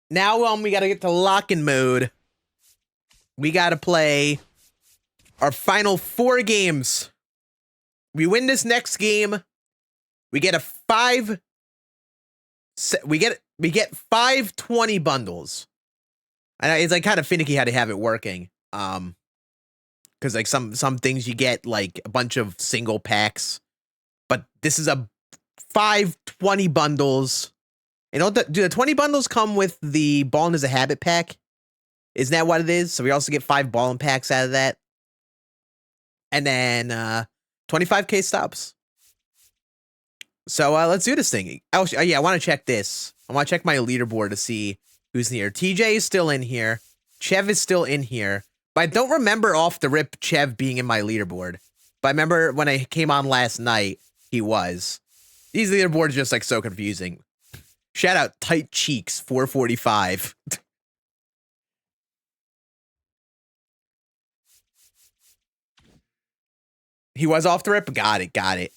Now we got to get to lock-in mode. We got to play our final 4 games. We win this next game, we get a 5. We get 520 bundles. And it's like kind of finicky how to have it working. Because like some things you get like a bunch of single packs, but this is a 520 bundles. You know, do the 20 bundles come with the Ballin' is a Habit pack? Isn't that what it is? So we also get 5 Ballin' packs out of that. And then 25k stops. So let's do this thing. Yeah, I want to check this. I want to check my leaderboard to see who's in here. TJ is still in here. Chev is still in here. But I don't remember off the rip Chev being in my leaderboard. But I remember when I came on last night, he was. These leaderboards are just like so confusing. Shout out Tight Cheeks 445. He was off the rip? Got it.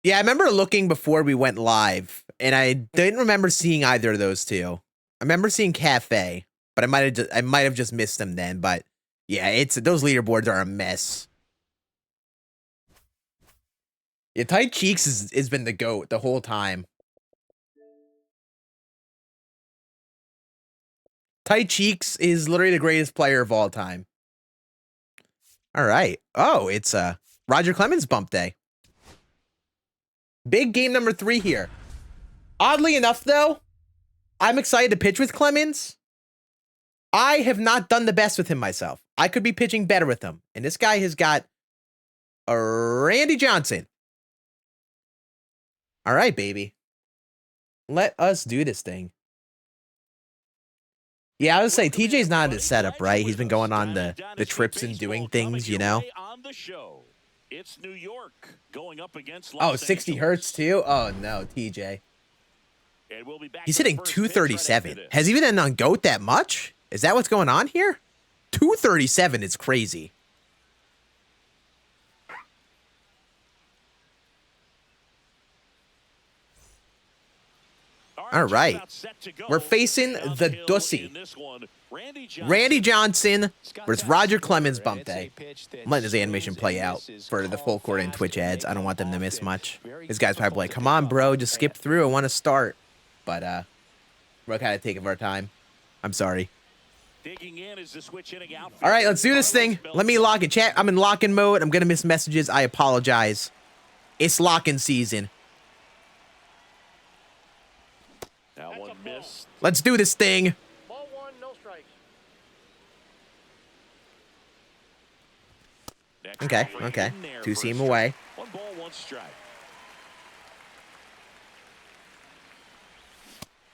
Yeah, I remember looking before we went live, and I didn't remember seeing either of those two. I remember seeing Cafe, but I might have just missed them then. But yeah, those leaderboards are a mess. Yeah, Tight Cheeks has been the GOAT the whole time. Tight Cheeks is literally the greatest player of all time. All right. Oh, it's Roger Clemens bump day. Big game number 3 here. Oddly enough, though, I'm excited to pitch with Clemens. I have not done the best with him myself. I could be pitching better with him. And this guy has got a Randy Johnson. All right, baby. Let us do this thing. Yeah, I would say TJ's not in his setup, right? He's been going on the trips and doing things, you know? It's New York going up against 60 hertz too? Oh no, TJ. He's hitting 237. Has he been on GOAT that much? Is that what's going on here? 237 is crazy. All right. We're facing the Dussy. Randy Johnson versus Roger Clemens bump day. I'm letting this animation play out for the full court and Twitch ads. I don't want them to miss much. This guy's probably like, come on, bro, just skip through. I want to start. But we're kind of taking our time. I'm sorry. All right, let's do this thing. Let me lock it. Chat, I'm in lock-in mode. I'm going to miss messages. I apologize. It's lock-in season. Let's do this thing. Ball 1, no strikes. Okay. 2-seam away. 1 ball, 1 strike.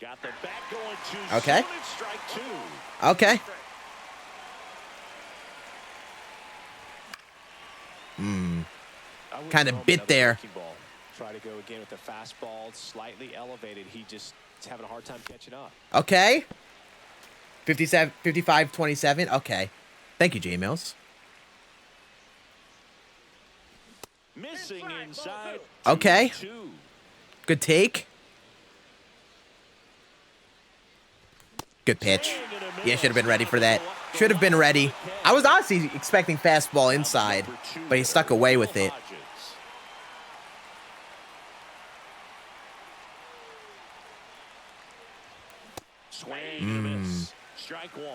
Got the bat going to okay. Strike 2. Okay. Kind of bit there. Try to go again with the fastball, slightly elevated. He just is having a hard time catching up. Okay. 55-27. Okay. Thank you, J Mills. Missing inside. Okay. Good take. Good pitch. Yeah, should have been ready for that. Should have been ready. I was honestly expecting fastball inside, but he stuck away with it.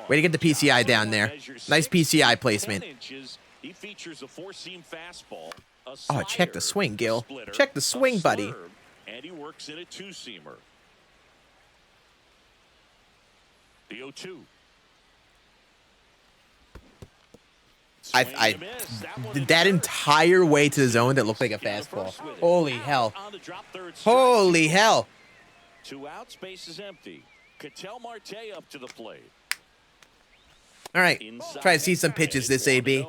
Way to get the PCI down there. Nice PCI placement. Oh, check the swing, Gil. Check the swing, buddy. And he works in a 2-seamer. The 0-2. I did that entire way to the zone that looked like a fastball. Holy hell. Holy hell. 2 out, space is empty. Ketel Marte up to the plate. All right, try to see some pitches this AB.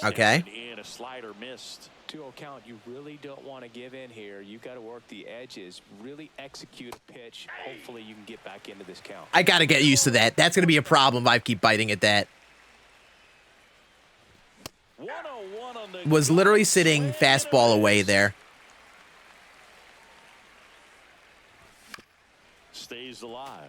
Okay. And a slider missed. 2-0 count. You really don't want to give in here. You got to work the edges, really execute a pitch. Hopefully you can get back into this count. I got to get used to that. That's going to be a problem if I keep biting at that. Was literally sitting fastball away there. stays alive.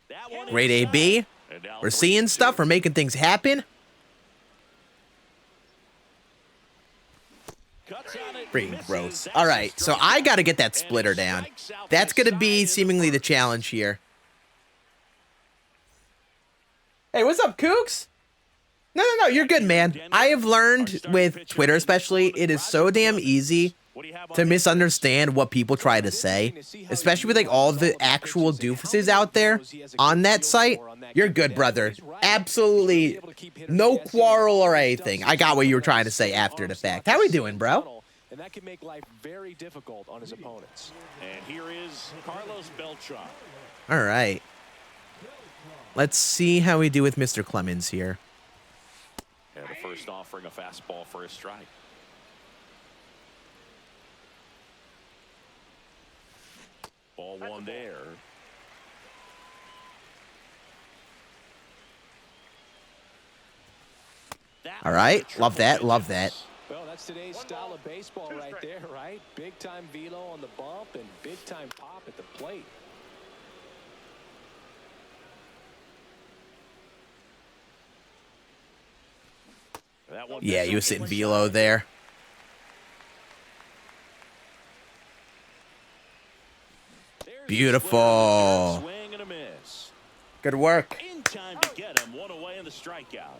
That one Great inside. AB. And now We're seeing 3-2. stuff. We're making things happen. Cuts on it, Freaking misses. gross. That's All a right, so strikeout. I got to get that And he splitter down. strikes out That's the going to be side in the seemingly the first. challenge here. Hey, what's up, Kooks? No, you're good, man. I have learned with Twitter especially, it is so damn easy to misunderstand what people try to say, especially with like all the actual doofuses out there on that site. You're good, brother. Absolutely no quarrel or anything. I got what you were trying to say after the fact. How we doing, bro? And that can make life very difficult on his opponents. And here is Carlos Beltran. All right. Let's see how we do with Mr. Clemens here. And the first offering a fastball for a strike. Ball one there. All right. Love that. Love that. Well, that's today's style of baseball right there, right? Big time velo on the bump and big time pop at the plate. That one Yeah, you were sitting velo there. Beautiful. Swing and a miss. Good work. In time to get him. One away in the strikeout.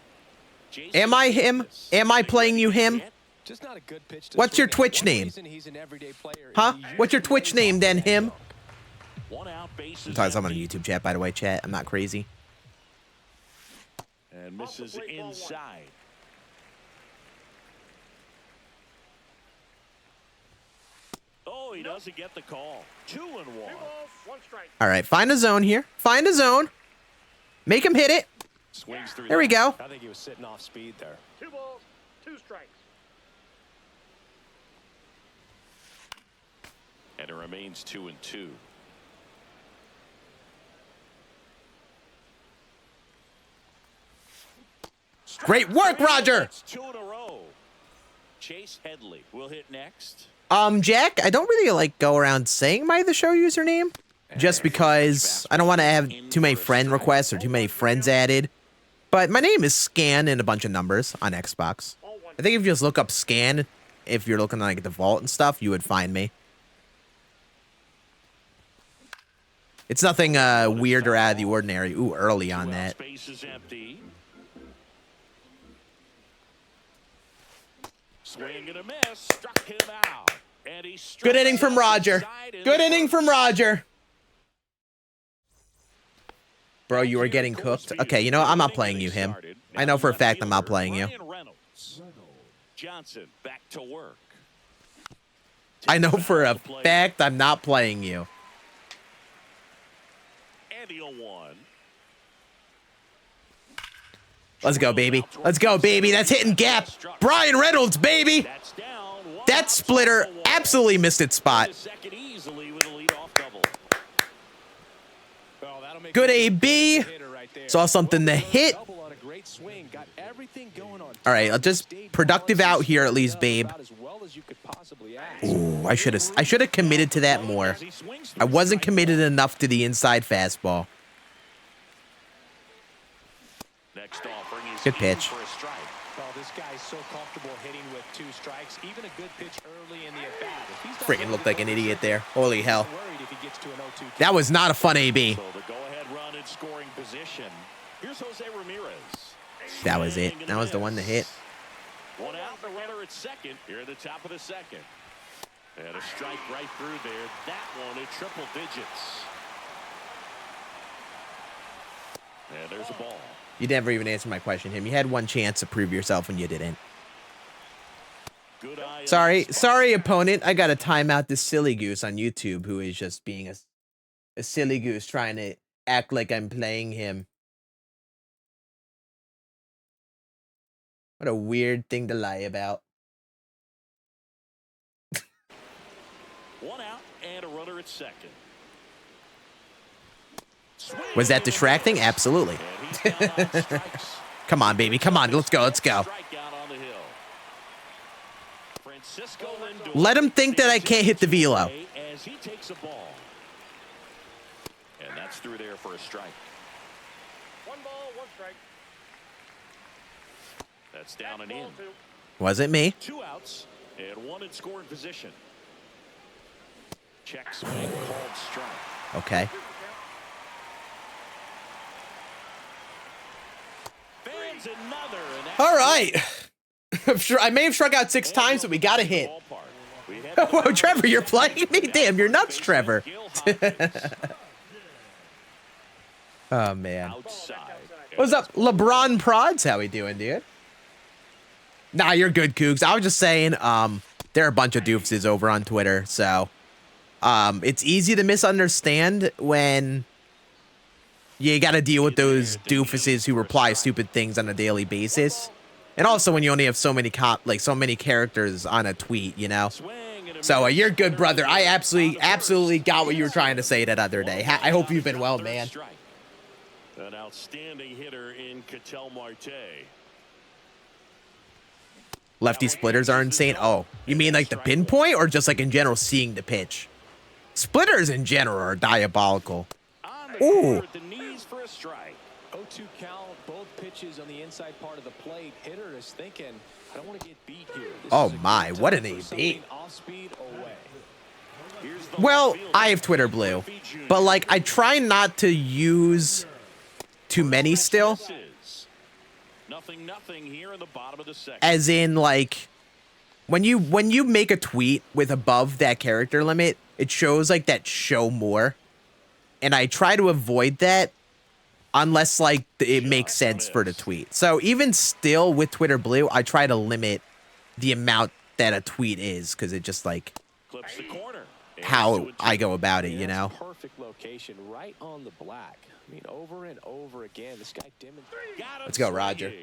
Am I him? Am I playing you him? Just not a good pitch to What's your swing at. Twitch One name? reason he's an everyday player is Huh? he What's your usually Twitch lays name off then, that him? jump. One out, bases Sometimes I'm on empty. YouTube chat, by the way, chat. I'm not crazy. And misses inside. Oh, he doesn't get the call. 2-1. All right, find a zone here. Find a zone. Make him hit it. Swings through. There we go. I think he was sitting off speed there. 2 balls, 2 strikes. And it remains 2-2. Great work, Roger. That's 2 in a row. Chase Headley will hit next. Jack, I don't really like go around saying my the show username just because I don't want to have too many friend requests or too many friends added. But my name is Scann and a bunch of numbers on Xbox. I think if you just look up Scann, if you're looking like the vault and stuff, you would find me. It's nothing weird or out of the ordinary. Ooh, early on that. Space is empty. Swing and a miss. Struck him out. And he struck Good inning from out Roger. inside in Good the inning first. from Roger. Bro, you are getting cooked. Okay, you know what? I'm not playing you, him. I know for a fact I'm not playing you. Ryan Reynolds. Johnson back to work. I know for a fact I'm not playing you. And the 0-1. Let's go, baby. Let's go, baby. That's hitting gap. Brian Reynolds, baby. That's down. One That out, splitter 0-1. absolutely missed its spot. The second easily with a leadoff double. Well, that'll make Good him AB. a hitter right there. Saw something to hit. Double on a great swing. Got everything going on. All right, I'll just productive out here at least, babe. About as well as you could possibly ask. Ooh, I should have committed to that more. As he swings I through wasn't strike committed one. enough to the inside fastball. Next offering is Good in pitch. for a strike. Well, this guy's so comfortable hitting with 2 strikes. Even a good pitch early in the at-bat. If he's not Freaking ready looked to like go an for idiot second, there. Holy hell. worried if he gets to an 0-2 count. That was not a fun AB. So the go-ahead run in scoring position. Here's Jose Ramirez. That was it. Swing and That a was the one to miss. hit. One out, the runner at second. Here at the top of the second. And a strike right through there. That one at triple digits. And there's a ball. You never even answered my question, him. You had one chance to prove yourself and you didn't. Good eye on Sorry, the spot. sorry, opponent. I got to time out this silly goose on YouTube who is just being a silly goose trying to act like I'm playing him. What a weird thing to lie about. One out and a runner at second. Swing Was that and a distracting? miss. Absolutely. And he's down on strikes. Come on, baby. Come on. Let's go. Let's go. Strikeout on the hill. Francisco Lindor Let him think that I can't hit the velo. as he takes a ball. And that's through there for a strike. 1 ball, 1 strike. That's down and in. Ball 2. Wasn't me. 2 outs and 1 in scoring position. Check swing called strike. Okay. Fans another. And that's All right. I'm sure I may have struck out 6 times, but we got a hit. Whoa, Trevor, you're playing me? Damn, you're nuts, Trevor. Oh, man. Outside. What's up, LeBron Prods? How we doing, dude? Nah, you're good, Cougs. I was just saying, there are a bunch of doofuses over on Twitter, so it's easy to misunderstand when you got to deal with those doofuses who reply stupid things on a daily basis, and also when you only have so many so many characters on a tweet, you know. So you're good, brother. I absolutely got what you were trying to say that other day. I hope you've been well, man. An outstanding hitter in Ketel Marte. Lefty splitters are insane. Oh, you mean like the pinpoint or just like in general seeing the pitch? Splitters in general are diabolical. Ooh. The knees for a strike. 0-2 count, both pitches on the inside part of the plate. Hitter is thinking, I don't want to get beat here. Oh my, what an AB. Off speed away. Well, I have Twitter Blue, but like I try not to use too many still. Nothing here in the bottom of the second. As in like when you make a tweet with above that character limit, it shows like that show more. And I try to avoid that unless like it makes sense for the tweet. So even still with Twitter Blue, I try to limit the amount that a tweet is because it just like Clips the corner. how I go about it, you know. Perfect location right on the black. I mean, over and over again, this guy demonstrated. Let's go, Roger.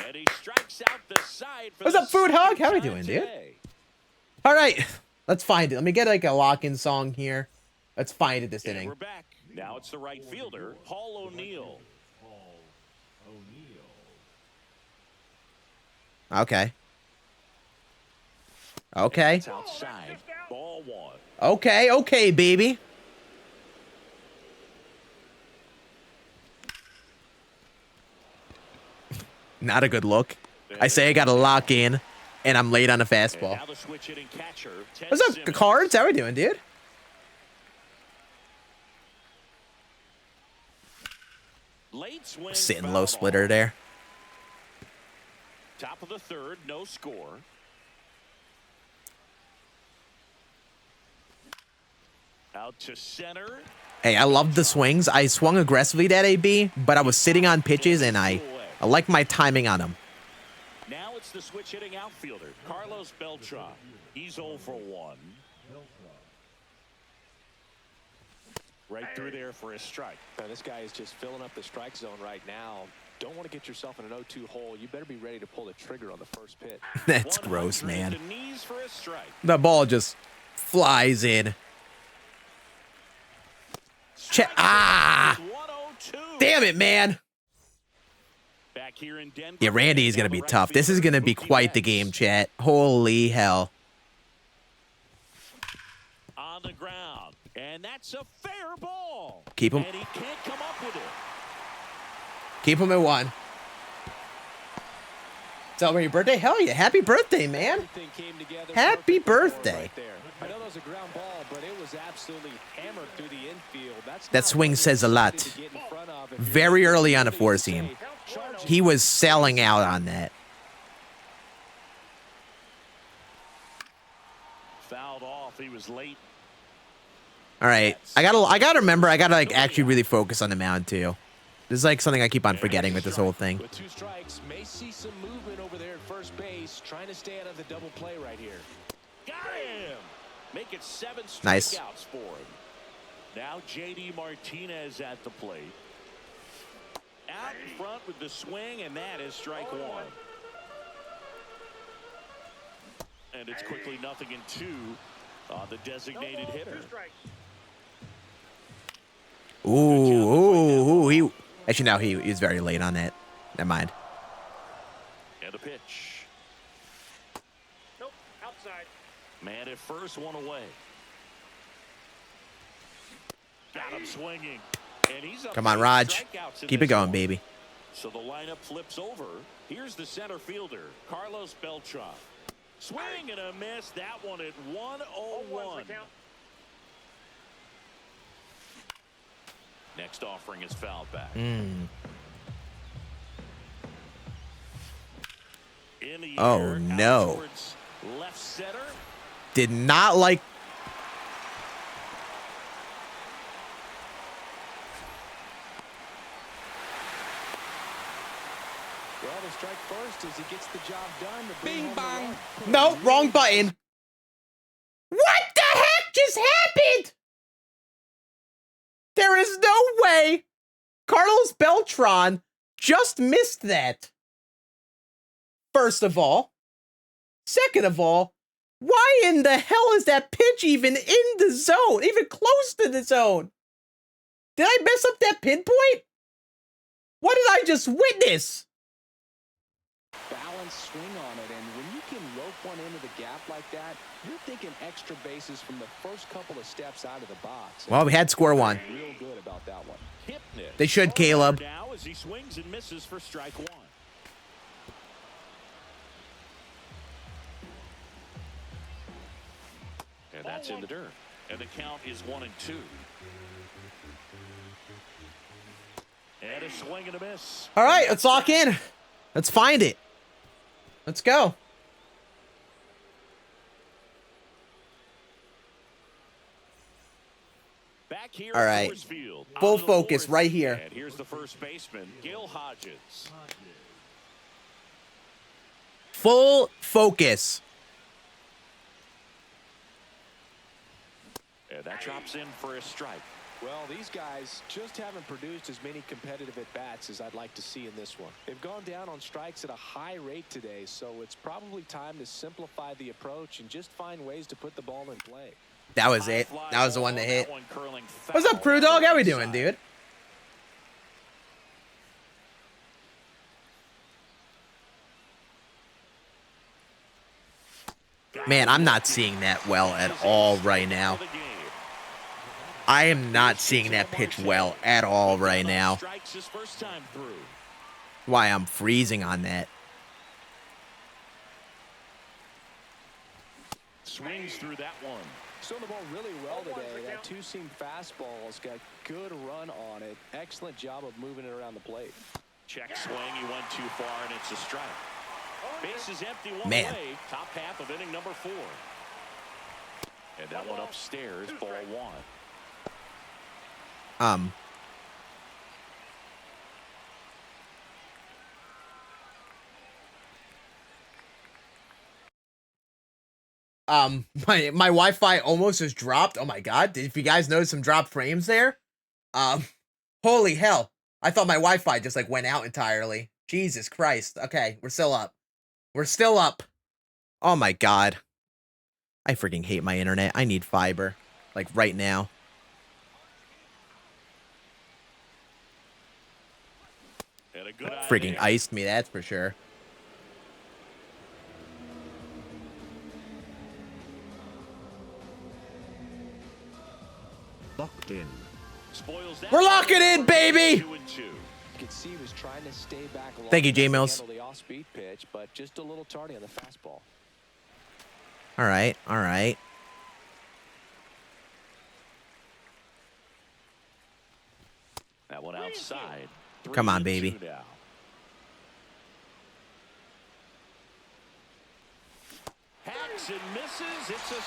And he strikes out the side for What's the up, Food Hog? second How we time doing, dude? today. All right, let's find it. Let me get like a lock-in song here. Let's find it this And inning. we're back. Now it's the right fielder, Paul O'Neill. Okay. Okay. It's outside. Ball 1. Okay, baby. Not a good look. I say I got to lock in, and I'm late on a And fastball. now the switch hitting catcher, Ted What's up, Simmons. Cards? How we doing, dude? Late swing, Sitting foul low ball. splitter there. Top of the third, no score. Out to center. Hey, I love the swings. I swung aggressively that AB, but I was sitting on pitches, and I like my timing on them. Now it's the switch hitting outfielder, Carlos Beltran. He's 0 for 1. Right through there for a strike. Now, this guy is just filling up the strike zone right now. Don't want to get yourself in an 0-2 hole. You better be ready to pull the trigger on the first pitch. That's gross, 100 man. to knees for a strike. The ball just flies in. Ah! 102. Damn it, man. Back here in Denver. Yeah, Randy is going to be tough. This is going to be quite the game, chat. Holy hell. On the ground. And that's a fair ball. Keep him. And he can't come up with it. Keep him at 1. Celebrate your birthday? Hell yeah. Happy birthday, man. Everything came together Happy perfectly for him birthday. right there. I know that was a ground ball, but it was absolutely hammered through the infield. That's That not swing what says a you're lot. excited to get in front of. If Very you're early on a really four to seam. say, charge it. He was selling out on that. Fouled off. He was late. All right. I gotta remember, I gotta like actually really focus on the mound too. This is like something I keep on forgetting with this whole thing. With 2 strikes, may see some movement over there at first base, trying to stay out of the double play right here. Got him. Make it 7 strikeouts Nice. for him. Now J.D. Martinez at the plate. Out in front with the swing, and that is strike 1. And it's quickly 0-2 on the designated hitter. 2 strikes. Ooh. He actually no, he was very late on that. Never mind. And the pitch. Nope. Outside. side. Man at first, one away. Got him swinging. And he's up Come on, to Raj. strikeouts in Keep this it going, one. baby. So the lineup flips over. Here's the center fielder, Carlos Beltran. Swing and a miss. That one at 101. Next offering is fouled back. In the Oh, air, no. out towards left center. Did not like... Well, the strike first as he gets the job done. To bring Bing home the bang. run. No, wrong button. What the heck just happened? There is no way Carlos Beltran just missed that. First of all. Second of all, why in the hell is that pitch even in the zone? Even close to the zone? Did I mess up that pinpoint? What did I just witness? Balanced swing on it, and when you can rope one into the gap like that, you're thinking extra bases from the first couple of steps out of the box. Well, we had score one. Real good about that one. Hypnot. They should, Caleb. Now as he swings and misses for strike one. And that's in the dirt. And the count is 1-2. And a swing and a miss. All right, let's lock in. Let's find it. Let's go. Back here All right. at Coors Field, Full on the focus fourth. right here. And here's the first baseman, Gil Hodges. Full focus. And that drops in for a strike. Well, these guys just haven't produced as many competitive at-bats as I'd like to see in this one. They've gone down on strikes at a high rate today, so it's probably time to simplify the approach and just find ways to put the ball in play. That was it. That was the one that hit. What's up, Crew Dog? How we doing, dude? Man, I'm not seeing that well at all right now. I am not seeing that pitch well at all right now. Why I'm freezing on that. Swings through that one. Throwing the ball really well today. That two-seam fastball's got good run on it. Excellent job of moving it around the plate. Check swing. He went too far, and it's a strike. Base is empty, one Man. away. Top half of inning number 4. And that one upstairs, ball 1. My Wi-Fi almost just dropped. Oh my god. If you guys notice some dropped frames there, holy hell. I thought my Wi-Fi just like went out entirely. Jesus Christ. Okay, we're still up. We're still up. Oh my god. I freaking hate my internet. I need fiber. Like right now. And a good Freaking idea. iced me, that's for sure. Locked in. Spoils that We're locking in, baby! 2-2. You could see he was trying to stay back long Thank you, enough to J-Mills. handle the off-speed pitch, but just a little tardy on the fastball. All right, all right. That one outside. Come on, 3-2 baby. now. Hacks and misses. It's a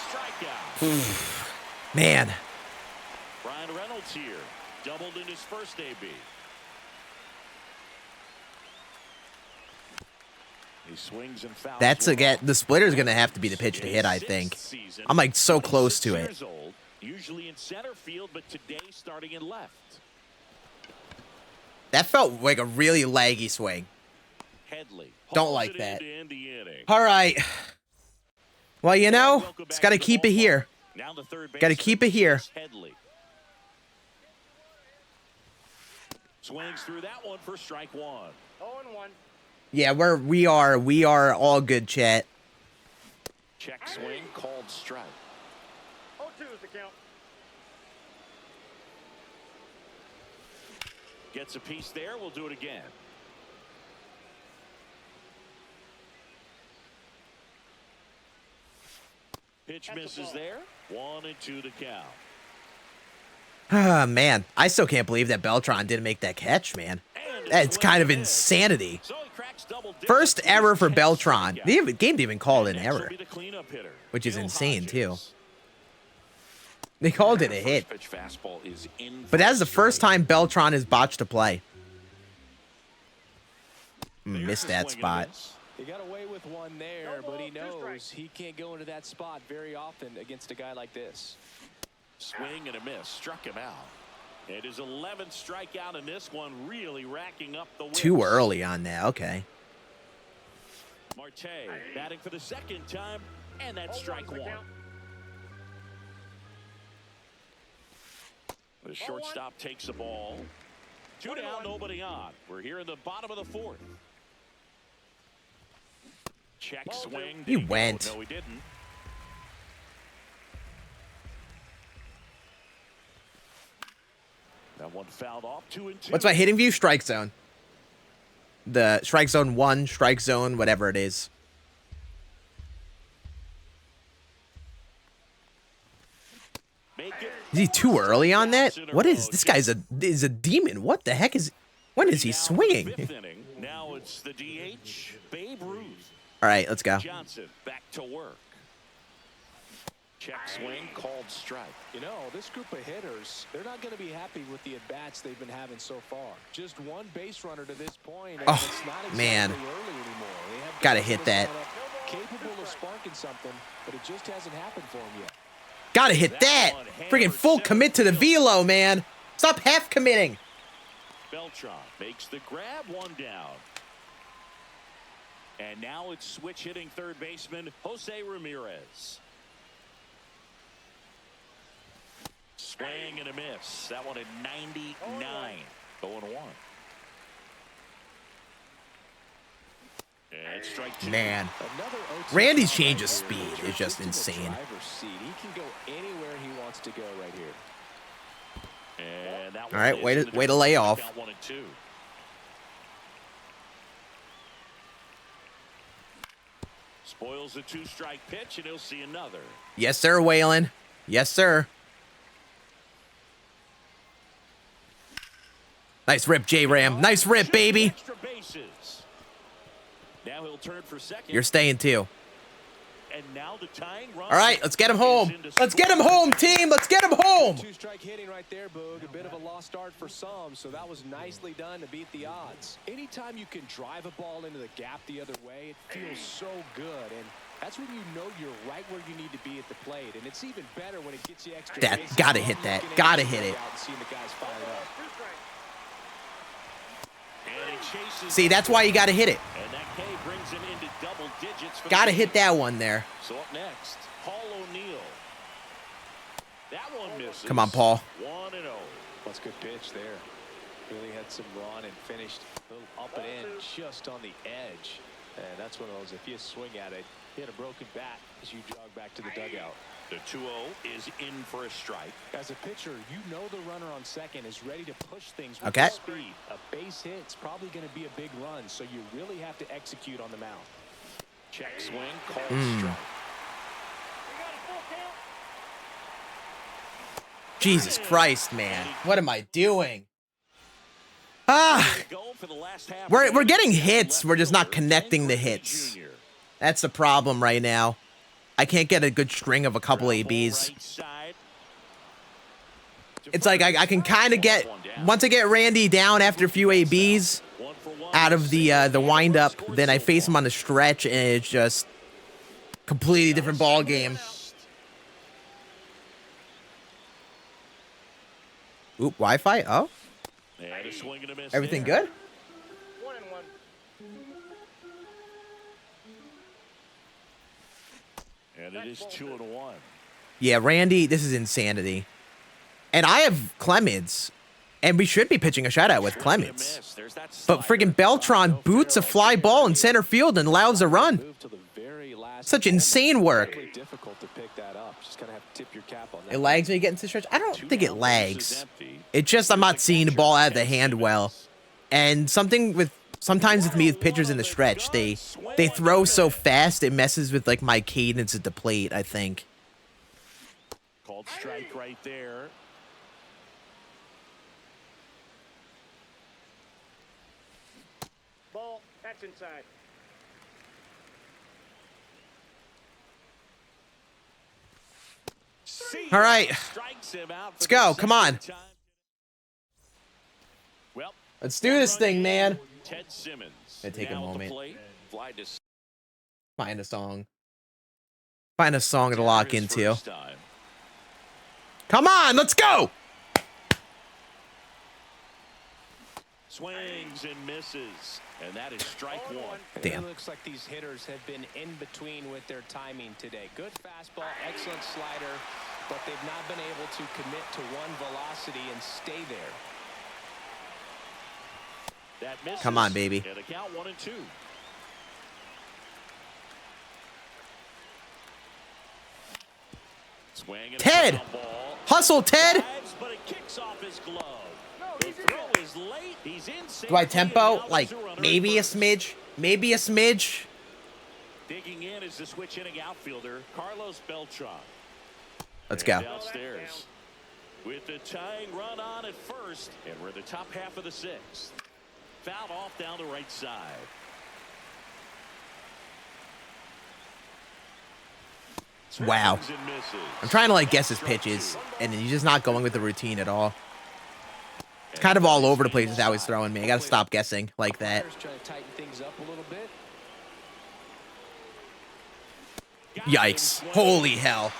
strikeout. Man, Brian Reynolds here. Doubled in his first AB. He swings and fouls. that's one again, off. the splitter's gonna have to be the pitch to hit, I think. I'm like so close to it. 26 years old, usually in center field, but today starting in left. That felt like a really laggy swing. Headley. Don't hauls like it that. in to end the inning. All right. Well, you know, Welcome it's back got to the keep it ballpark. here. Now the third Gotta baseman, keep it here. Headley. Swings through that one for strike 1. 0-1. Yeah, we are all good, chat. Check swing, called strike. 0-2 is the count. Gets a piece there. We'll do it again. Pitch misses there. 1-2 to count. Ah, man. I still can't believe that Beltran didn't make that catch, man. That's kind of insanity. So he cracks double digits. First error for Beltran. The game didn't even call it an Next will error, be the cleanup hitter, which is Bill insane, too. Hodges. They called it a hit. First pitch fastball is in But that's the for a first strike. time Beltran has botched a play. There's Missed the that swing and spot. miss. He got away with one there, but he knows he can't go into that spot very often against a guy like this. Swing and a miss. Struck him out. It is 11th strikeout in this one, really racking up the wins. Too early on that. Okay. Marte batting for the second time, and that's strike one. The shortstop takes the ball. 2 down, nobody on. We're here in the bottom of the fourth. Check swing. He went. No, he didn't. That one fouled off. 2-2. What's my hitting view? Strike zone. The strike zone 1, strike zone, whatever it is. Make it Is he too early on that? What is this guy's is a demon? What the heck is? When is he down swinging? fifth inning. Now it's the DH, Babe Ruth. All right, let's go. Johnson back to work. Check swing, called strike. You know, this group of hitters, they're not going to be happy with the at-bats they've been having so far. Just one base runner to this point, and Oh, it's not exactly man. early anymore. They have Gotta guys hit in this that. lineup capable of sparking something, but it just hasn't happened for him yet. Gotta hit that. Freaking full commit to the velo, man. Stop half committing. Beltran makes the grab, one down. And now it's switch hitting third baseman Jose Ramirez. Swing and a miss. That one at 99. 0-1. And strike two. Man, Another 0-2 Randy's count change right of here. speed is Just just in the insane. driver's seat. He can go anywhere he wants to go right here. And that All right, one way is to- in the way to dirt. lay off. Count 1-2. Spoils the 2-strike pitch, and he'll see another. Yes, sir, Waylon. Yes, sir. Nice rip, J-Ram. Nice rip, baby. Extra bases. Now he'll turn for second. You're staying too. And now the tying run. All right, let's get him home. Let's get him home, team. Let's get him home. Two-strike hitting right there, Boog. A bit of a lost start for some, so that was nicely done to beat the odds. Anytime you can drive a ball into the gap the other way, it feels so good, and that's when you know you're right where you need to be at the plate, and it's even better when it gets you extra That- bases. gotta hit that. Looking Gotta at hit it. out and seeing the guys fire it up. And he chases. See, that's why you got to hit it. And that K brings him into double digits. For Got to the hit that one there. So up next, Paul O'Neill. That one misses. Come on, Paul. 1-0. That's a good pitch there. Really had some run and finished a little up and in just on the edge. And that's one of those, if you swing at it, hit a broken bat as you jog back to the dugout. The 2-0 is in for a strike. As a pitcher, you know the runner on second is ready to push things with Okay. speed. A base hit's probably going to be a big run, so you really have to execute on the mound. Check swing, called Hmm. strike. Jesus Christ, man. What am I doing? Ah, Go for the last half we're of the getting inning. hits. We're just not Left connecting the fielder, hits. Junior. That's the problem right now. I can't get a good string of a couple Ground ball ABs. right side. It's like I can kind of get, once I get Randy down after a few ABs out of the windup, then I face him on the stretch, and it's just completely different ball game. Oop, Wi-Fi? Oh, And a swing and a miss everything there. good? 1-1. And it is 2-1. Yeah, Randy, this is insanity. And I have Clemens, and we should be pitching a shutout with Clemens. There's that But slider. friggin' Beltran boots a fly ball in center field and allows a run. Move to the very last Such insane work. Really difficult to pick that up. Just kind of have to tip your cap on that. It lags when you get into stretch. I don't think it lags. It's just I'm not seeing the ball out of the hand well. And sometimes with me with pitchers in the stretch, they throw so fast it messes with like my cadence at the plate, I think. Called strike right there. Ball. That's inside. All right. Let's go. Come on. Well, Let's do this thing, man. Ted Simmons. Gonna take a now at the moment. plate. Fly to Find a song. Find a song to lock his into. first time. Come on, let's go. Swings and misses, and that is strike one. Damn. It looks like these hitters have been in between with their timing today. Good fastball, excellent slider, but they've not been able to commit to one velocity and stay there. That misses. Come on, baby. And a count 1-2. Swing and Ted! a foul ball. Hustle, Ted. Drives, but it kicks off his glove. The throw is late. He's in Do I safety, tempo? and now Like, the two-runner maybe a at first. smidge. Maybe a smidge. Digging in is the switch hitting outfielder, Carlos Beltran. Let's And go. downstairs with the tying run on at first, and we're in the top half of the sixth. Fouled off down the right side. Wow. Swings and misses. I'm trying to like guess his pitches, and he's just not going with the routine at all. It's kind of all over the place is how he's throwing me. I gotta stop guessing like that. Trying to tighten things up a little bit. Yikes. Holy hell.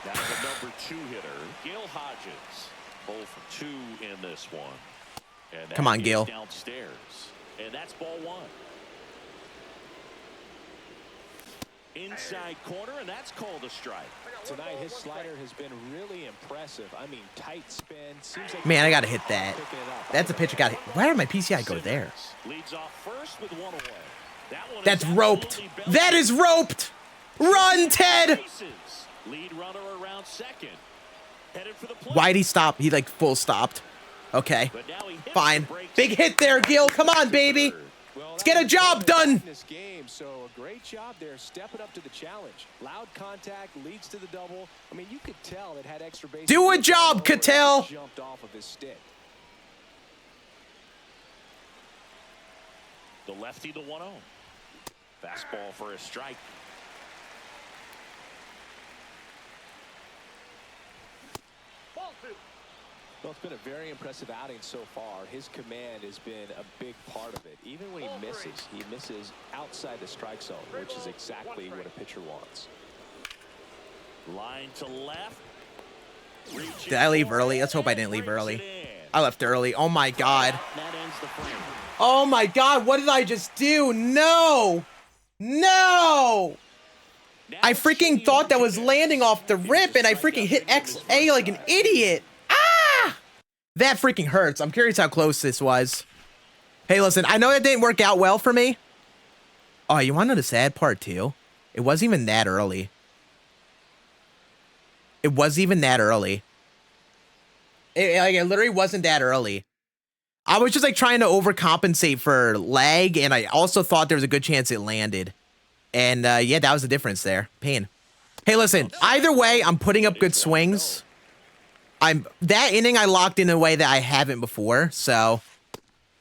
Now the number 2 hitter, Gil Hodges. 0 for 2 in this one. And that Come on, is Gil. downstairs. And that's ball 1. Inside corner, and that's called a strike. Tonight, his slider has been really impressive. I mean, tight spin. Seems like Man, I gotta hit that. picking it up. That's a pitch I gotta hit. Why did my PCI go there? Leads off first with 1 away. That one That's is roped. absolutely belted. That is roped. Run, Ted. Bases. Lead runner around second. Headed for the plate. Why'd he stop? He like full stopped. Okay. But now he hits Fine. the brakes. Big hit there, Gil. Come on, baby. Well, Let's get a that was job really done. in this game, so a great job there, stepping up to the challenge. Loud contact leads to the double. I mean, you could tell it had extra bases. Do a hit job, all over it. Cattell. Jumped off of his stick. The lefty to 1-0. Fastball for a strike. Ball 2. Well, it's been a very impressive outing so far. His command has been a big part of it. Even when he misses outside the strike zone, which is exactly what a pitcher wants. Line to left. Did I leave early? Let's hope I didn't leave early. I left early. Oh my god. That ends the frame. Oh my god, what did I just do? No! No! I freaking thought that was landing off the rip and I freaking hit XA like an idiot. Ah! That freaking hurts. I'm curious how close this was. Hey, listen, I know it didn't work out well for me. Oh, you want to know the sad part too? It wasn't even that early. It wasn't even that early. It literally wasn't that early. I was just like trying to overcompensate for lag, and I also thought there was a good chance it landed. And yeah, that was the difference there. Pain. Hey, listen, either way, I'm putting up good swings. That inning I locked in a way that I haven't before, so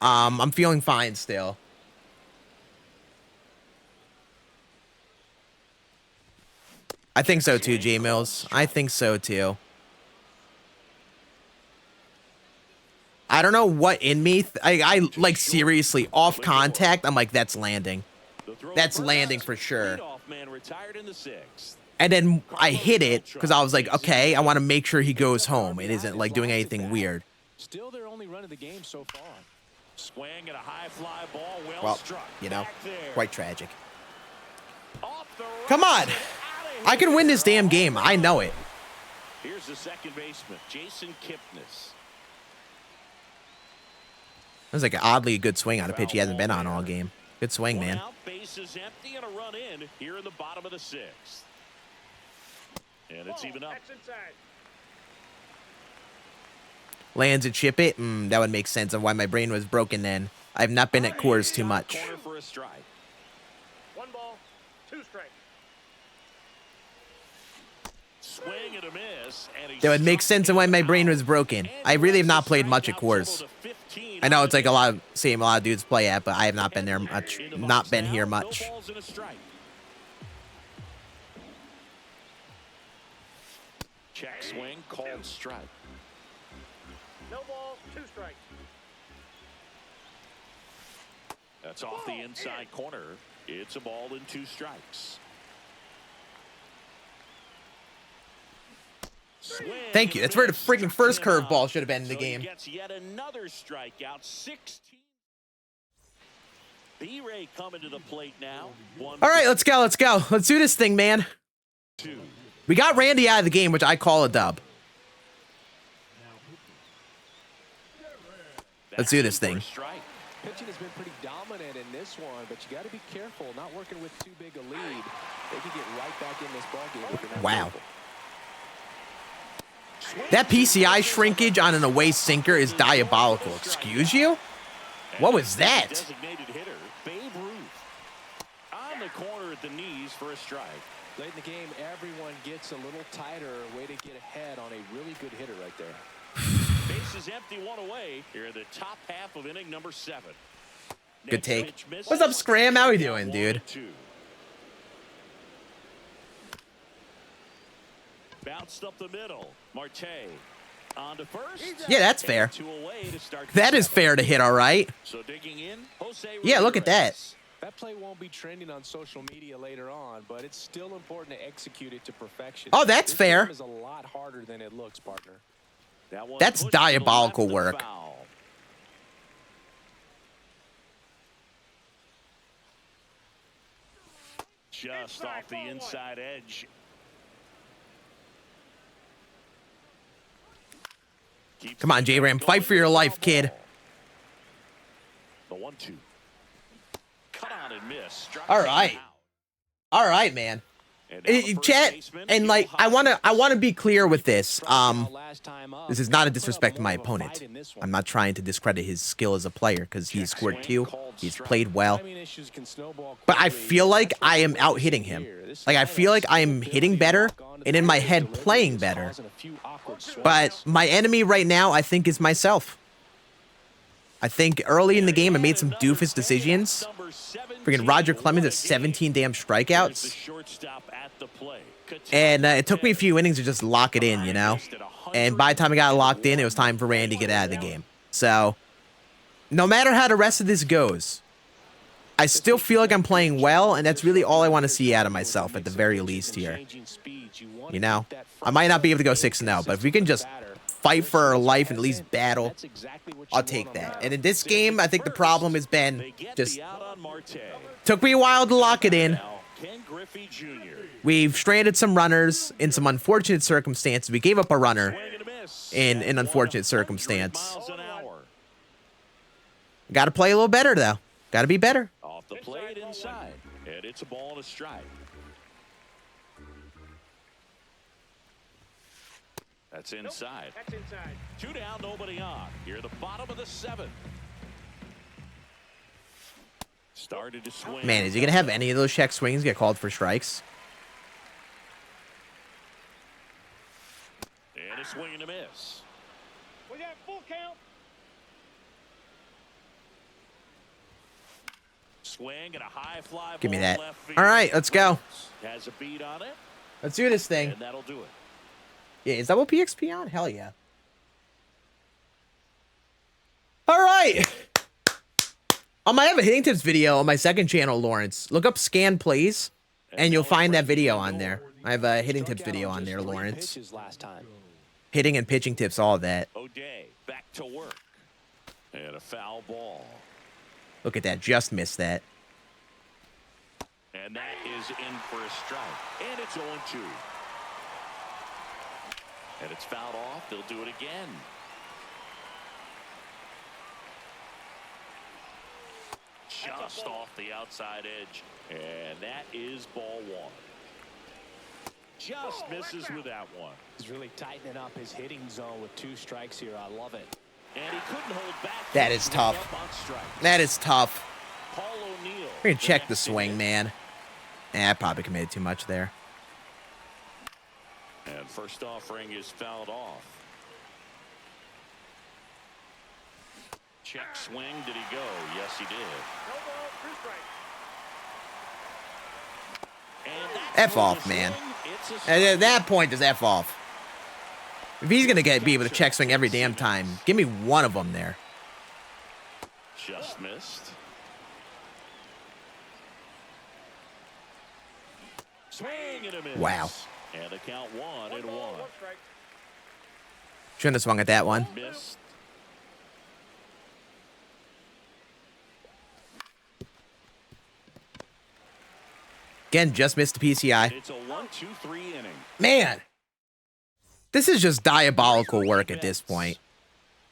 I'm feeling fine still. I think so too, J Mills. I think so too. I don't know what in me. I like seriously off contact. I'm like, that's landing. That's landing for sure. Leadoff man retired in the 6th. And then I hit it because I was like, okay, I want to make sure he goes home. It isn't like doing anything weird. Still their only run of the game so far. Swing and a high fly ball, Well, struck. you know, Back there. quite tragic. Off the Come on. right and outta I can here. win this damn game. I know it. Here's the second baseman, Jason Kipnis. That was like an oddly good swing on a pitch he hasn't been on all game. Good swing, One man. out, base is empty, and a run in here in the bottom of the 6th. And it's even up. That's inside. Lands and chip it. That would make sense of why my brain was broken then. I've not been at Coors too much. Corner for a strike. 1 ball, 2 strikes. Swing and a miss. And he That would make struck sense of why him my brain out. was broken. And I really have not the played much at strikeout Coors. total to 15 I know on it's the like a lot of dudes play at, but I have not been there much. In the Not box been now, here no much. balls and a strike. Check swing, called strike. No balls, 2 strikes. That's off the inside corner. It's a ball and 2 strikes. Swing Thank you. and That's where the miss. freaking Struck first him out. curveball should have been in the So he game. gets yet another strikeout. 16. B-Ray coming to the plate now. All right, let's go. Let's go. Let's do this thing, man. 2. We got Randy out of the game, which I call a dub. Let's do this thing. Strike. Pitching has been pretty dominant in this one, but you got to be careful. Not working with too big a lead. They can get right back in this ballgame if you're not Wow. careful. That PCI shrinkage on an away sinker is diabolical. Excuse you? What was that? Designated hitter, Babe Ruth. On the corner at the knees for a strike. Late in the game, everyone gets a little tighter. Way to get ahead on a really good hitter right there. Base is empty, 1 away. Here in the top half of inning number 7. Good Next take. pitch misses. What's up, Scram? How we doing, dude? 1-2. Bounced up the middle. Marte on to first. Yeah, that's fair. And 2 away to start That the is 7th. fair to hit, all right. So digging in, Jose Yeah, look at that. Ramirez. That play won't be trending on social media later on, but it's still important to execute it to perfection. Oh, that's This fair. game is a lot harder than it looks, partner. That one That's pushed to the diabolical left and work. foul. Just off the inside edge. Keeps Come on, the J-Ram. going Fight for your foul life, kid. ball. The 1-2. Cut on and miss. Struck All him right. out. All right, man. And now the first Chat, baseman, and like, Gil I wanna Hodges. be clear with this. Last time up, This is not a put up disrespect to more my of a opponent. fight in this one. I'm not trying to discredit his skill as a player because he's Check scored swing, 2. called He's strike. played well. Timing issues can snowball But I quickly. feel like That's what I am we're out hitting seeing him. here. This Like, I lineup feel like I am still hitting ability to better, walk onto and the in my base head delivery playing is better. causing a few awkward swings. But my enemy right now, I think, is myself. I think early in the game, I made some doofus decisions. Freaking Roger Clemens has 17 damn strikeouts. And it took me a few innings to just lock it in, you know? And by the time I got locked in, it was time for Randy to get out of the game. So, no matter how the rest of this goes, I still feel like I'm playing well, and that's really all I want to see out of myself at the very least here. You know? I might not be able to go 6-0, but if we can just fight for our life and at least battle, I'll take that. And in this game, I think the problem has been just took me a while to lock it in. We've stranded some runners in some unfortunate circumstances. We gave up a runner in an unfortunate circumstance. Got to play a little better, though. Got to be better. Off the plate inside, and it's a ball and a strike. That's inside. That's inside. 2 down, nobody on. Here, the bottom of the 7th. Started to swing. Man, is he going to have any of those check swings get called for strikes? And a swing and a miss. We got full count. Swing and a high fly. Give me ball that. left field. All right, let's go. Has a beat on it, Let's do this thing. and that'll do it. Yeah, is double PXP on? Hell yeah. All right. I have a hitting tips video on my second channel, Lawrence. Look up Scann Plays, and you'll find that video on there. I have a hitting tips video on there, Lawrence. Last time. Hitting and pitching tips, all of that. O'Day back to work. And a foul ball. Look at that. Just missed that. And that is in for a strike. And it's 0-2. And it's fouled off. They'll do it again. just off the outside edge. And that is ball one. Just misses with that one. He's really tightening up his hitting zone with 2 strikes here. I love it. And he couldn't hold back. That is tough. That is tough. Paul O'Neill. We're gonna check the swing, man. I probably committed too much there. And first offering is fouled off. Check swing. Did he go? Yes, he did. No ball, 2 strikes. And that's F for off, the man. swing. It's a And strike. at that point, just F off. If he's gonna be able to check swing every damn time, give me one of them there. Just missed. Swing and a miss. Wow. And the count 1 and 1. 1 strike. Shouldn't have swung at that one. Missed. Again, just missed the PCI. It's a 1-2-3 inning. Man, this is just diabolical work at this point.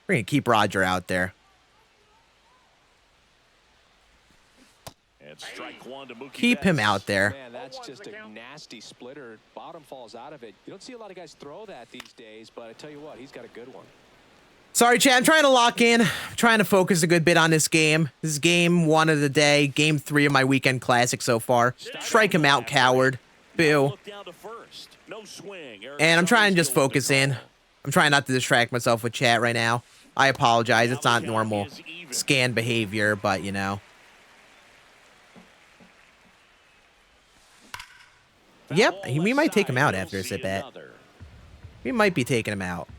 We're gonna keep Roger out there. And strike 1 to Mookie Keep him Betts. out there. Man, that's just a nasty splitter. Bottom falls out of it. You don't see a lot of guys throw that these days, but I tell you what, he's got a good one. Sorry, Chad. I'm trying to lock in. I'm trying to focus a good bit on this game. This is game 1 of the day. Game 3 of my weekend classic so far. Strike him out, coward. Boo. Look down to first. No swing. And I'm trying to just Arizona's focus still in. with the call. I'm trying not to distract myself with chat right now. I apologize. It's not normal Scan behavior, but you know. Yep, we might take him out after this at bat. We might be taking him out.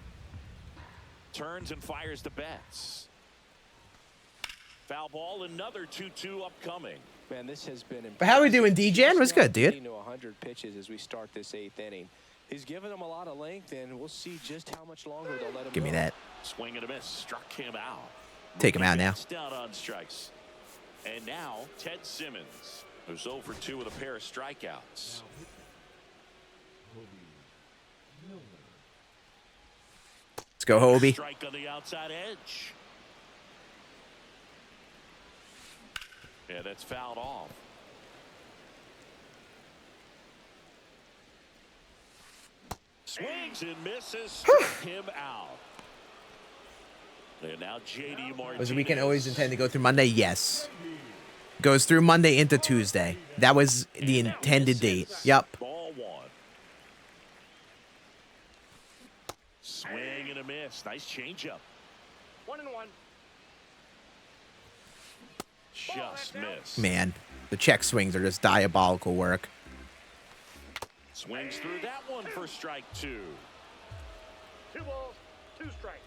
Turns and fires to Betts. Foul ball, another 2-2 upcoming. Man, this has been But how we doing, DJN? What's good, dude? 100 pitches as we start this 8th inning. He's given them a lot of length, and we'll see just how much longer they'll let him Give me go. that. Swing and a miss. Struck him out. Take him out now. Betts down on strikes. And now Ted Simmons, who's 0 for 2 with a pair of strikeouts. Let's go, Hobie. Strike on the outside edge. Yeah, that's fouled off. Swings and misses. Struck him out. And now JD Martinez. Was the weekend always intended to go through Monday? Yes. Goes through Monday into Tuesday. That was the intended date. Yep. Ball 1. Swing and a miss. Nice changeup. 1-1. Just missed. Man, the check swings are just diabolical work. Swings through that one for strike 2. 2 balls, 2 strikes.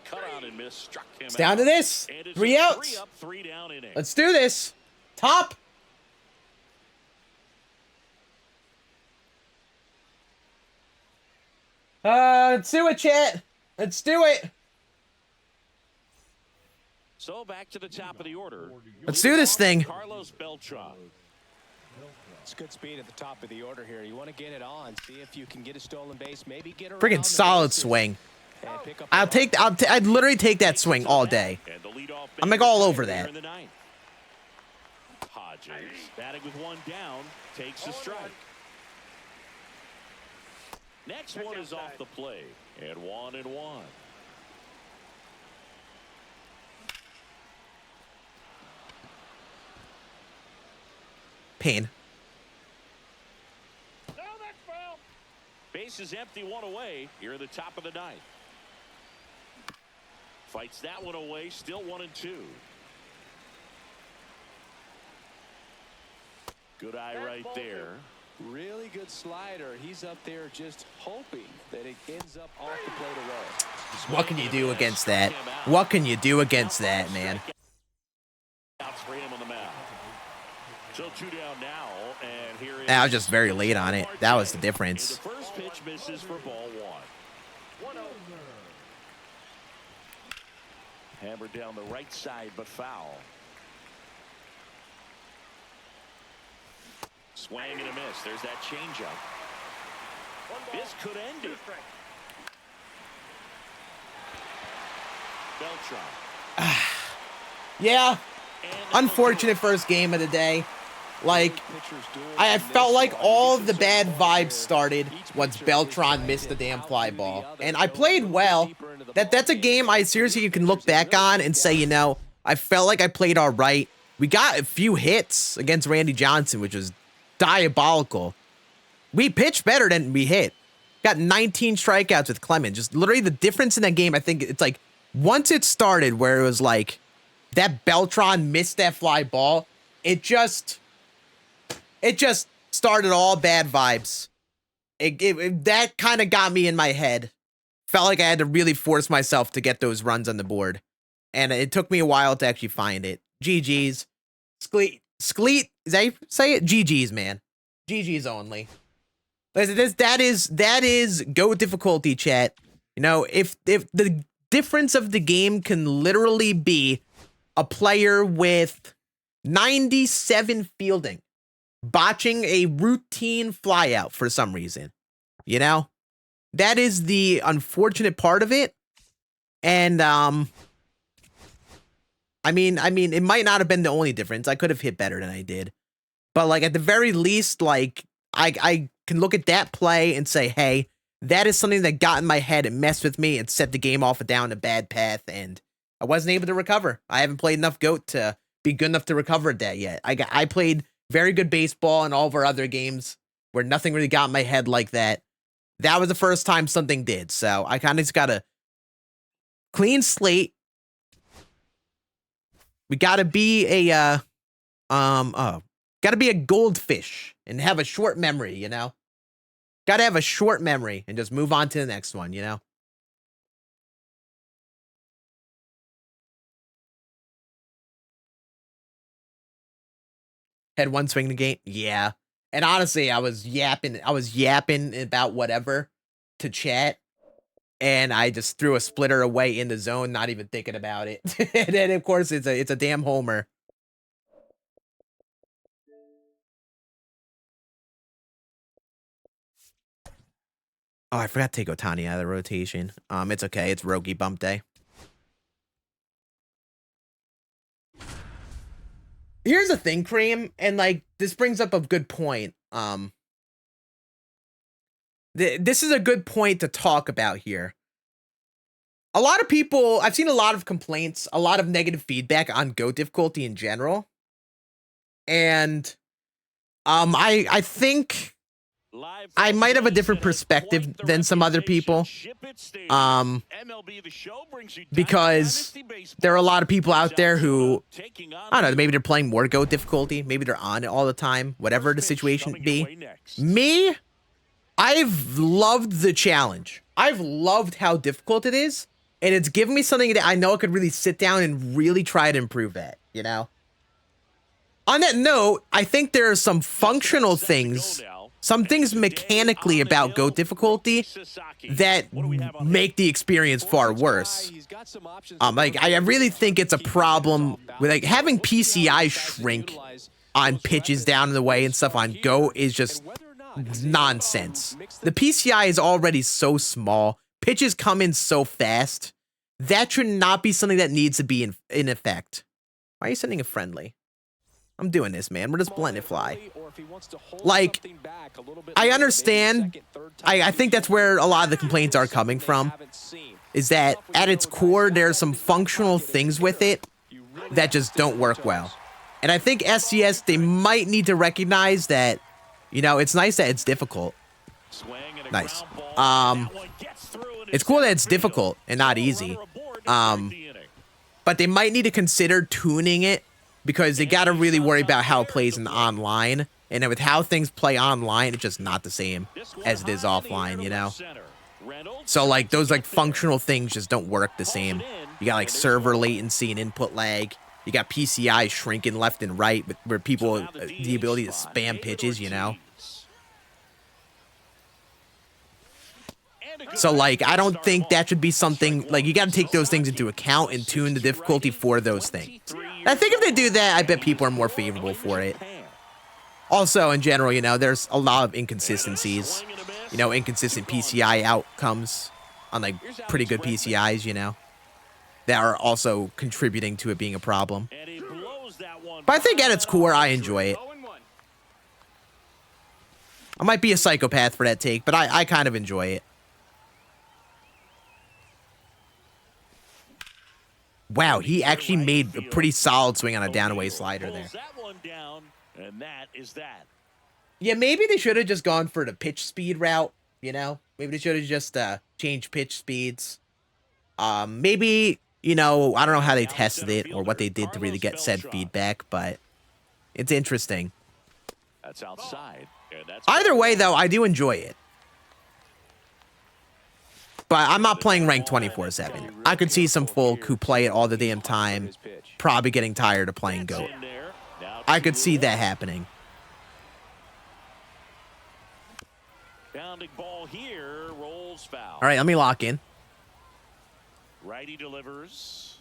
Cut on and miss. Struck him It's out. down to this. And it's 3 a outs. 3 up, 3 down inning. Let's do this. Top. Let's do it, chat. Let's do it. So back to the top of the order. Let's do this thing. Carlos Beltran. It's good speed at the top of the order here. You want to get it on, see if you can get a stolen base, maybe get around Freaking the solid bases swing. and pick up I'd literally take that swing all day. And the leadoff I'm like batter all over here that. in the ninth. Hodges batting with 1 down takes a strike. Next one is off the plate and 1-1. Pain. No, that's foul. Base is empty, 1 away here in the top of the 9th. Fights that one away, still 1-2. Good eye right there. really good slider. He's up there just hoping that it ends up off the plate away. What can you do against that? What can you do against that, man? For him on the mound. So 2 down now, and here is I was just very late on it. That was the difference. the first pitch misses for ball 1. 1-0. Hammered down the right side, but foul. Swing and a miss. There's that changeup. 1 ball, This could end 2 it. strikes. Beltran. Yeah, Unfortunate first game of the day. Like, I felt like all of the bad vibes started once Beltran missed the damn fly ball. And I played well. That's a game I seriously you can look back on and say, you know, I felt like I played all right. We got a few hits against Randy Johnson, which was diabolical. We pitched better than we hit. Got 19 strikeouts with Clement. Just literally the difference in that game, I think it's like, once it started where it was like, that Beltran missed that fly ball, it just started all bad vibes. That kind of got me in my head. Felt like I had to really force myself to get those runs on the board. And it took me a while to actually find it. GG's. Skleet, is that how you say it? GG's, man. GG's only. That is go difficulty, chat. You know, if the difference of the game can literally be a player with 97 fielding botching a routine flyout for some reason, you know, that is the unfortunate part of it. And I mean, it might not have been the only difference. I could have hit better than I did, but like at the very least, like I can look at that play and say, hey, that is something that got in my head and messed with me and set the game off down a bad path, and I wasn't able to recover. I haven't played enough GOAT to be good enough to recover that yet. I played very good baseball in all of our other games where nothing really got in my head like that. That was the first time something did. So I kind of just got a clean slate. We got to be a, got to be a goldfish and have a short memory, you know? Got to have a short memory and just move on to the next one, you know? Had one swing in the game? Yeah. And honestly, I was yapping about whatever to chat. And I just threw a splitter away in the zone, not even thinking about it. And then, of course, it's a damn homer. Oh, I forgot to take Ohtani out of the rotation. It's okay. It's Rogie bump day. Here's the thing, Cream, and like this brings up a good point. This is a good point to talk about here. A lot of people, I've seen a lot of complaints, a lot of negative feedback on GOAT difficulty in general. And I think I might have a different perspective than some other people. Because there are a lot of people out there who, I don't know, maybe they're playing more GOAT difficulty. Maybe they're on it all the time, whatever the situation be. Me, I've loved the challenge. I've loved how difficult it is. And it's given me something that I know I could really sit down and really try to improve at, you know? On that note, I think there are some functional things, some things mechanically about GOAT difficulty that make the experience far worse. Like I really think it's a problem with like having PCI shrink on pitches down in the way and stuff on GOAT is just nonsense. The PCI is already so small. Pitches come in so fast. That should not be something that needs to be in effect. Why are you sending a friendly? I'm doing this, man. We're just letting it fly. Like, I understand. I think that's where a lot of the complaints are coming from. Is that at its core, there's some functional things with it that just don't work well. And I think SCS, they might need to recognize that, you know, it's nice that it's difficult. Nice. It's cool that it's difficult and not easy. But they might need to consider tuning it because they got to really worry about how it plays in online. And with how things play online, it's just not the same as it is offline, you know? So, like, those, like, functional things just don't work the same. You got, like, server latency and input lag. You got PCI shrinking left and right, where people, the ability to spam pitches, you know? So, like, I don't think that should be something, like, you got to take those things into account and tune the difficulty for those things. And I think if they do that, I bet people are more favorable for it. Also, in general, you know, there's a lot of inconsistencies. You know, inconsistent PCI outcomes on, like, pretty good PCIs, you know, that are also contributing to it being a problem. But I think at its core, I enjoy it. 0-1. I might be a psychopath for that take, but I kind of enjoy it. Wow, he actually made a pretty solid swing on a down-away slider there. Pulls that one down, and that is that. Yeah, maybe they should have just gone for the pitch speed route, you know? Maybe they should have just changed pitch speeds. Maybe, you know, I don't know how they tested it or what they did to really get said feedback, but it's interesting. That's outside. And that's Either way, though, I do enjoy it. But I'm not playing ranked 24/7. I could see some folk who play it all the damn time, probably getting tired of playing GOAT. in there. Now I could see that happening. Bounding ball here, rolls foul. All right, let me lock in. Righty delivers.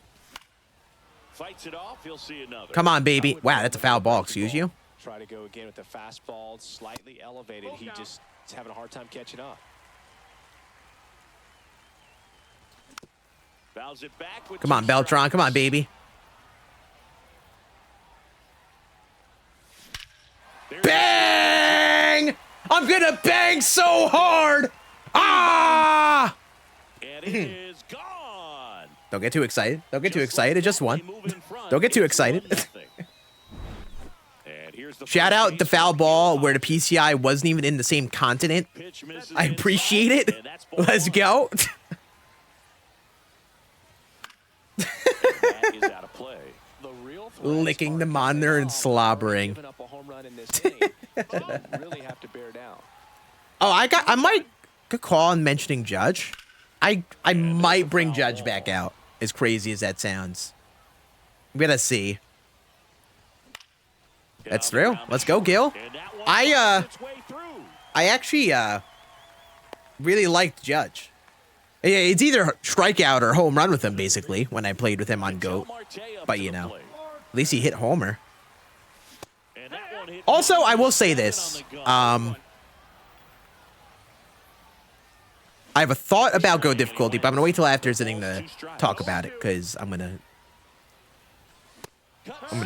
Fights it off. He'll see another. Come on, baby. Wow, that's a foul ball. Excuse you. Try to go again with the fastball, slightly elevated. He just is having a hard time catching up. Fouls it back with Come on, two Beltron. strikes. Come on, baby. There's Bang! I'm gonna bang so hard! Ah! And it is gone. Don't get too excited. Don't get too Just like excited. Just that, one. they move in front. Don't get too It's excited. 1-0. And here's the Shout first out the base foul for ball Gil. where the PCI wasn't even in the same continent. Pitch misses I appreciate inside, it. and that's ball Let's one. go. That is out of play. The real threats Licking are the monitor and giving slobbering. up a home run in this inning. You really have to bear down. Oh, I might good call on mentioning Judge. I might bring Judge back out. As crazy as that sounds. I'm gonna see. That's through. Let's go, Gil. And that one I finds its way through. I actually really liked Judge. Yeah, it's either strikeout or home run with him basically when I played with him on GOAT. But you know, at least he hit homer. And that one hit Also, I will say seven this. on the gun. I have a thought about GOAT difficulty, but I'm gonna wait till after this inning to talk about it because I'm gonna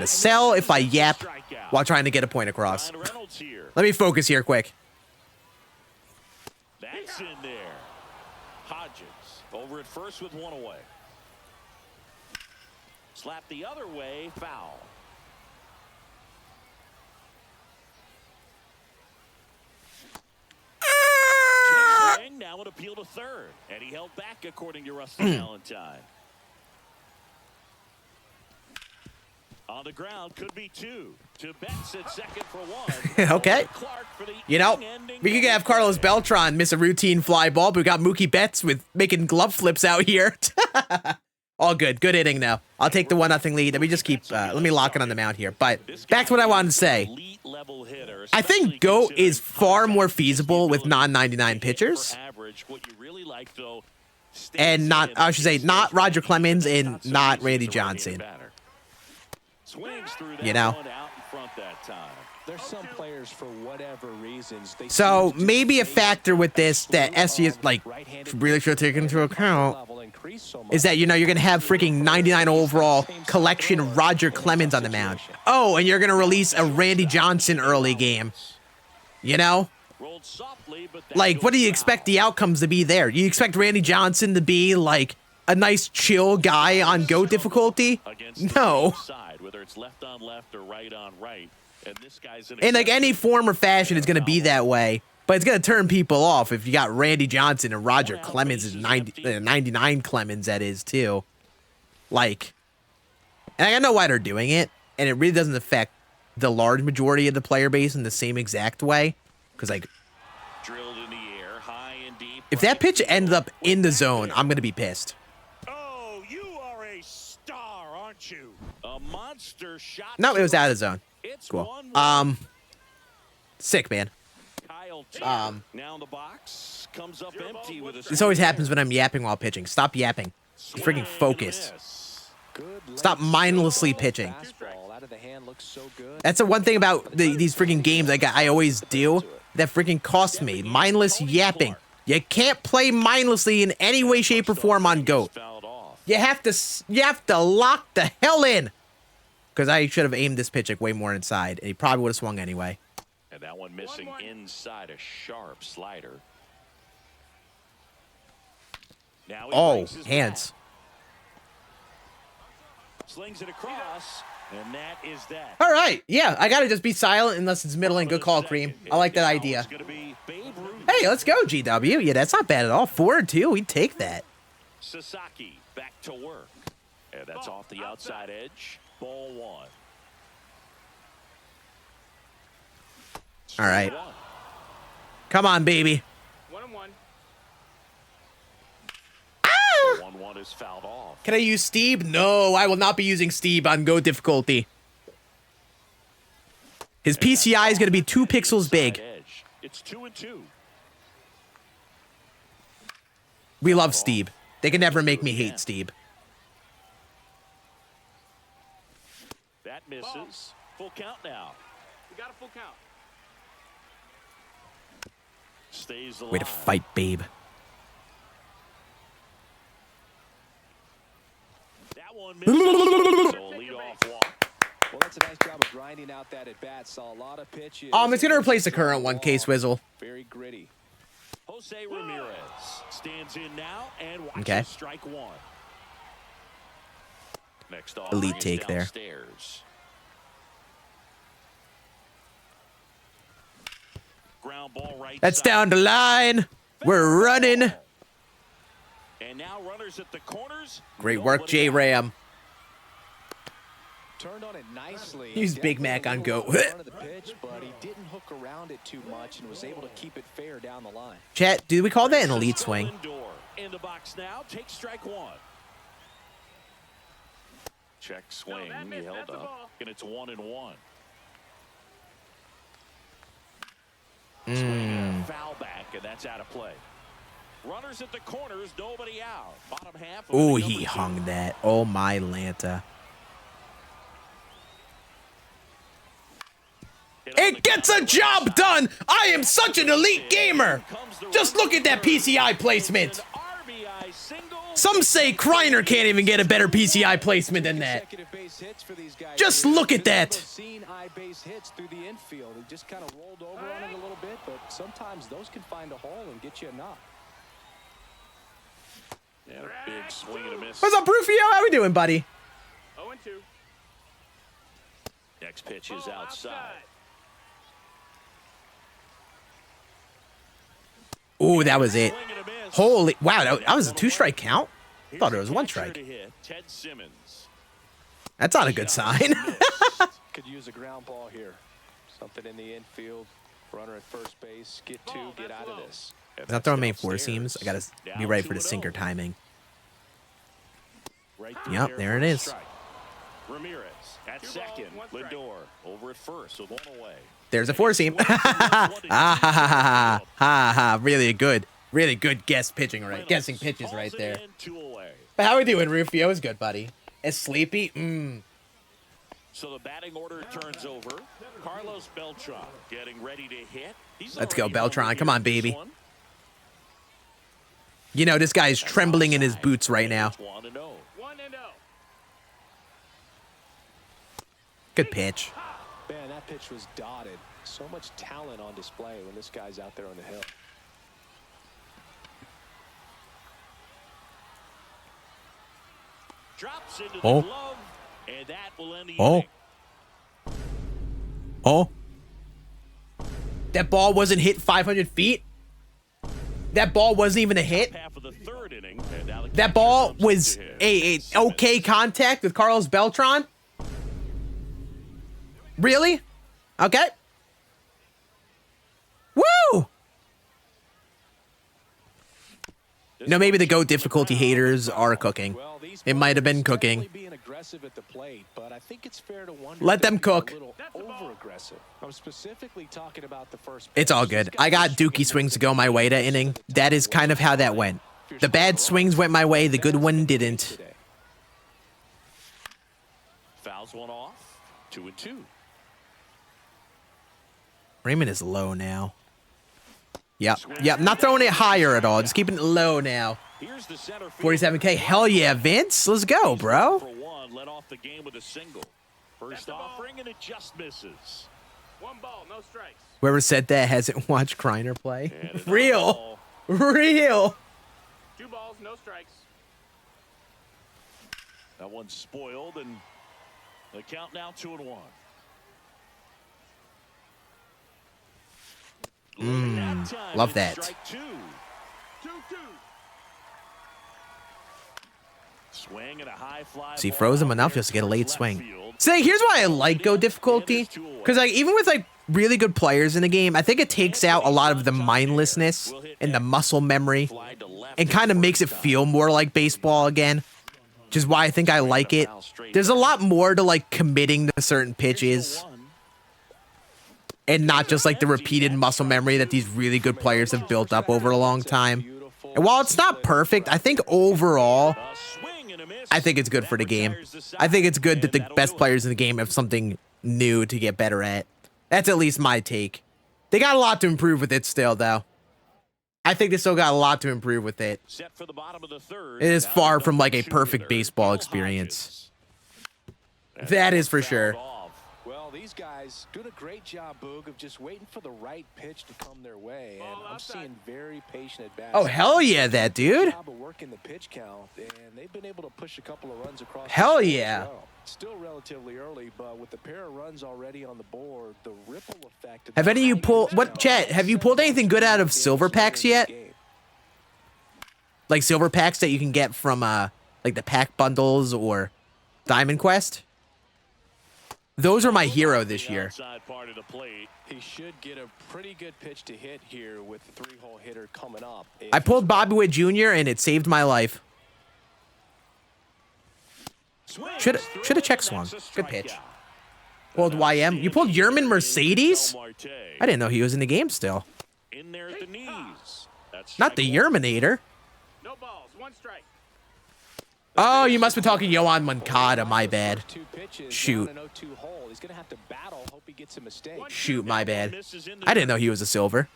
sell if I yap while trying to get a point across. Ryan Reynolds here. Let me focus here quick. That's in there. Hodges over at first with one away. Slap the other way, foul. Check swing, now an appeal to third. And he held back according to Rusty Valentine. On the ground, could be two. To Betts at second for one. Okay. Clark for the You know, inning-ending we could have Carlos Beltran miss a routine fly ball, but we got Mookie Betts with making glove flips out here. All good. Good inning now. I'll take the 1-0 lead. Let me just keep, let me lock it on the mound here. But back to what I wanted to say. elite level hitter, I think especially GOAT considering is far more contact, feasible with his non-99 ability to hit pitchers. for average. What you really like, though, stays And not, in I should say, his not first Roger pitch, Clemens and not so not easy Randy as a right-handed Johnson. batter. Swings through that You know? one out in front that time. There's some players, for whatever reasons, they So seem to just maybe a make factor with this that slew SC is of like right-handed really should take into account level increase so is much. that, you know, you're going to have freaking 99 overall collection Roger Clemens on the mound. Oh, and you're going to release a Randy Johnson early game. You know? Rolled softly, but that Like, what do you goes expect foul. the outcomes to be there? You expect Randy Johnson to be, like, a nice chill guy on GOAT difficulty? Against the No. same side, whether it's left on left or right on right. And this guy's an In, like, any exception. form or fashion, it's going to be that way. But it's going to turn people off if you got Randy Johnson and Roger Clemens and 99 Clemens, that is, too. Like, and I know why they're doing it, and it really doesn't affect the large majority of the player base in the same exact way. Because, like, Drilled in the air, high and deep. if that pitch ends up in the zone, I'm going to be pissed. Oh, you are a star, aren't you? A monster shot. No, it was to out of the zone. It's Cool. 1-1. Sick, man. Kyle T. Um, Now in the box comes up empty with a This always happens when I'm yapping while pitching. Stop yapping. Freaking focus. Good Stop late mindlessly swing. pitching. Fastball out of the hand looks so good. That's the one thing about these freaking games I always do that freaking costs me. Mindless yapping. You can't play mindlessly in any way, shape, or form on GOAT. Fouled off. You have to lock the hell in. because I should have aimed this pitch like way more inside, and he probably would have swung anyway. And that one missing inside, a sharp slider. Now he Oh, breaks his hands. bat. Slings it across, and that is that. All right. Yeah, I got to just be silent unless it's middling. Good call, Cream. I like that idea. It's gonna be Babe Ruth. Hey, let's go, GW. Yeah, that's not bad at all. 4-2. We'd take that. Sasaki back to work. And that's off the outside edge. Ball one. All right. Come on, baby. 1-1. 1-1 is fouled off. Can I use Steve? No, I will not be using Steve on Go difficulty. His PCI is going to be 2 pixels big. Edge. It's 2-2. We love Steve. They can never make me hate Steve. That misses. Full count now. We got a full count. Stays alive. Way to fight, babe. That one misses. So a leadoff walk. Well, that's a nice job of grinding out that at bat. Saw a lot of pitches. It's going to replace the current one, K-Swizzle. Very gritty. Jose Ramirez stands in now and watches Okay. strike one. Next off, Elite take there. downstairs. Ground ball right That's side. down the line. We're running. And now runners at the corners. Great work, Nobody J out. Ram. Turned on it nicely. Use Big Mac on Go. Definitely a little off the front of the pitch, but he didn't hook around it too much and was able to keep it fair down the line. Chat, do we call that an elite swing? Lindor in the box now. Take strike one. Check swing. that He missed. held That's a up. ball. And it's 1-1. Foul back, and that's out of play. Runners at the corners, nobody out. Bottom half. of Oh, inning he number hung 2. that. Oh, my Lanta. Hit on the It gets a counter, job right side. done. I am such an elite gamer. Comes the Just look at that PCI placement. An RBI single. Some say Kreiner can't even get a better PCI placement than that. Consecutive base hits for these guys Just here. look at that. Seen high base hits through the infield. He just kind of rolled over on it a little bit, but sometimes those can find a hole and get you a knock. Yeah, big swing and a miss. What's up, Rufio? How we doing, buddy? 0-2. Next pitch is Ball outside. Ooh, that was it. Swing and a miss. Holy, wow, that was a 2-strike count? I thought it was 1 Catcher strike. to hit, Ted Simmons. That's not a good sign. Could use a ground ball here. Something in the infield. Runner at first base. Get two. Get out of this. Not throwing many 4 seams. I got to be ready for the sinker timing. Right Yep, there it for a is. strike. Ramirez at 2 balls, second. 1 strike. Lindor over at first with 1 away. There's a 4 seam. Ah, ha, ha, ha, ha, ha. Really good guessing pitches right Hauls it there. in, 2 away. But how we doing, Rufio? Is good, buddy. Is sleepy? So the batting order turns over. Carlos Beltran getting ready to hit. He's Let's go, already Beltran. over Come on, here in this baby. one. You know, this guy is trembling in his boots right now. It's 1-0. 1-0. Good pitch. Man, that pitch was dotted. So much talent on display when this guy's out there on the hill. Drops into the Oh. glove, and that will end the Oh. inning. Oh. That ball wasn't hit 500 feet? That ball wasn't even a hit? Half of the 3rd inning, and now the That catcher ball comes was to hit. a okay contact with Carlos Beltran? Really? Okay. Woo! No, maybe the GOAT difficulty haters are cooking. Well, these It might have been players are cooking. certainly being aggressive at the plate, but I think it's fair to wonder Let if they're them being cook. A little over-aggressive. I'm specifically talking about the first. It's all pitch. good. These guys I got are swinging dookie swings to go my way that inning. to the That is top. kind of how that went. The bad swings went my way, the good one didn't. Today. Fouls one off. 2-2. Raymond is low now. Yep. Not throwing it higher at all. Just keeping it low now. Here's the center field. 47K. Hell yeah, Vince. Let's go, bro. For 1, led off the game with a single. First offering, and it just misses. 1 ball, no strikes. Whoever said that hasn't watched Kreiner play. And another Real. ball. Real. 2 balls, no strikes. That one's spoiled, and the count now 2-1. That time, love it's that. Strike 2. 2-2. Swing and a high fly. So he ball froze him out enough there just to get a towards late left swing. field. See, here's why I like Go difficulty. Because like even with like really good players in the game, I think it takes out a lot of the mindlessness and the muscle memory Fly to left and kind of makes it feel more like baseball again. Which is why I think I like it. There's a lot more to like committing to certain pitches and not just like the repeated muscle memory that these really good players have built up over a long time. And while it's not perfect, I think overall, A swing and a miss. I think it's good for the game. I think it's good that the best players in the game have something new to get better at. That's at least my take. They got a lot to improve with it still, though. I think they still got a lot to improve with it. Set for the bottom of the third. It is Now far the from like a number 2 perfect hitter, baseball Bill experience. Hodges. That is for Fouled sure. off. Well, these guys doing a great job, Boog, of just waiting for the right pitch to come their way. And Ball I'm outside. seeing very patient at bats. Oh, hell yeah, that dude. Job of working the pitch count, and they've been able to push a couple of runs across. Hell the score as yeah. well. Still relatively early, but with the pair of runs already on the board, the ripple effect. Have any of you pulled, what, chat, have you pulled anything good out of silver packs yet? Like silver packs that you can get from, like the pack bundles or Diamond Quest? Those are my hero this year. Outside part of the plate. He should get a pretty good pitch to hit here with the 3-hole hitter coming up. I pulled Bobby Witt Jr. and it saved my life. Swings Shoulda through, check and swung. that's a Good pitch. strikeout. Pulled YM. You pulled Yerman Mercedes? I didn't know he was in the game still. In there at the knees. That's Not the strike 1. Yerminator. No balls, 1 strike. Oh, you must be talking Yohan Moncada, my bad. Two pitches, Shoot. down an 0-2 hole. He's going to have to battle, hope he gets a mistake. Shoot, my bad. Misses into I didn't know he was a silver.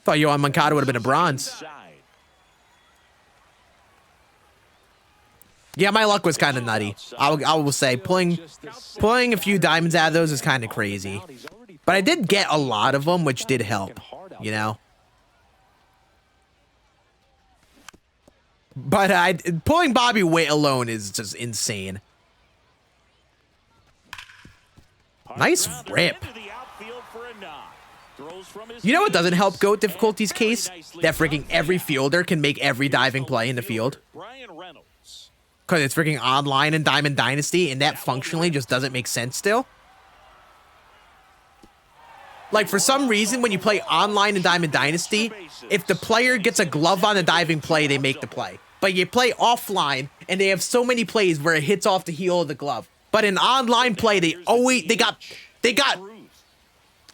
Thought Yohan Moncada would have been a bronze. side. Yeah, my luck was kind of nutty. I will say, pulling a few diamonds out of those is kind of crazy. But I did get a lot of them, which did help, you know? But pulling Bobby Witt alone is just insane. Nice rip. You know what doesn't help GOAT difficulties case? That freaking every fielder can make every diving play in the field. Brian Reynolds. Because it's freaking online in Diamond Dynasty, and that functionally just doesn't make sense still. Like, for some reason, when you play online in Diamond Dynasty, if the player gets a glove on a diving play, they make the play. But you play offline, and they have so many plays where it hits off the heel of the glove. But in online play, they got, I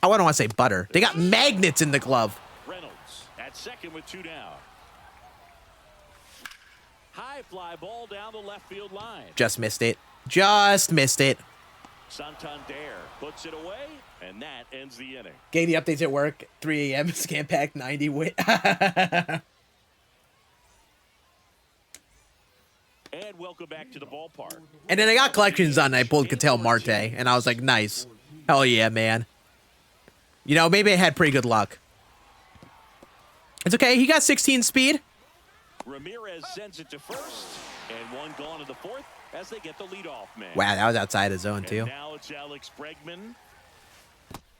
don't want to say butter. They got magnets in the glove. Reynolds at second with 2 down. High fly ball down the left field line. Just missed it. Just missed it. Santander puts it away, and that ends the inning. Getting the updates at work, 3 a.m. Scan pack 90 wit. And welcome back to the ballpark. And then I got collections on, and I pulled Ketel Marte, and I was like, nice. Hell yeah, man. You know, maybe I had pretty good luck. It's okay. He got 16 speed. Ramirez sends it to first, and 1 gone to the 4th as they get the leadoff man. Wow, that was outside his zone, too. And now it's Alex Bregman.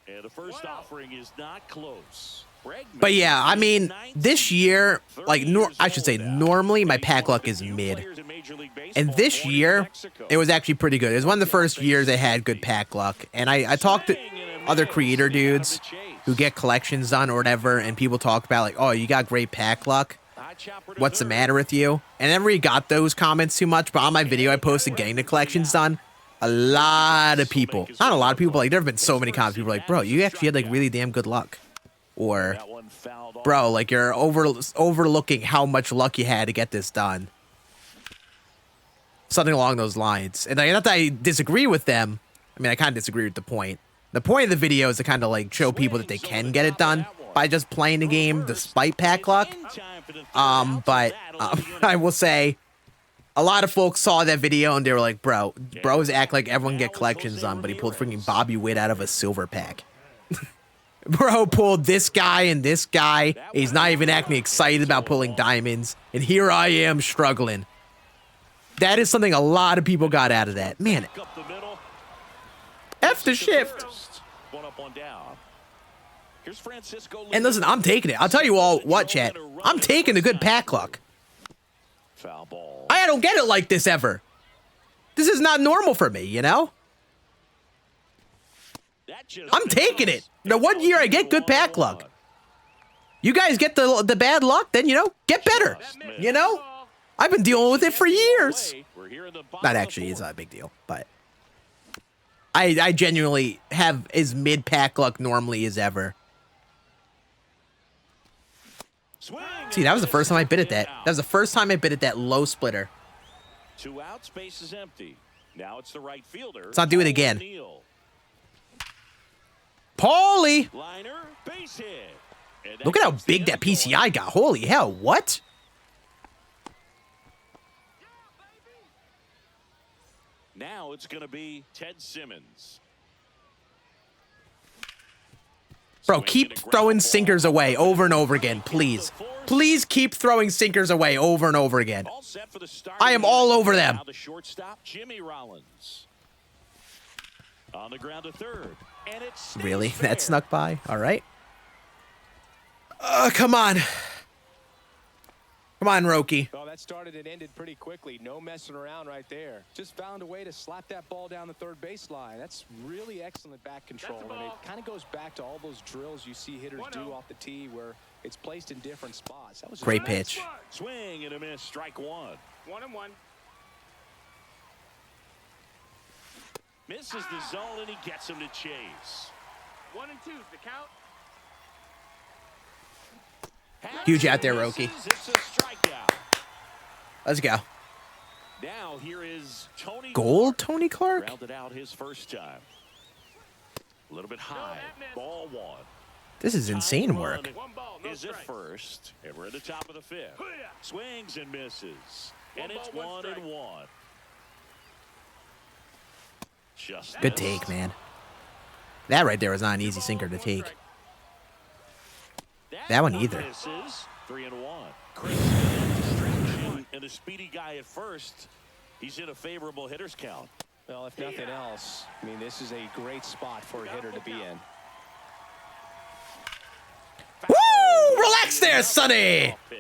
And the first offering is not close. Bregman But yeah, I mean, ninth this year, like, 30 years I should say, old now. normally my He's pack one luck of the is few mid. players in Major League Baseball And this born in year, Mexico. it was actually pretty good. It was one of the first years I had good pack luck. And I talked to other creator dudes who get collections done or whatever, and people talk about, like, oh, you got great pack luck. What's the matter with you? And I never really got those comments too much, but on my video I posted getting the collections done, a lot of people, not a lot of people, but like there have been so many comments. People are like, bro, you actually had like really damn good luck. Or, That one fouled off. bro, like you're overlooking how much luck you had to get this done. Something along those lines. And not that I disagree with them. I mean, I kind of disagree with the point. The point of the video is to kind of like show people that they can get it done by just playing the game despite pack luck. But I will say, A lot of folks saw that video and they were like, bros act like everyone get collections on, but he pulled freaking Bobby Witt out of a silver pack. Bro pulled this guy and this guy. He's not even acting excited about pulling diamonds. And here I am struggling. That is something a lot of people got out of that. Man, F the shift. And listen, I'm taking it. I'll tell you all what, chat. I'm taking the good pack luck. Foul ball. I don't get it like this ever. This is not normal for me, you know? I'm taking it. The one year I get good pack luck. You guys get the bad luck, then, you know, get better. You know? I've been dealing with it for years. Not actually, it's not a big deal, but I genuinely have as mid pack luck normally as ever. See, that was the first time I bit at that. That was the first time I bit at that low splitter. 2 out, space is empty. Now it's the right fielder. Let's not do it again. Paulie! Liner, base hit. Look at how big that PCI got. Holy hell, what? Now it's going to be Ted Simmons. Bro, keep throwing sinkers away over and over again, please. Please keep throwing sinkers away over and over again. I am all over them. Now the shortstop, Jimmy Rollins. On the ground to third. And it's Really? That snuck by? All right. Come on. Come on, Roki. Well, that started and ended pretty quickly. No messing around right there. Just found a way to slap that ball down the third baseline. That's really excellent back control. And it kind of goes back to all those drills you see hitters do off the tee where it's placed in different spots. That was Great pitch. Swing and a miss, strike one. 1-1. Misses the zone and he gets him to chase. 1 and 2's the count. Huge out there, Roki. It's a strikeout. Let's go. Now here is Tony Gold, Tony Clark? rounded out his first time. A little bit high. Ball one. This is insane work. 1 ball, no Is at strikes. first. And we're at the top of the fifth. Swings and misses. And it's 1 and 1. Just Good missed. take, man. That right there was not an easy sinker to take. That one either. Misses. 3 and 1. Chris distraction and a speedy guy at first. He's in a favorable hitter's count. Well, if nothing else, I mean, this is a great spot for a hitter to be in. Woo! Relax there, Sonny! Pitch.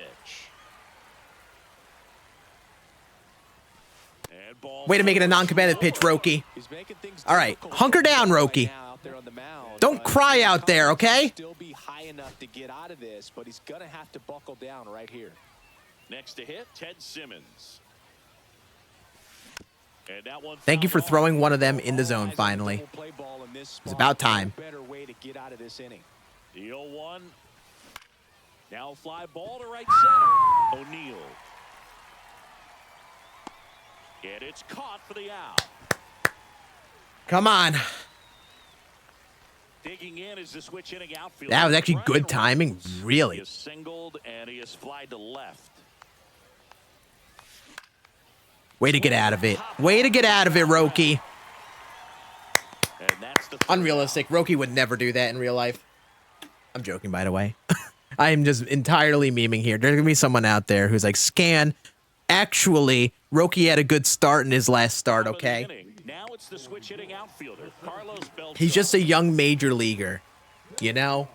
And ball Way to make it a non-competitive pitch, Roki. He's making things All right, difficult hunker down, right Roki. now out there on the mound, Don't but cry out there, okay? Still be high enough to get out of this, but he's gonna have to buckle down right here. Next to hit, Ted Simmons. And that one Thank you for fouled throwing one of them in the zone, Eyes on finally. double play ball in this It's spot. about time. No better way to get out of this inning. The 0-1. Now fly ball to right center. O'Neal. And it's caught for the out. Come on. Digging in is the switch hitting outfield. That was actually good Brian timing, Reynolds. really. He is singled and he is flied to left. Way to get out of it. Way to get out of it, Roki. And that's the Unrealistic. Roki would never do that in real life. I'm joking, by the way. I am just entirely memeing here. There's going to be someone out there who's like, Scan, actually, Roki had a good start in his last start, top of the okay? inning. Now it's the switch hitting outfielder. Carlos Beltran. He's just a young major leaguer, you know?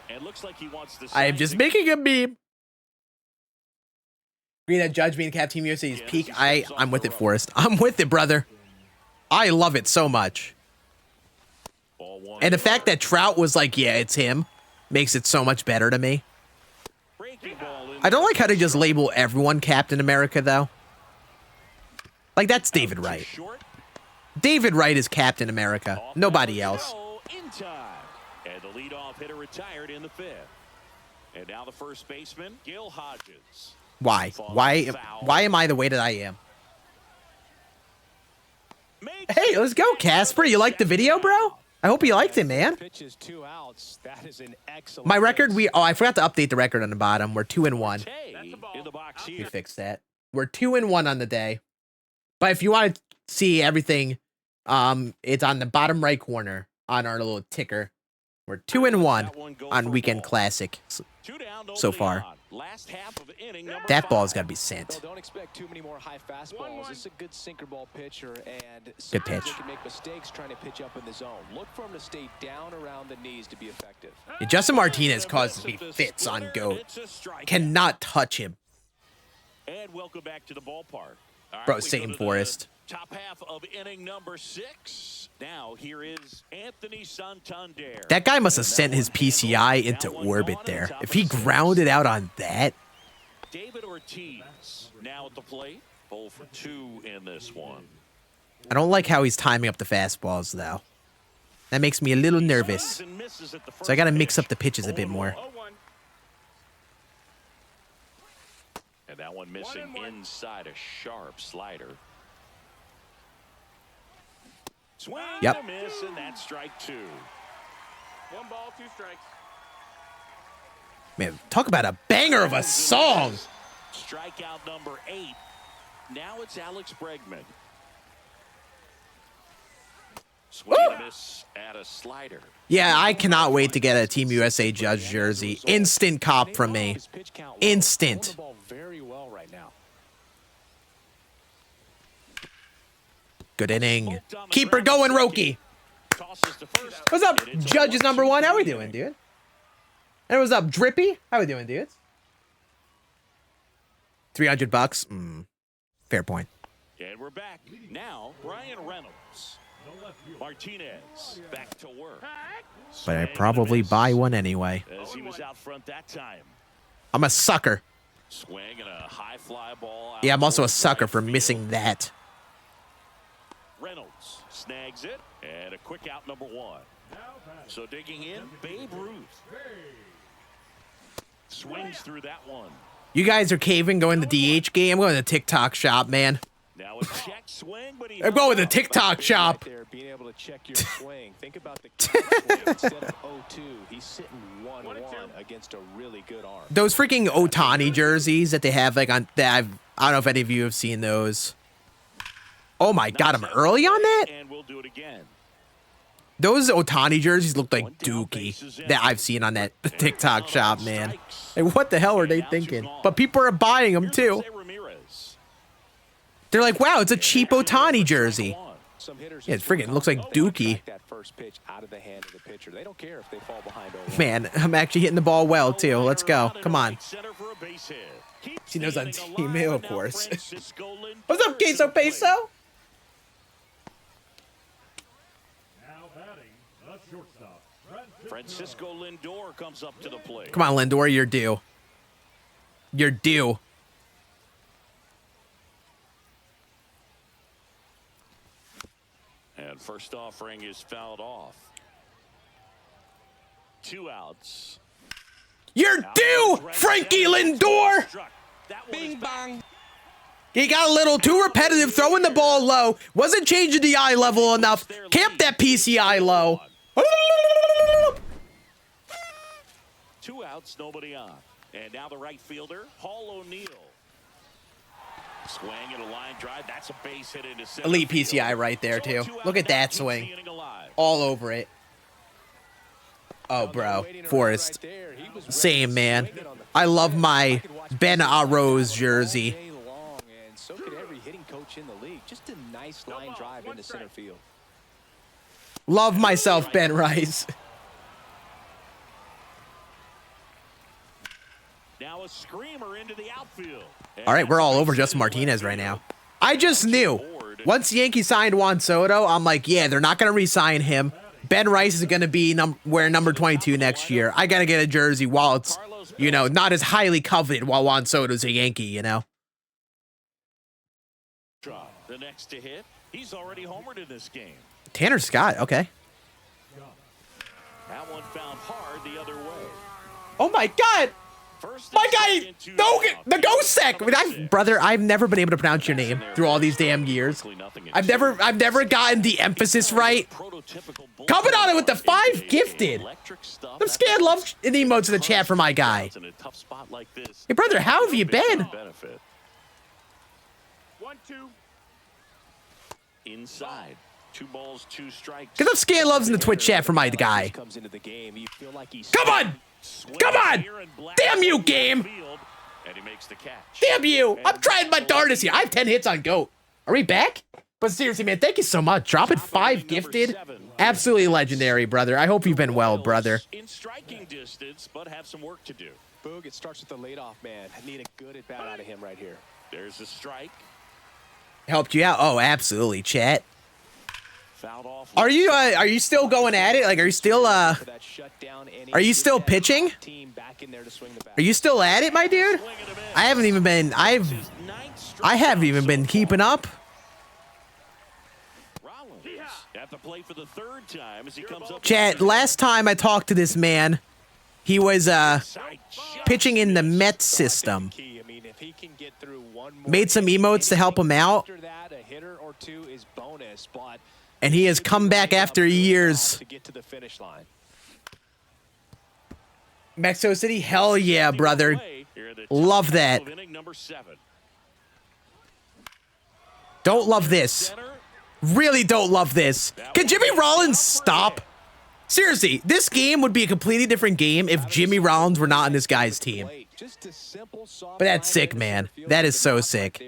And looks like he wants to I am just sign- making a meme. Green at Judge being Cap Team USA's peak. I'm with it, Forrest. I'm with it, brother. I love it so much. Ball one. And the fact that Trout was like, yeah, it's him, makes it so much better to me. Breaking ball in I don't like how they just label everyone Captain America, though. Like, that's David Wright. short. David Wright is Captain America. Off Nobody the else. throw in time. And the leadoff hitter retired in the fifth. And now the first baseman, Gil Hodges. Why? Why am I the way that I am? Makes Hey, let's go, Casper. You like the video, bro? I hope you liked it, man. Pitches 2 outs. That is an excellent. My record, pitch. I forgot to update the record on the bottom. We're 2-1. Tay in the box We here. fixed that. We're 2-1 on the day. But if you want to see everything, it's on the bottom right corner on our little ticker. We're 2-1 on Weekend Classic so far. Last half of inning number That ball's 5. got to be sent. Don't expect too many more high fastballs. This is a good sinker ball pitcher, and Good sometimes pitch. they can make mistakes trying to pitch up in the zone. Look for him to stay down around the knees to be effective. Yeah, Justin Martinez causes me fits on GOAT. It's a strikeout. Cannot touch him. And welcome back to the ballpark. All right, Bro, we go same to the Forest. Top half of inning number 6. Now here is Anthony Santander. That guy must have sent his PCI into orbit there. If he grounded out on that, David Ortiz now at the plate. 0 for 2 in this one. I don't like how he's timing up the fastballs, though. That makes me a little nervous. Swings and misses at the So I got to first mix up pitch. the pitches a bit more. 0-1. And that one missing 1-1. inside a sharp slider. Swing Yep. and a miss, and that's strike 2. 1 ball, 2 strikes. Man, talk about a banger of a song. Strikeout number 8. Now it's Alex Bregman. Swing and a miss at a slider. Yeah, I cannot wait to get a Team USA Judge jersey. Instant cop from me. His pitch count low. Instant. Throwing the ball very well right now. Good inning. Keep her going, Roki. Tosses to first. What's up, And it's a Judge is number 1? How we 1-2 doing, dude? And what's up, Drippy? How we doing, dudes? $300. Fair point. And we're back. Now, Brian Reynolds. Martinez back to work. But I'd probably buy one anyway. As he was out front that time. I'm a sucker. Swing and a high fly ball. Yeah, I'm also a out sucker right for field. missing that. Reynolds snags it, and a quick out number 1. So digging in, Babe Ruth. Swings through that one. You guys are caving going to DH game. I'm going to TikTok shop, man. Now a check swing, but he I'm going to the TikTok shop. Right there, being able to check your swing. Think about the count swing. Instead of 0-2, he's sitting 1-1 against a really good arm. Those freaking Otani jerseys that they have, like on that, I don't know if any of you have seen those. Oh my God, I'm early on that. And we'll do it again. Those Otani jerseys look like Dookie that I've seen on that TikTok shop, man. Like, what the hell are they thinking? But people are buying them too. Ramirez. They're like, wow, it's a cheap Otani jersey. Some hitters Yeah, it friggin' looks like Dookie. that first pitch out of the hand of the pitcher. They don't care if they fall behind 0-1. Man, I'm actually hitting the ball well too. Let's go. Come on. Center for a base hit. Keeps She knows the on inning Team alive, Mail, of and now course. Francisco Lindor What's up, is Queso at the plate. Peso? Francisco Lindor comes up to the plate. Come on, Lindor, you're due. You're due. And first offering is fouled off. 2 outs. You're due, Frankie Lindor. Bing bang. He got a little too repetitive throwing the ball low. Wasn't changing the eye level enough. Kept that PCI low. 2 outs, nobody on. And now the right fielder, Hall O'Neill. Swing and a line drive. That's a base hit into center Elite field. PCI right there, So too. a 2-out Look at count that keeps swing. the inning alive. All over it. Oh, bro. Forrest. Same, man. I love my Ben Arroz jersey. Day long, and so could every hitting coach in the league. Just a nice line drive into center field. Love myself, Ben Rice. Now a screamer into the outfield. All right, we're all over Justin Martinez right now. I just knew. Once the Yankees signed Juan Soto, I'm like, yeah, they're not going to re-sign him. Ben Rice is going to be wearing number 22 next year. I got to get a jersey while it's, you know, not as highly coveted while Juan Soto's a Yankee, you know? The next to hit, he's already homered in this game. Tanner Scott, okay. That one found hard the other way. Oh, my God. My guy, no, the ghost sec. I mean, brother, I've never been able to pronounce your name through all these damn years. I've never gotten the emphasis right. Coming on it with the 5 gifted. I'm scared. Love in the emotes in the chat for my guy. Hey, brother, how have you been? 1-2. Inside. 2 balls, 2 strikes. Get up Scan loves in the Twitch chat for my guy. Come on! Come on! Damn you, game! Damn you! I'm trying my darndest here. I have 10 hits on GOAT. Are we back? But seriously, man, thank you so much. Dropping 5 gifted. Absolutely legendary, brother. I hope you've been well, brother. In striking distance, but have some work to do. Boog, it starts with the leadoff man. I need a good at bat out of him right here. There's a strike. Helped you out? Oh, absolutely, chat. Fouled off. Are you still going at it? Like, are you still pitching? Are you still at it, my dude? I haven't even been, I haven't even been keeping up. At the plate for the 3rd time as he comes up. Chat, last time I talked to this man, he was pitching in the Mets system. Made some emotes to help him out. And he has come back after years. Mexico City, hell yeah, brother. Love that. Don't love this. Really don't love this. Can Jimmy Rollins stop? Seriously, this game would be a completely different game if Jimmy Rollins were not on this guy's team. But that's sick, man. That is so sick.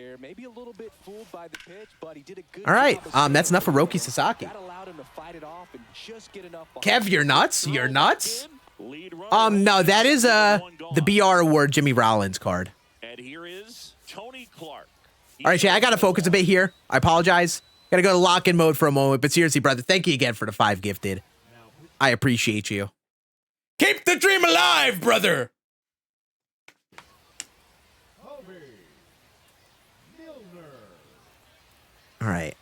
All right, that's enough for Roki Sasaki. Kev, you're nuts? You're nuts? No, that is the BR Award Jimmy Rollins card. And here is Tony Clark. All right, Jay, I gotta focus a bit here. I apologize. Gotta go to lock-in mode for a moment, but seriously, brother, thank you again for the 5 gifted. I appreciate you. Keep the dream alive, brother! All right.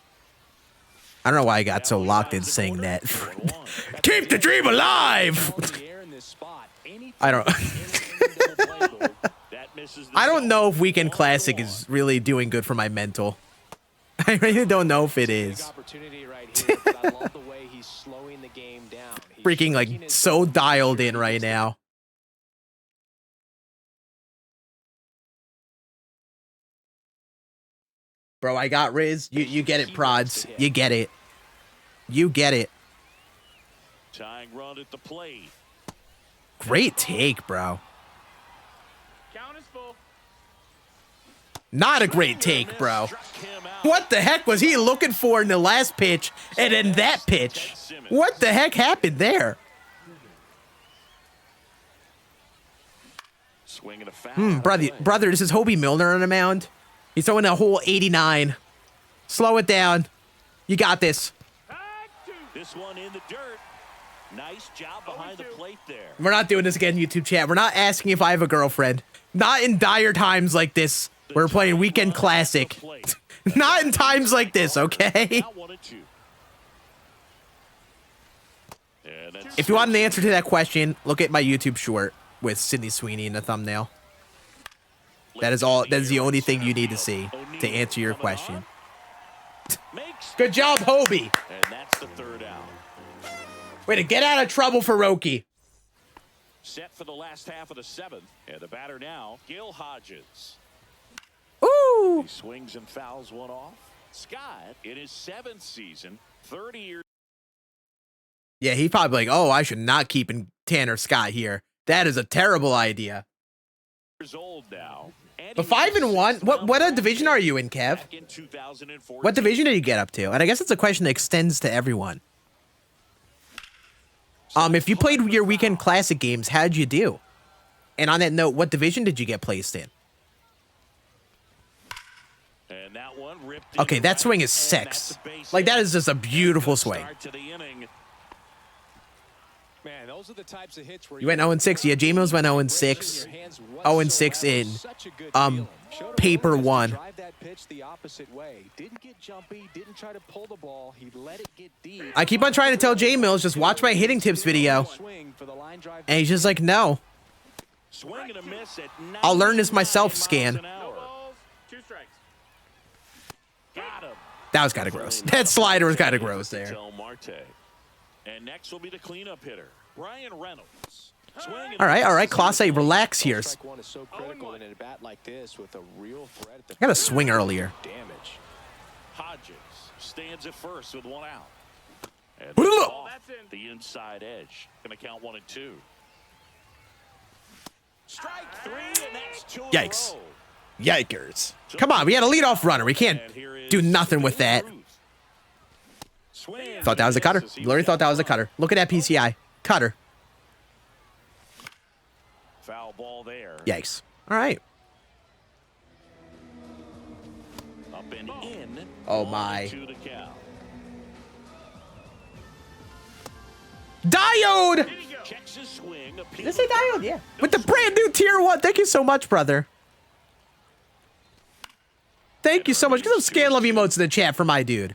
I don't know why I got so locked in saying that. Keep the dream alive! I don't... I don't know if Weekend Classic is really doing good for my mental. I really don't know if it is. Freaking like so dialed in right now. Bro, I got Riz. You get it, prods. You get it. You get it. Tying run at the plate. Great take, bro. Count is full. Not a great take, bro. What the heck was he looking for in the last pitch and in that pitch? What the heck happened there? Swinging a foul. Brother, this is Hobie Milner on the mound. He's throwing a whole 89. Slow it down. You got this. This one in the dirt. Nice job behind the plate there. We're not doing this again, YouTube chat. We're not asking if I have a girlfriend. Not in dire times like this. We're playing Weekend Classic. Not in times like this, okay? If you want an answer to that question, look at my YouTube short with Sydney Sweeney in the thumbnail. That is all. That is the only thing you need to see to answer your question. Good job, Hobie. And that's the 3rd out. Way to get out of trouble for Roki. Set for the last half of the 7th. And the batter now, Gil Hodges. Ooh. He swings and fouls one off. Scott, in his 7th season, 30 years. Yeah, he probably like, oh, I should not keep in Tanner Scott here. That is a terrible idea. Old now. But 5-1. What division are you in, Kev? What division did you get up to? And I guess it's a question that extends to everyone. If you played your Weekend Classic games, how'd you do? And on that note, what division did you get placed in? And that one ripped Okay, that swing is 6. Like, that is just a beautiful swing. Man, those are the types of hits where You went 0-6. Yeah, J-Mills went 0-6. 0-6 in paper 1. Drive that pitch the opposite way. Didn't get jumpy, didn't try to pull the ball. He let it get deep. I keep on trying to tell J-Mills, just watch my hitting tips video. And he's just like, no. Swing and a miss at I'll learn this myself, 99 Scan. miles an No hour. balls, 2 strikes. Got him. That was kind of gross. That slider was kind of gross there. Tell Marte. And next will be the cleanup hitter, Brian Reynolds. Swing and All right, miss. Class A, relax here. Strike one is so critical in a bat like this with a real threat at the I got to swing earlier. damage. Hodges stands at first with 1 out. And Put it that's up. off That's in. the inside edge. Going to count 1 and 2. Strike 3, and that's 2 in a Yikes. row. Yikers. Come on, we had a leadoff runner. We can't And here is do nothing with that. Babe Ruth. Swing. Thought that was a cutter. Misses. He Literally was thought that was a out. cutter. Look at that PCI. Cutter. Foul ball there. Yikes. All right. Up and in. Oh, 1 my. and 2 to count. Diode! There you go. Checks his swing. Did I say diode? Yeah. With the brand new tier 1. Thank you so much, brother. Thank you so much. Get some scan love emotes in the chat for my dude.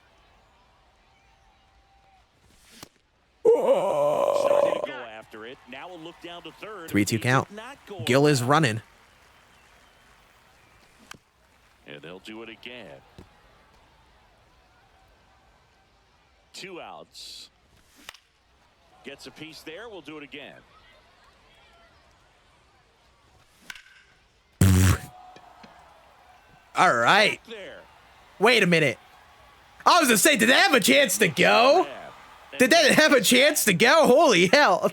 Starting to go after it. Now a look down to third. 3-2 He count. did not go Gil is around. running. And they'll do it again. 2 outs. Gets a piece there. We'll do it again. All right. There. Wait a minute. I was going to say, did that have a chance to go? Did that have a chance to go? Holy hell.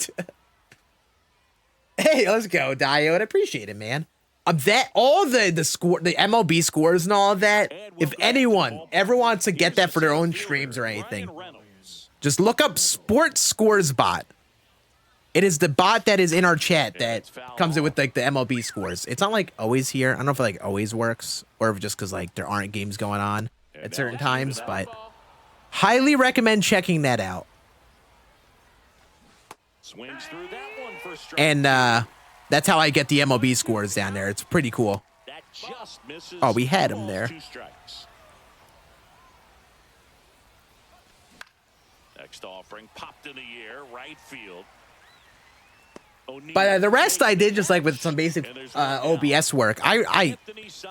Hey, let's go, Diode. I appreciate it, man. That all the score, the MLB scores and all of that. If anyone ever wants to get that for their own streams or anything, just look up Sports Scores Bot. It is the bot that is in our chat that comes in with like the MLB scores. It's not like always here. I don't know if it like always works or if just because like there aren't games going on at certain times, but highly recommend checking that out. Swings through that one for strike. And that's how I get the MLB scores down there. It's pretty cool. That just misses. Oh, we had him Balls, there. 2 strikes. Next offering popped in the air, right field. But the rest I did just like with some basic OBS work. I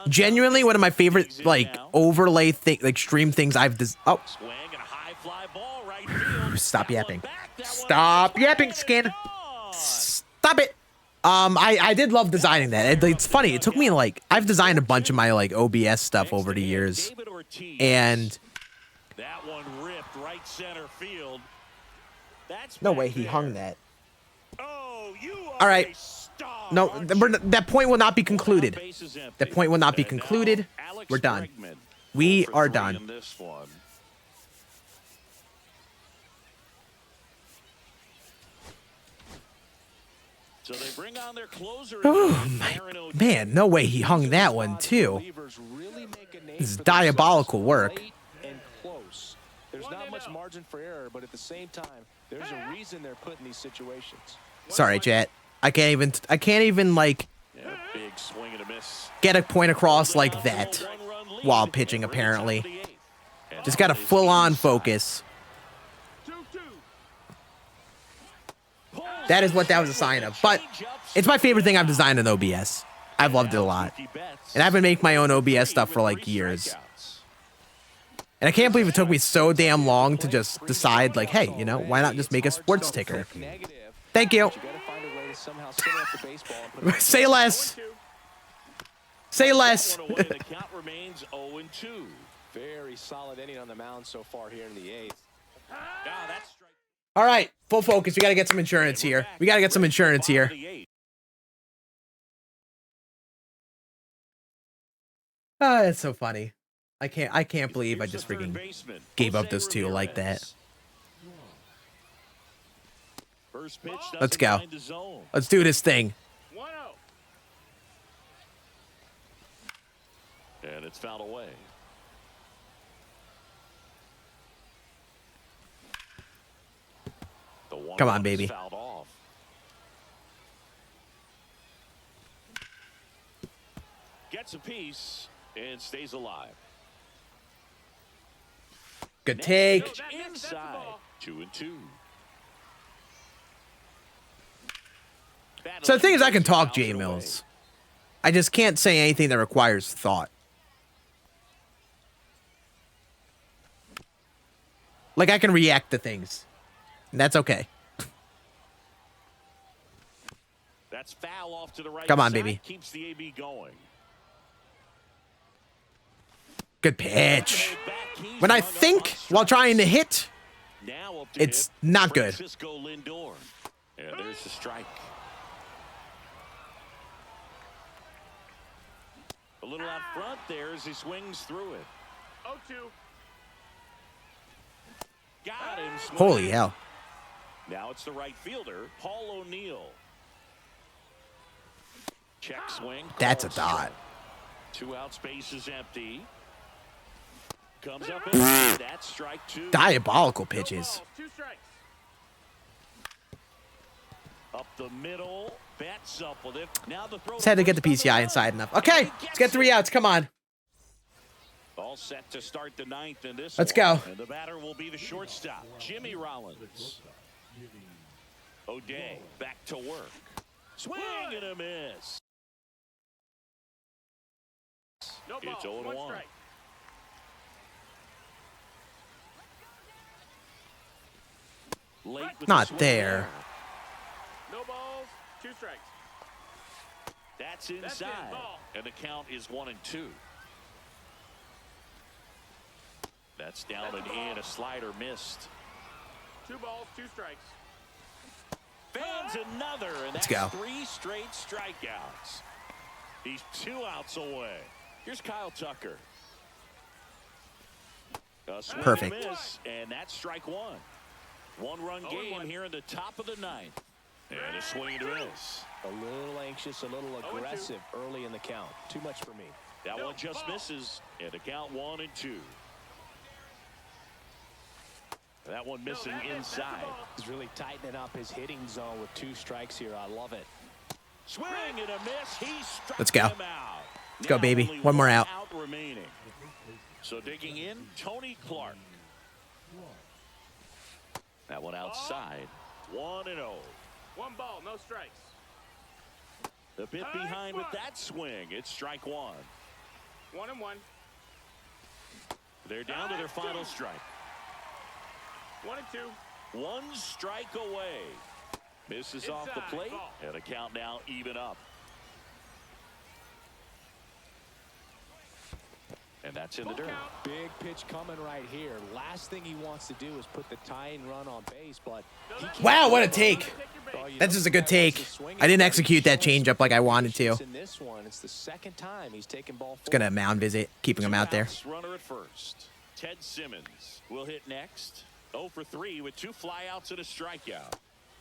genuinely one of my favorite like overlay thing like stream things I've oh Swing and a high fly ball, right field. stop That one yapping. back, that one Stop yapping, Scan. gone. Stop it. I did love designing that. It's funny. It took me like I've designed a bunch of my like OBS stuff over the years, David Ortiz. and That one ripped right center field. That's no back way he there. hung that. Oh, you are All right. a star, No, aren't that point will not be concluded. Bases empty. That point will not be And now concluded. Alex We're done. Bregman. We 0 for are 3 done. in this one. So they bring on their closer. Oh again, my Aaron O'Day. man, no way he hung that one too. This is diabolical work. And close. There's not much margin for error, but at the same time, there's a reason they're put in these situations. Sorry, chat. I can't even like Yeah, big swing and a miss. get a point across like that while pitching apparently. Just got to full on focus. 2-2. That is what that was a sign of. But it's my favorite thing I've designed in OBS. I've loved it a lot. And I've been making my own OBS stuff for like years. And I can't believe it took me so damn long to just decide like, hey, you know, why not just make a sports ticker? Thank you. You gotta find a way to somehow center up the baseball and put it Say less. 2. Say less. The count remains 0-2. very solid inning on the mound so far here in the 8th. That's strike. All right, full focus. We got to get some insurance here. We got to get some insurance here. Oh, that's so funny. I can't believe I just freaking gave up those two like that. First pitch Let's doesn't go. find the zone. Let's do this thing. 1-0. And it's fouled away. The one Come on, is baby. fouled off. Gets a piece and stays alive. Good take. Pitch inside. 2-2. So the thing is, I can talk J Mills. I just can't say anything that requires thought. Like, I can react to things. And that's okay. That's foul off to the right. Come on, side. baby. Keeps the AB going. Good pitch. When I think while trying to hit, Now up to it's hit, not good. Francisco Lindor. And there's the strike. A little out front there as he swings through it. 0-2. Got him. Holy swinging. hell. Now it's the right fielder, Paul O'Neill. Check swing. That's a called dot. strike. 2 outs, base is empty. Comes up and that's strike 2. Diabolical No pitches. balls, 2 strikes. Up the middle, bats up with it. Now the throw. Just had to get the PCI inside enough. Okay, let's get 3 outs. Come on. All set to start the 9th in this. Let's one. go. And the batter will be the shortstop, Jimmy Rollins. O'Day back to work. Swing and a miss. No It's balls, 0-1. 1 strike. Late with Not the swing there. No balls, 2 strikes. That's That's inside. it, ball. And the count is 1-2. That's down and in. A slider missed. 2 balls, 2 strikes. Fans another, and Let's that's go. 3 straight strikeouts. He's 2 outs away. Here's Kyle Tucker. A swing Perfect. and miss, and that's strike 1. 1-run game here in the top of the 9th. And a swing and a miss. A little anxious, a little aggressive early in the count. Too much for me. That one just misses, and the count 1-2. That one missing inside. He's really tightening up his hitting zone with 2 strikes here. I love it. Swing and a miss. He struck Let's go. him out. Let's go, Now baby. only One more out. remaining. So digging in, Tony Clark. That one outside. 1-0. 1 ball, no strikes. The bit behind with that swing. It's strike 1. 1-1. They're down to their final strike. 1-2. 1 strike away. Misses off the Inside, plate, ball. and the count now even up. And that's in the dirt. Big pitch coming right here. Last thing he wants to do is put the tying run on base, but he can't. Wow, what a take. Take your base. Well, you That's know, just a good wants take. to swing I it, didn't but execute that he's showing changeup like I wanted to. patience in this one, it's the 2nd time he's taken ball Just gonna mound visit, keeping him 2 out there. outs, runner at first. Ted Simmons will hit next. 0 for 3 with 2 flyouts and a strikeout.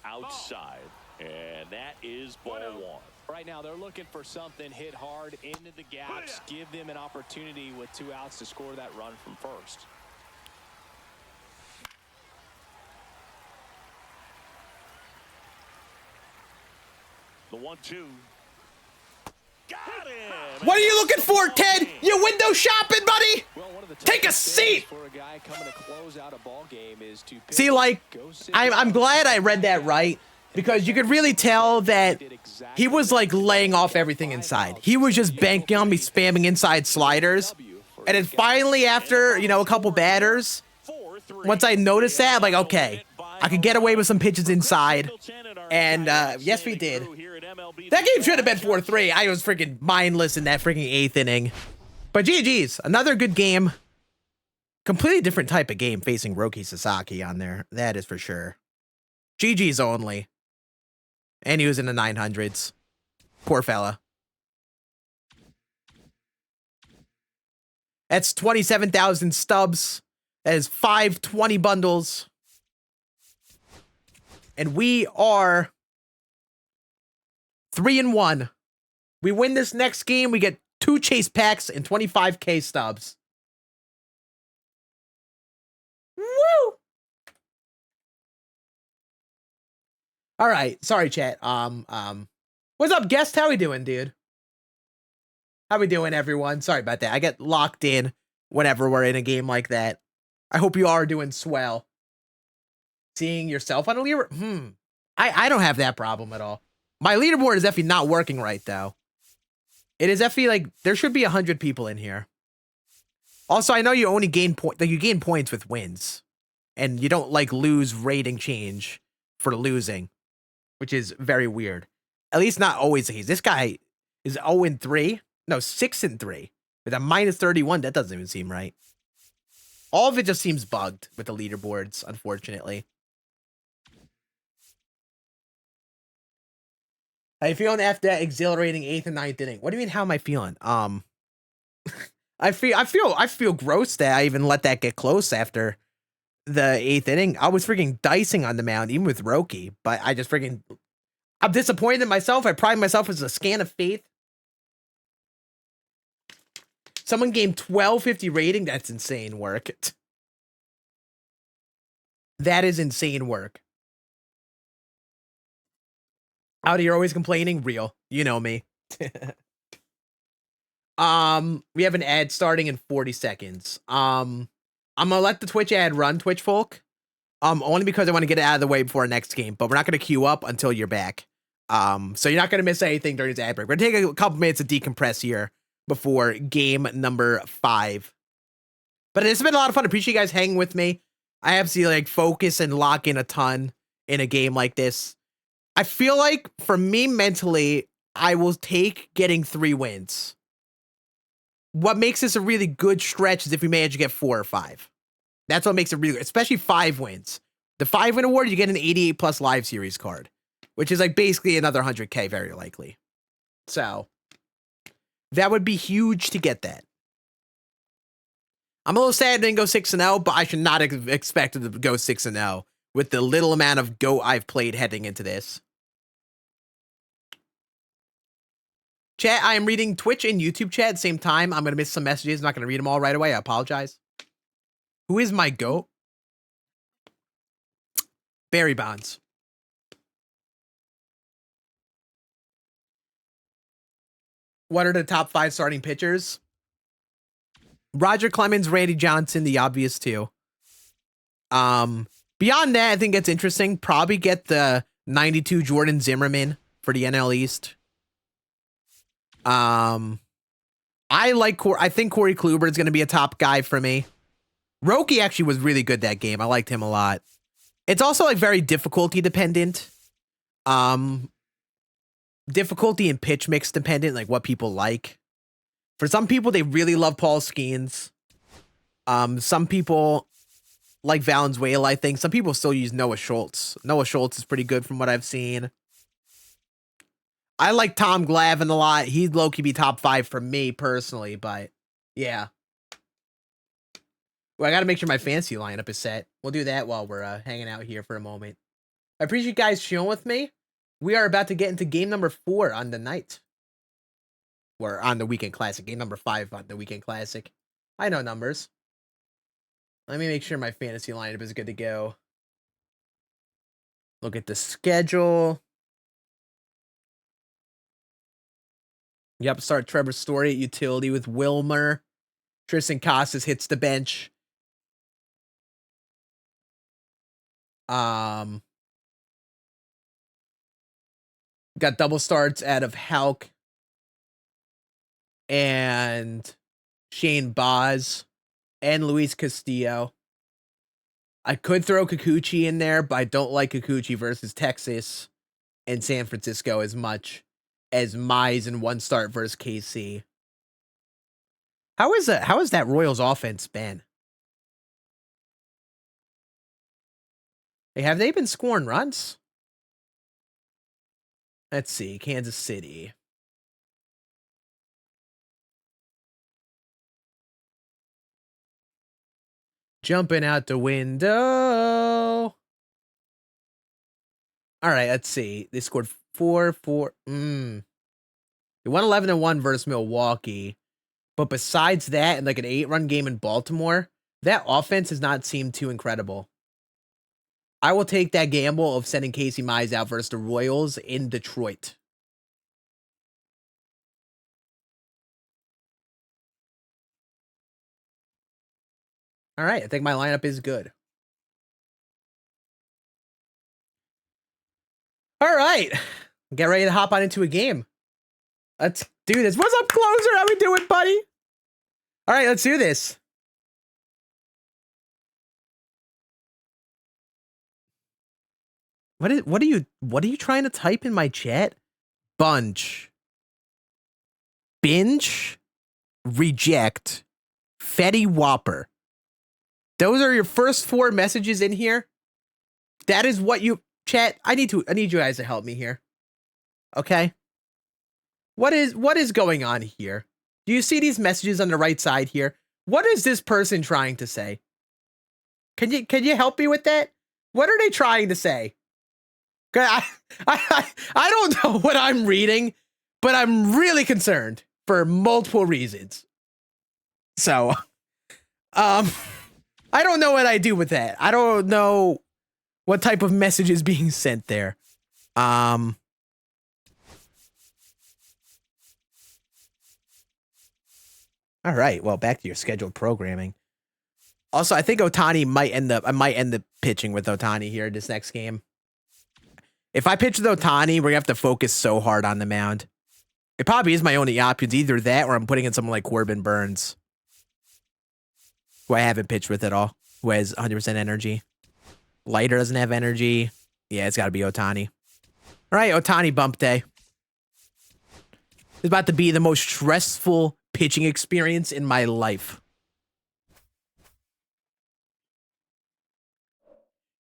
Outside. And that is ball 1. Right now, they're looking for something hit hard into the gaps, give them an opportunity with 2 outs to score that run from first. The 1-2. Got him. What are you looking for, Ted? You window shopping, buddy? Well, one of the Take a toughest things seat. for a guy coming to close out a ball game is to pitch, See, like, go sit I'm down, glad I read that right, because you could really tell that did exactly he was like laying off everything inside. He was just banking on me spamming inside sliders. And then finally, after, you know, a couple batters, 4-3. once I noticed that, I'm like, okay, I could get away with some pitches inside. And, yes, we did. That game should have been 4-3. I was freaking mindless in that freaking 8th inning. But GG's, another good game. Completely different type of game facing Roki Sasaki on there. That is for sure. GG's only. And he was in the 900s. Poor fella. That's 27,000 stubs. That is 520 bundles. And we are 3-1. We win this next game, we get 2 chase packs and 25k stubs. Woo! All right, sorry chat. What's up, guest? How we doing, dude? How we doing, everyone? Sorry about that. I get locked in whenever we're in a game like that. I hope you are doing swell. Seeing yourself on a leader? I don't have that problem at all. My leaderboard is definitely not working right, though. It is definitely like, there should be 100 people in here. Also, I know you only gain you gain points with wins. And you don't, like, lose rating change for losing, which is very weird. At least not always the case. This guy is 0-3. No, 6-3. With a minus 31, that doesn't even seem right. All of it just seems bugged with the leaderboards, unfortunately. How you feeling after that exhilarating 8th and 9th inning? What do you mean, how am I feeling? I feel gross that I even let that get close after the 8th inning. I was freaking dicing on the mound, even with Roki, but I just freaking, I'm disappointed in myself. I pride myself as a Scann of faith. Someone gave 1250 rating. That's insane work. That is insane work. Out here always complaining. Real. You know me. We have an ad starting in 40 seconds. I'm gonna let the Twitch ad run, Twitch folk. Only because I want to get it out of the way before our next game, but we're not gonna queue up until you're back. So you're not gonna miss anything during this ad break. We're gonna take a couple minutes to decompress here before game number 5. But it's been a lot of fun. Appreciate you guys hanging with me. I have to like focus and lock in a ton in a game like this. I feel like for me mentally, I will take getting 3 wins. What makes this a really good stretch is if we manage to get 4 or 5. That's what makes it really good, especially 5 wins. The 5-win award, you get an 88 plus live series card, which is like basically another 100K very likely. So that would be huge to get that. I'm a little sad I didn't go 6-0, but I should not have expected to go 6-0 with the little amount of GOAT I've played heading into this. Chat, I am reading Twitch and YouTube chat at the same time. I'm going to miss some messages. I'm not going to read them all right away. I apologize. Who is my GOAT? Barry Bonds. What are the top 5 starting pitchers? Roger Clemens, Randy Johnson, the obvious 2. Beyond that, I think it's interesting. Probably get the 92 Jordan Zimmerman for the NL East. I think Corey Kluber is going to be a top guy for me. Roki actually was really good that game. I liked him a lot. It's also like very difficulty dependent. Difficulty and pitch mix dependent, like what people like. For some people, they really love Paul Skeens. Some people like Valenzuela, I think. Some people still use Noah Schultz. Noah Schultz is pretty good from what I've seen. I like Tom Glavine a lot. He'd low-key be top 5 for me personally, but yeah. Well, I got to make sure my fantasy lineup is set. We'll do that while we're hanging out here for a moment. I appreciate you guys chilling with me. We are about to get into game number 4 on the night. Or on the Weekend Classic. Game number 5 on the Weekend Classic. I know numbers. Let me make sure my fantasy lineup is good to go. Look at the schedule. Yep, start Trevor Story at utility with Wilmer. Tristan Casas hits the bench. Got double starts out of Halk and Shane Baz and Luis Castillo. I could throw Kikuchi in there, but I don't like Kikuchi versus Texas and San Francisco as much as Mize in one start versus KC. How is that Royals offense been? Hey, have they been scoring runs? Let's see, Kansas City. Jumping out the window. All right, let's see. They scored 4-4. They won 11-1 versus Milwaukee. But besides that, and like an 8-run game in Baltimore, that offense has not seemed too incredible. I will take that gamble of sending Casey Mize out versus the Royals in Detroit. All right, I think my lineup is good. All right. Get ready to hop on into a game. Let's do this. What's up, closer? How we doing, buddy? All right, let's do this. What are you trying to type in my chat? Bunch. Binge. Reject. Fetty Whopper. Those are your first 4 messages in here. That is what you chat. I need you guys to help me here. Okay? What is going on here? Do you see these messages on the right side here? What is this person trying to say? Can you help me with that? What are they trying to say? I don't know what I'm reading, but I'm really concerned for multiple reasons. So, I don't know what I do with that. I don't know what type of message is being sent there. All right. Well, back to your scheduled programming. Also, I think Ohtani might end up pitching with Ohtani here this next game. If I pitch with Ohtani, we're gonna have to focus so hard on the mound. It probably is my only options, either that or I'm putting in someone like Corbin Burns, who I haven't pitched with at all, who has 100% energy. Leiter doesn't have energy. Yeah, it's got to be Ohtani. All right, Ohtani bump day. It's about to be the most stressful pitching experience in my life.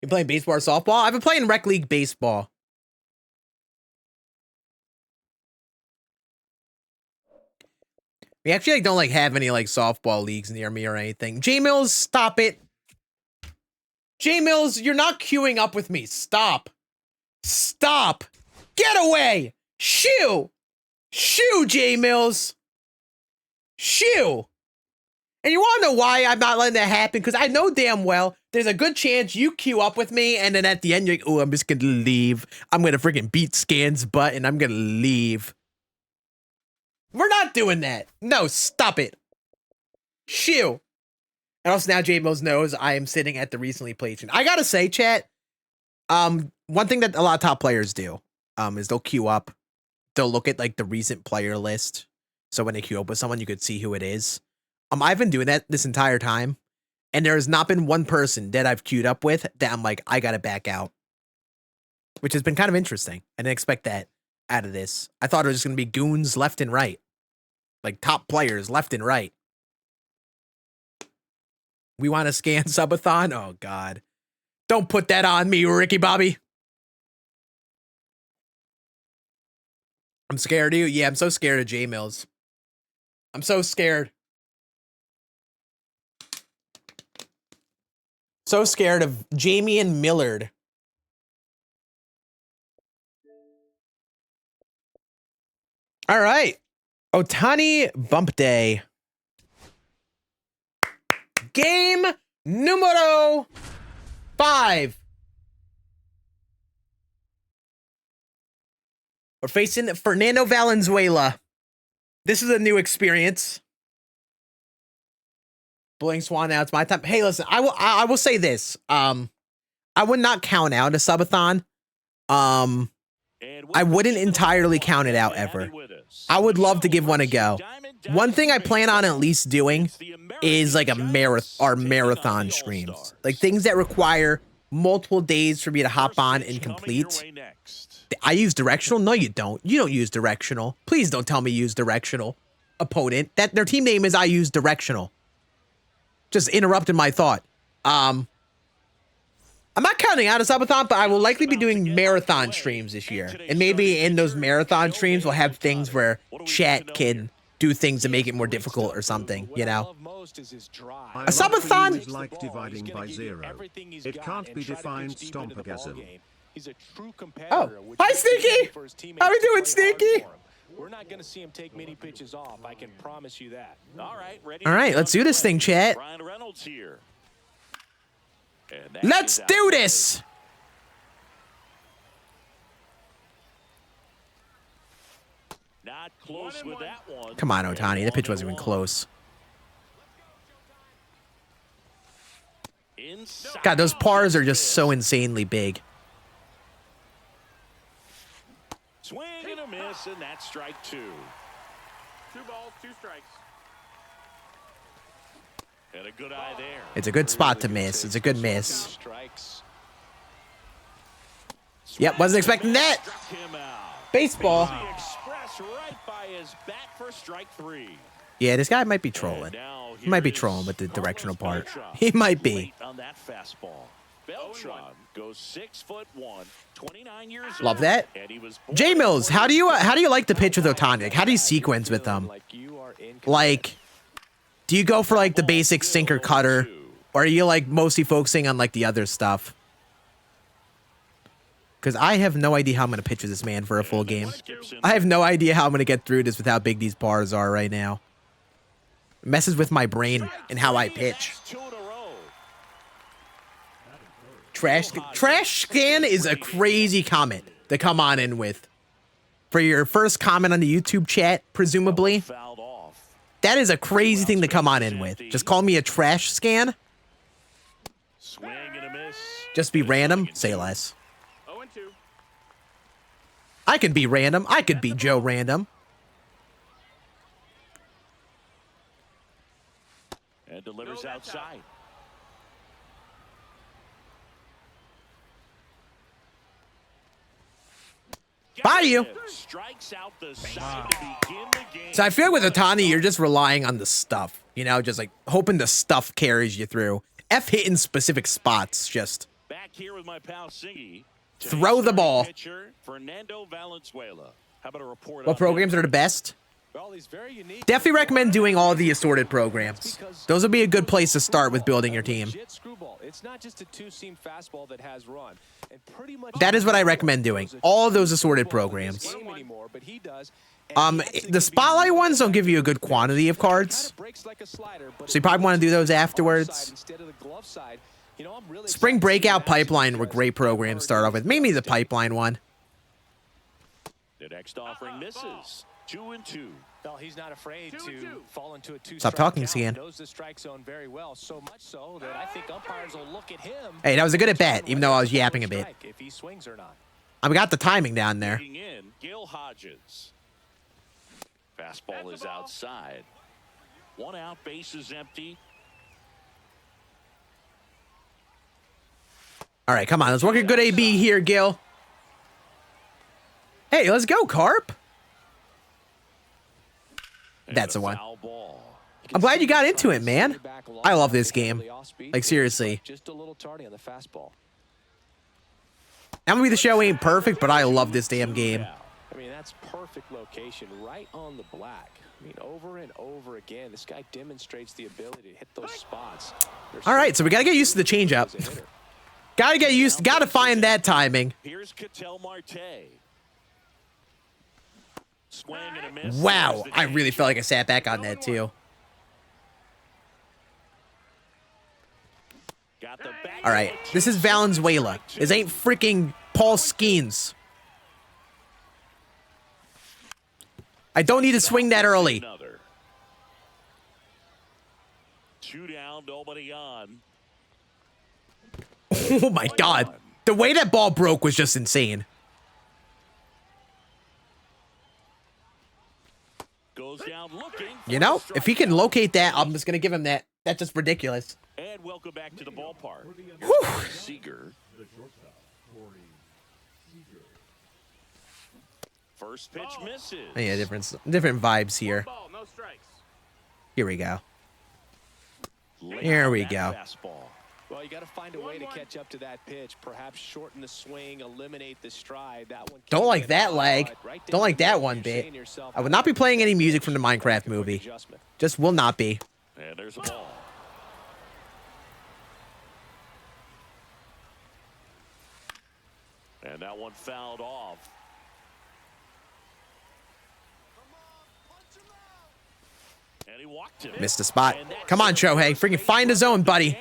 You playing baseball or softball? I've been playing rec league baseball. We actually don't have any softball leagues near me or anything. J Mills, stop it. J Mills, you're not queuing up with me. Stop. Stop. Get away. Shoo. Shoo, J Mills. Shoo. And you want to know why I'm not letting that happen? Because I know damn well there's a good chance you queue up with me, and then at the end you're like, oh, I'm just going to leave. I'm going to freaking beat Scann's butt, and I'm going to leave. We're not doing that. No, stop it. Shoo. And also now J-Mo's knows I am sitting at the recently played. I gotta say, chat, one thing that a lot of top players do is they'll queue up. They'll look at the recent player list. So when they queue up with someone, you could see who it is. I've been doing that this entire time. And there has not been one person that I've queued up with that I'm like, I gotta back out. Which has been kind of interesting. I didn't expect that out of this. I thought it was just gonna be goons left and right. Top players left and right. We want to Scann subathon? Oh, God. Don't put that on me, Ricky Bobby. I'm scared of you. Yeah, I'm so scared of J Mills. I'm so scared. So scared of Jamie and Millard. All right. Ohtani bump day. Game numero 5. We're facing Fernando Valenzuela. This is a new experience. Blowing Swan, now it's my time. Hey, listen, I will say this. I would not count out a subathon. I wouldn't entirely count it out ever. I would love to give one a go. One thing I plan on at least doing is marathon streams. Things that require multiple days for me to hop on and complete. I use directional? No, you don't. You don't use directional. Please don't tell me you use directional. Opponent. Their team name is I use directional. Just interrupted my thought. I'm not counting out a subathon, but I will likely be doing marathon streams this year. And maybe in those marathon streams, we'll have things where chat can do things to make it more difficult or something, you know? A subathon is like dividing by 0. It can't be defined stompagasm. Oh, hi, Sneaky! How we doing, Sneaky? We're not going to see him take many pitches off. I can promise you that. All right, let's do this thing, chat. Ryan Reynolds here. Let's do this! Not close with that one. Come on, Ohtani. That pitch wasn't even close. God, those pars are just so insanely big. miss, and that's strike 2. 2 balls, 2 strikes. And a good eye there. It's a good spot to miss. It's a good miss. Strikes. Yep, wasn't expecting that. Struck him out. Baseball. The express right by his bat for strike 3. Yeah, this guy might be trolling. And now He might be here's trolling with the directional Carlos part. Beltran. He might be. Late on that fastball. Beltran goes 6'1", 29 years old. Love that. And he was born J in Mills, how do you like to pitch with Otani? Like, how do you sequence with them? Like, do you go for like the basic sinker cutter, or are you like mostly focusing on like the other stuff? Because I have no idea how I'm gonna pitch with this man for a full game. I have no idea how I'm gonna get through this with how big these bars are right now. It messes with my brain and how I pitch. That's 2 in a row. Trash Scan is a crazy comment to come on in with. For your first comment on the YouTube chat, presumably. Fouled off. That is a crazy thing to come on in with. Just call me a trash scan? Swing and a miss. Just be random? Say less. 0-2. I could be random. I could be Joe Random. And delivers outside. Bye, you. Strikes out the side to begin the game. So I feel like with Otani, you're just relying on the stuff. You know, just like hoping the stuff carries you through. F hitting specific spots, just Back here with my pal Siggy. throw the ball. Pitcher, Fernando Valenzuela. How about a report What on programs are the best? Well, he's very unique. Definitely recommend doing all the assorted programs. Those would be a good place to start with building your team. Legit screwball. It's not just a 2-seam fastball that has run. And pretty much That is what I recommend doing. All of those assorted programs. Anymore, but he does. The spotlight ones don't give you a good quantity of cards. So you probably want to do those afterwards. Spring Breakout, Pipeline were great programs to start off with. Maybe the Pipeline one. The next offering misses. 2-2. Well, he's not afraid to fall into a 2-strike Stop talking, count. Scan. Knows the strike zone very well, so much so that I think umpires will look at him. Hey, that was a good at bat, even though I was yapping a bit. If he swings or not. I got the timing down there. Digging in, Gil Hodges. Fastball is outside. 1 out, base is empty. All right, come on. Let's work a good AB here, Gil. Hey, let's go, Carp. That's the one. Foul ball. I'm glad you got into it, man. I love this game. Like, seriously. Just a little tardy on the fastball. MLB The Show ain't perfect, but I love this damn game. I mean, that's perfect location, right on the black. I mean, over and over again, this guy demonstrates the ability to hit those spots. All right, so we got to get used to the changeup. Got to get used, got to find that timing. Here's Ketel Marte. Swing and a miss. Wow, I really felt like I sat back on that, too. Got the back. All right, this is Valenzuela. This ain't freaking Paul Skeens. I don't need to swing that early. Another. 2 down, nobody on. Oh, my God. The way that ball broke was just insane. Goes down looking. You know, if he can locate that, I'm just going to give him that. That's just ridiculous. And welcome back to the ballpark. Whew. Seager. First pitch misses. Yeah, different vibes here. Ball, no strikes. Here we go. Late Here on we that go. Fastball. Well, you got to find a way to catch up to that pitch. Perhaps shorten the swing, eliminate the stride. That one. Don't like that lag. Don't like that one bit. I would not be playing any music from the Minecraft movie. Just will not be. And there's a ball. And that one fouled off. And he walked him. Missed the spot. Come on, Shohei. Freaking find his own, buddy.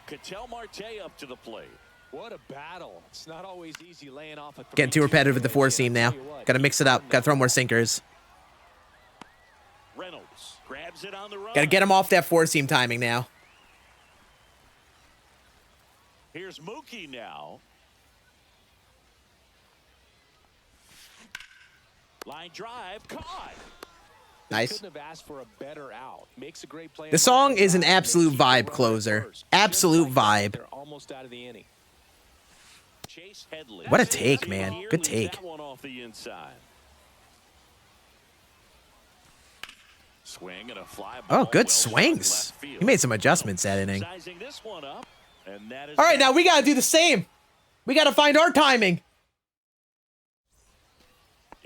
Ketel Marte up to the plate. What a battle. It's not always easy laying off a Getting too repetitive with the 4-seam now. Got to mix it up. Got to throw more sinkers. Reynolds grabs it on the run. Got to get him off that 4-seam timing now. Here's Mookie now. Line drive, caught. Nice. Couldn't have asked for a better out. Makes a great play. The song is an absolute vibe closer. Absolute vibe. They're almost out of the inning. Chase Headley. What a take, man. Good take. That one off the inside. Swing and a fly ball. Oh, good Well shot swings. left field. He made some adjustments that inning. Sizing this one up, and that is All right, now we got to do the same. We got to find our timing.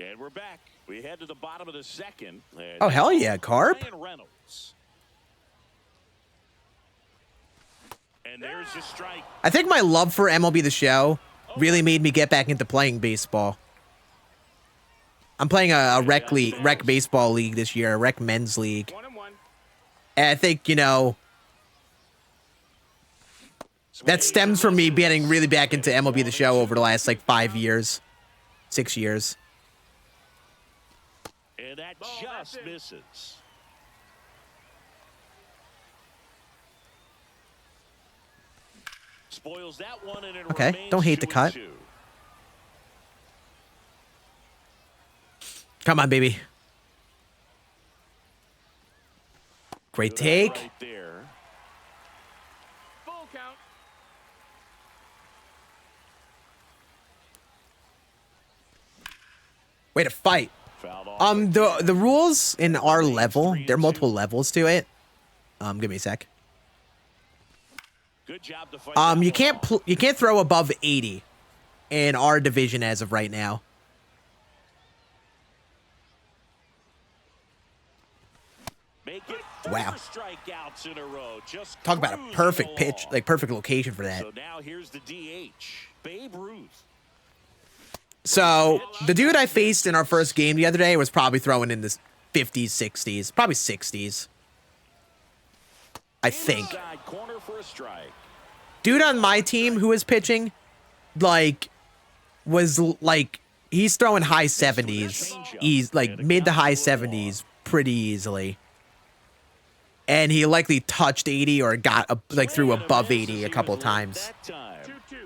And we're back. We head to the bottom of the second. Oh, hell yeah, Carp. Ryan Reynolds. And there's a strike. I think my love for MLB The Show really made me get back into playing baseball. I'm playing a rec baseball league this year, a rec men's league. 1-1. And I think, you know, that stems from me getting really back into MLB The Show over the last, like, 5 years, 6 years. And that just misses. Spoils that one, and it Okay, remains don't hate the cut. 2-2. Come on, baby. Great take. Right there. Full count. Way to fight. Fouled off. The rules in our level, there are multiple levels to it. Give me a sec. Good job to fight that You one off. you can't throw above 80 in our division as of right now. Make it Wow. 4 strikeouts in a row. Just Talk about a cruising perfect pitch, along. like perfect location for that. So now here's the DH, Babe Ruth. So the dude I faced in our first game the other day was probably throwing in the 50s, 60s, probably 60s. I think. Inside corner for a strike. Dude on my team who was pitching, like, was like, he's throwing high 70s. He's like mid to high 70s pretty easily. And he likely touched 80 or got like through above 80 a couple times. That time. 2-2.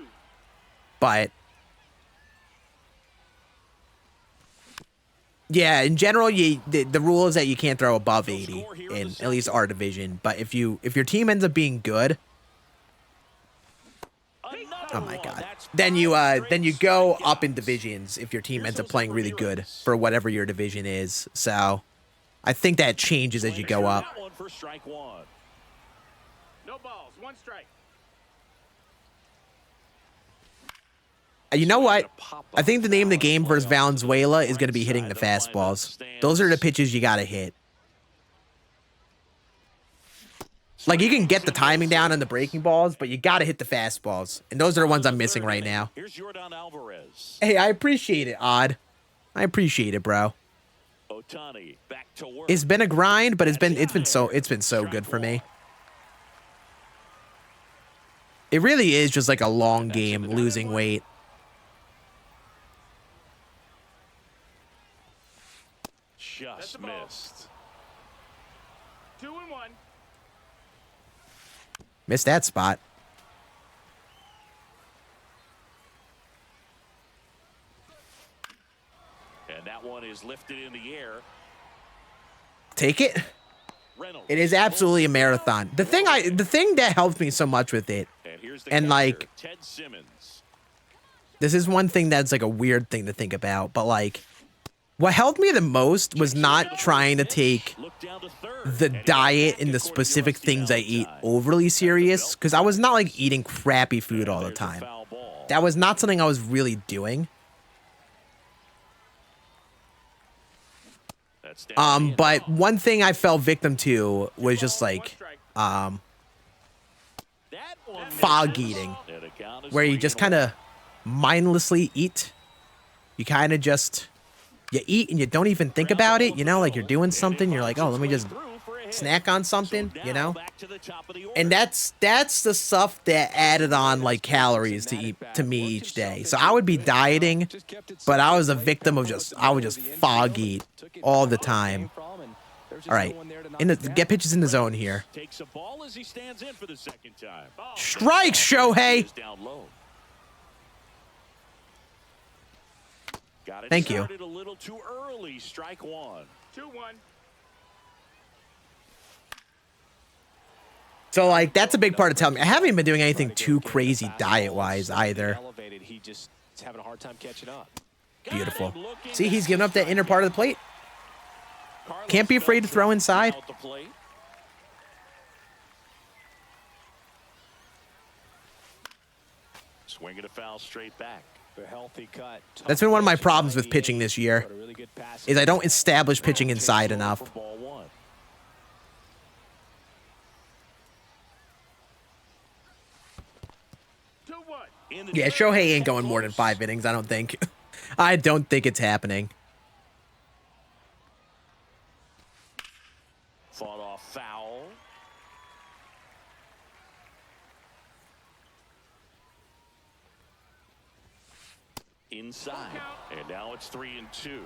But yeah, in general, the rule is that you can't throw above 80 in at least our division. But if your team ends up being good, oh my god, then you go up in divisions if your team ends up playing really good for whatever your division is. So I think that changes as you go up. That one for strike one. No balls. 1 strike. You know what? I think the name of the game versus Valenzuela is going to be hitting the fastballs. Those are the pitches you got to hit. Like, you can get the timing down on the breaking balls, but you got to hit the fastballs. And those are the ones I'm missing right now. Here's Yordan Alvarez. Hey, I appreciate it, Odd. I appreciate it, bro. Ohtani back to work. It's been a grind, but it's been so good for me. It really is just like a long game, losing weight. Just missed. 2-1. Missed that spot. And that one is lifted in the air. Take it. Reynolds. It is absolutely a marathon. The thing that helps me so much with it, And here's the and catcher, like, Ted Simmons. this is one thing that's like a weird thing to think about, but like, what helped me the most was not trying to take Look down to third. the diet and the specific things I eat overly serious, because I was not like eating crappy food all the There's a time. foul ball. That was not something I was really doing. That's down But one thing I fell victim to was just like That one fog misses. eating, And the count is where you just 3-1. kind of mindlessly eat. You kind of just, you eat and you don't even think about it, you know, like you're doing something, you're like, oh, let me just snack on something, you know? Back to the top of the order. And that's the stuff that added on like calories to me each day. So I would be dieting, but I was a victim of I would just fog eat all the time. All right, get pitches in the zone here. Takes a ball as he stands in for the second time. Strike, Shohei. Is down low. Got it Thank you. started a little too early. Strike one. 2-1. So, like, that's a big part of telling me. I haven't even been doing anything too crazy diet-wise either. Elevated, he just is having a hard time catching up. Beautiful. See, he's giving up that inner part of the plate. Can't be afraid to throw inside. Swinging a foul straight back. A healthy cut. That's been one of my problems with pitching this year, is I don't establish pitching inside enough. Ball one. Yeah, Shohei ain't going more than 5 innings, I don't think. I don't think it's happening. Fought off foul. Inside. And now it's 3-2.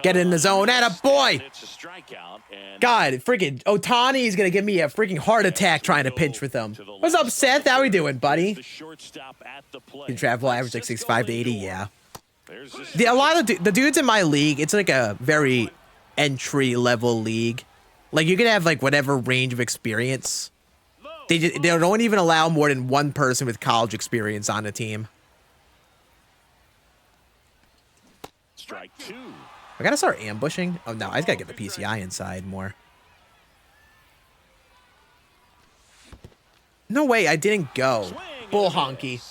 Get in the zone. Atta boy. It's a strikeout. And God, freaking Ohtani is going to give me a freaking heart attack trying to pinch with him. What's up, Seth? How we doing, buddy? the shortstop at the plate. Can travel average like 65 to 80, yeah. There's the A lot of the dudes in my league, it's like a very entry-level league. Like, you can have, like, whatever range of experience. They don't even allow more than one person with college experience on a team. strike two. I gotta start ambushing. Oh, no, I just gotta get the PCI inside more. No way, I didn't go. Bull honky.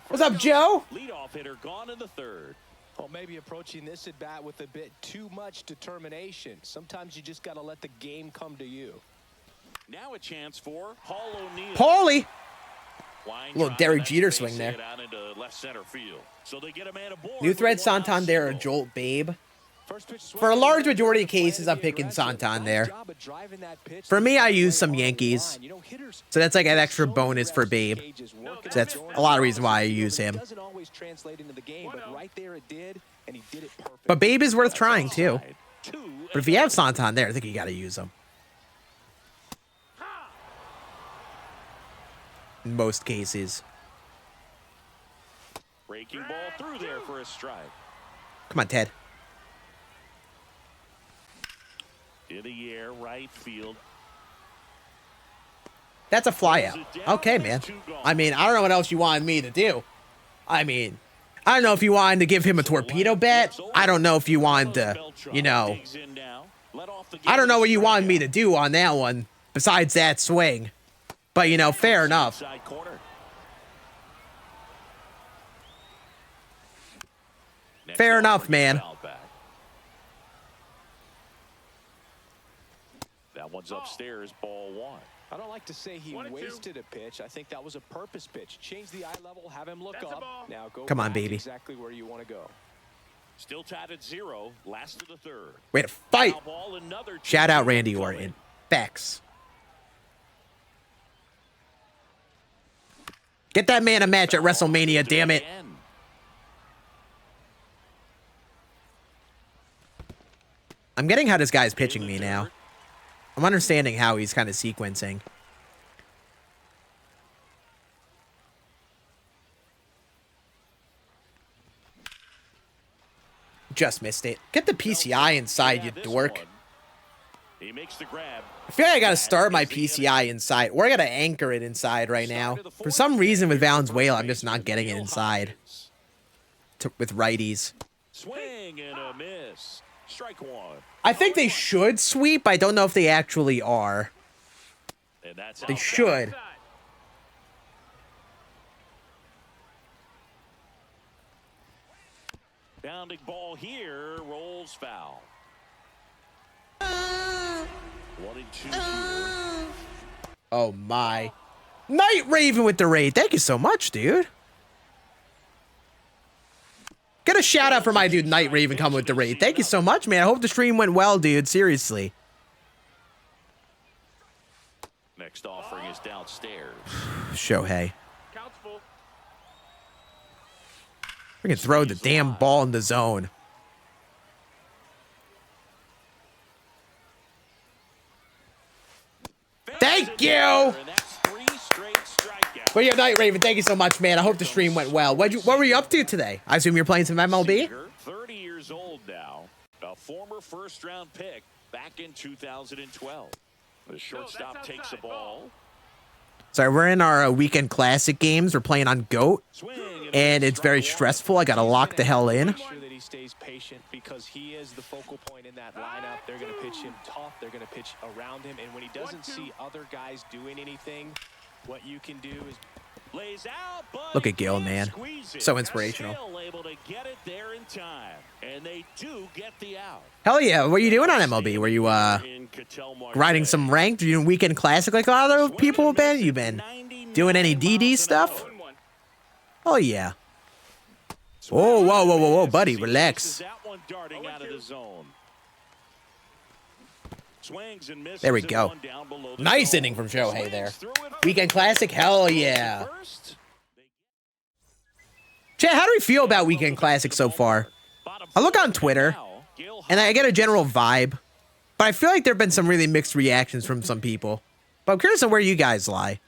What's up, Joe? Leadoff hitter gone in the third. Well, maybe approaching this at bat with a bit too much determination. Sometimes you just got to let the game come to you. Now a chance for Hall O'Neill. Paulie! Line Little drive, Derek that's Jeter base swing there. hit out into left center field. So they get a man aboard New with thread a one-out Santander or single. Jolt Babe. First pitch For a large swing, majority of play to cases, be I'm picking aggressive. Santander. Nice job of driving that pitch For to me, I the use some right on the Yankees. line. You know, hitters So that's like an just extra show the bonus for refs Babe. cages working So that's on a lot of reason why I use him. It doesn't always translate into the game, but right there it did, and he did it perfect. But Babe is worth trying, too. Two But if you have Santander, I think you gotta use him. In most cases. breaking ball through there for a strike. Come on, Ted. In the air, right field. That's a flyout. Okay, man. I mean, I don't know what else you wanted me to do. I mean, I don't know if you wanted to give him a torpedo bat. I don't know if you wanted to, you know. I don't know what you wanted me to do on that one, besides that swing. But, you know, fair enough. Fair enough, man. That one's upstairs, ball one. I don't like to say he 1-2. wasted a pitch. I think that was a purpose pitch. Change the eye level, have him look That's a up. ball. Now go Come on, back baby. exactly where you want to go. Still tied at 0, last of the third. Way to fight. Foul ball, another Shout out 2-2 Randy coming. Orton. Facts. Get that man a match at WrestleMania, damn it. Again. I'm getting how this guy's pitching me now. I'm understanding how he's kind of sequencing. Just missed it. Get the PCI inside, you This dork. one. He makes the grab. I feel like I gotta start my PCI inside, or I gotta anchor it inside right now. For some reason with Valenzuela, I'm just not getting it inside with righties. Swing and a miss. Strike one. I think they should sweep. I don't know if they actually are. And that's They out. should. Bounding ball here, rolls foul. 1-2 here. Oh my. Night Raven with the raid. Thank you so much, dude. Get a shout out for my dude Night Raven coming with the raid. Thank you so much, man. I hope the stream went well, dude. Seriously. Next offering is downstairs. Shohei. Counts full. We can throw the damn ball in the zone. Thank you. And that's 3 straight strikeouts. Well, yeah, Night Raven, thank you so much, man. I hope the stream went well. What were you up to today? I assume you're playing some MLB? 30 years old now. A former first-round pick back in 2012. The shortstop takes the ball. Sorry, we're in our weekend classic games. We're playing on GOAT, and it's very stressful. I got to lock the hell in. Make sure that he stays patient because he is the focal point in that lineup. They're going to pitch him tough. They're going to pitch around him. And when he doesn't see other guys doing anything, what you can do is lays out, but look at Gil, man. So inspirational. Still able to get it there in time, and they do get the out. Hell yeah. What are you doing on MLB? Were you grinding some ranked? Are you doing weekend classic like a lot of other people have been? You been doing any DD stuff? Oh yeah. Whoa, whoa, whoa, whoa, whoa, buddy, relax. There we go. Nice inning from Shohei there. Weekend classic, hell yeah. Chat, how do we feel about weekend classic so far? I look on Twitter, and I get a general vibe, but I feel like there have been some really mixed reactions from some people. But I'm curious on where you guys lie.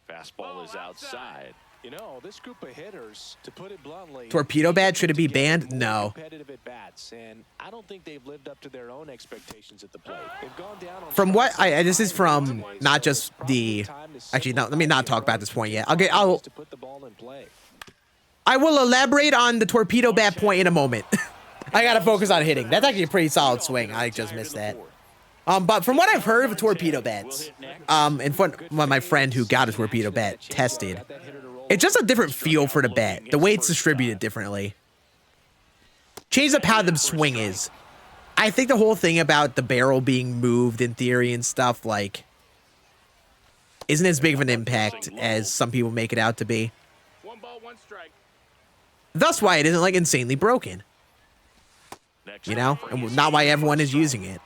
Fastball is outside. You know, this group of hitters, to put it bluntly, Torpedo bat, should it be banned? No. Competitive at bats, and I don't think they've lived up to their own expectations at the plate. They've gone down on From what this is from not just the actually no, let me not talk about this point yet. Okay, I will elaborate on the torpedo bat point in a moment. I gotta focus on hitting. That's actually a pretty solid swing. I just missed that. But from what I've heard of torpedo bats, and from my friend who got a torpedo bat tested, it's just a different feel for the bat. The way it's distributed differently. Change up how the swing is. I think the whole thing about the barrel being moved in theory and stuff, like, isn't as big of an impact as some people make it out to be. 1 ball, 1 strike. That's why it isn't, like, insanely broken. You know? And not why everyone is using it.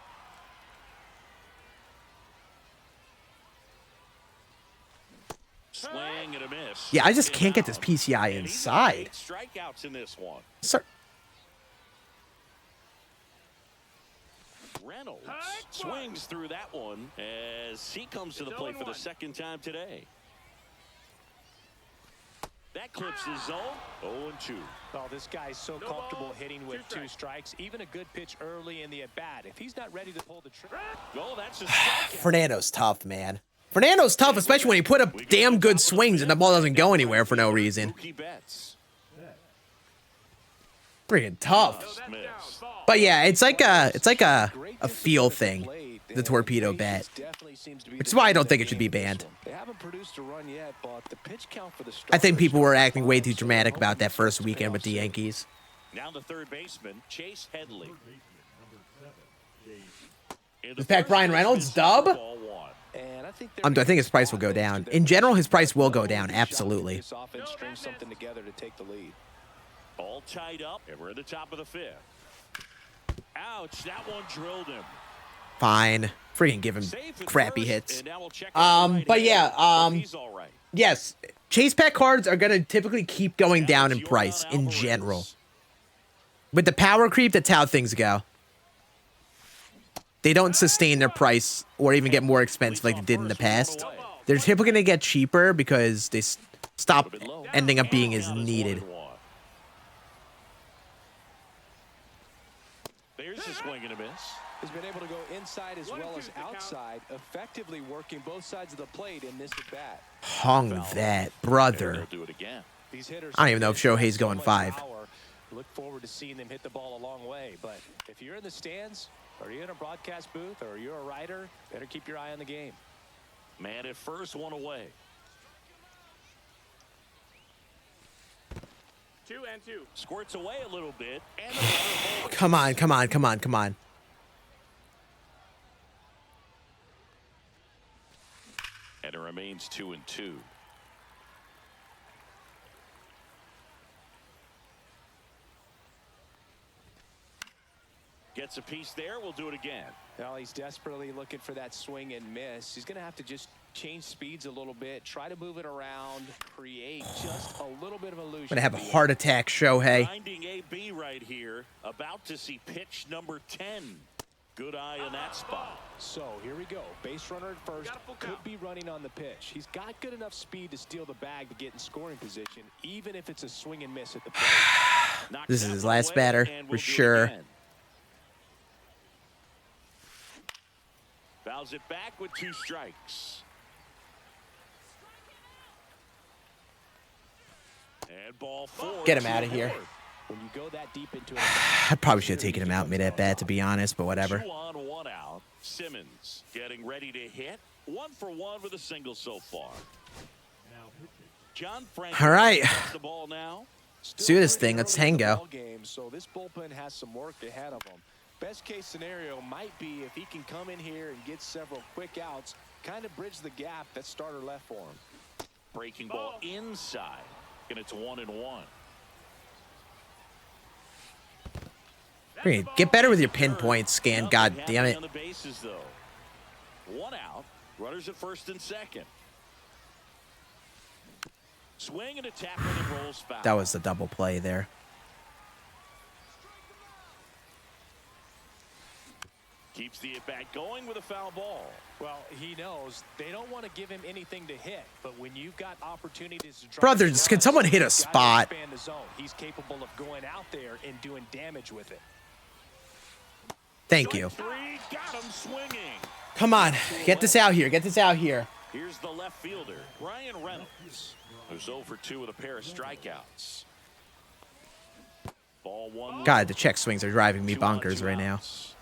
Swing and a miss. Yeah, I just can't get this PCI inside. Strikeouts in this one. Sir. Reynolds swings through that one as he comes to the plate for the second time today. That clips the zone. 0-2. Oh, this guy's so comfortable hitting with 2 strikes. Even a good pitch early in the at-bat. If he's not ready to pull the trigger. Oh, that's a strikeout. Fernando's tough, man. Fernando's tough, especially when he put up damn good swings and the ball doesn't go anywhere for no reason. Freaking tough. But yeah, it's like a feel thing, the torpedo bat. Which is why I don't think it should be banned. I think people were acting way too dramatic about that first weekend with the Yankees. Now the third baseman, Chase Headley. Impact Brian Reynolds, dub? I think his price will go down. In general, his price will go down, absolutely. All tied up, and we're at the top of the 5th. Ouch, that one drilled him. Fine. Freaking give him crappy hits. But yeah, yes, chase pack cards are going to typically keep going down in price in general. With the power creep, that's how things go. They don't sustain their price or even get more expensive like they did in the past. They're typically going to get cheaper because they stop ending up being as needed. There's a swing and a miss. Has been able to go inside as well as outside, effectively working both sides of the plate in this at bat. Hung that, brother. I don't even know if Shohei's going 5. Look forward to seeing them hit the ball a long way, but if you're in the stands, or you're in a broadcast booth, or you're a writer, better keep your eye on the game. Man at first, 1 away. 2-2. Squirts away a little bit. And Come on, come on, come on, come on. And it remains 2-2. Gets a piece there. We'll do it again. Well, he's desperately looking for that swing and miss. He's going to have to just change speeds a little bit, try to move it around, create just a little bit of illusion. Gonna have a heart attack, Shohei. Finding AB right here, about to see pitch number 10. Good eye in that spot. So here we go. Base runner at first. Could be running on the pitch. He's got good enough speed to steal the bag to get in scoring position, even if it's a swing and miss at the plate. This is his last batter for sure. Fouls it back with 2 strikes. And ball 4. Get him out of here. When you go that deep into I probably should have taken him out mid at bat, to be honest, but whatever. 2 on, 1 out. Simmons getting ready to hit. 1 for 1 with a single so far. John Frank. All right. The ball now. Let's do this thing. Let's tango. So this bullpen has some work ahead of him. Best case scenario might be if he can come in here and get several quick outs, kind of bridge the gap that starter left for him. Breaking ball inside, and it's 1-1. Get better with your pinpoints, Scan. God damn it. On the bases, though. 1 out. Runners at first and second. Swing and a tap when it rolls foul. That was the double play there. Keeps the at-bat going with a foul ball. Well, he knows they don't want to give him anything to hit, but when you've got opportunities to drive Brothers, can someone hit a spot? expand the zone. He's capable of going out there and doing damage with it. Thank you. 3, got him swinging. Come on. Get this out here. Get this out here. Here's the left fielder, Brian Reynolds, who's 0 for 2 with a pair of strikeouts. Ball 1. God, the check swings are driving me 2 on, bonkers 2 right now. outs.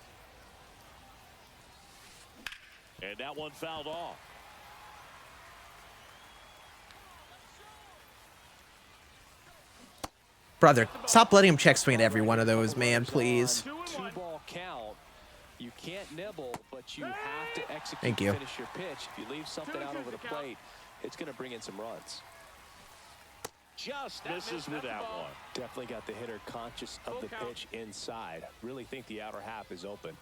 And that one fouled off. Brother, stop letting him check swing at every one of those, man, please. 2-ball count. You can't nibble, but you have to execute Thank you. finish your pitch. If you leave something out over the plate, it's going to bring in some runs. Just misses with that one. Definitely got the hitter conscious of the pitch inside. Really think the outer half is open.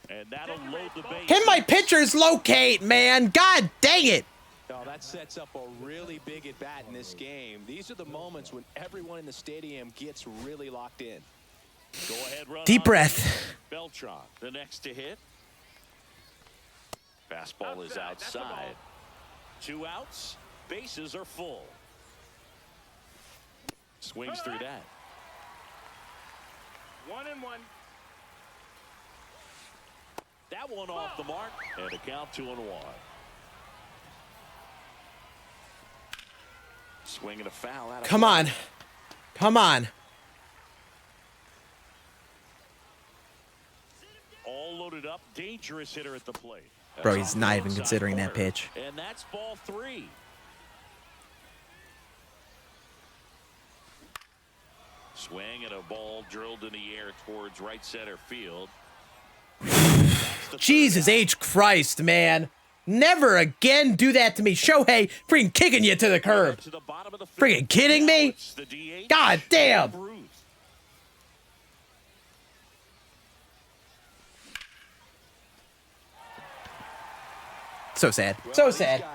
And that'll load the base. Can my pitchers locate, man? God dang it. Oh, that sets up a really big at-bat in this game. These are the moments when everyone in the stadium gets really locked in. Go ahead, run Deep on. breath. Beltran, the next to hit. Fastball is outside. 2 outs. Bases are full. Swings through that. 1-1. That one off the mark. And a count 2-1. Swinging a foul out of Come on. Come on. all loaded up. Dangerous hitter at the plate. Bro, he's not even considering that pitch. And that's ball 3. Swing and a ball drilled in the air towards right center field. Jesus H. Christ, man. Never again do that to me. Shohei freaking kicking you to the curb. Freaking kidding me? God damn. So sad. So sad.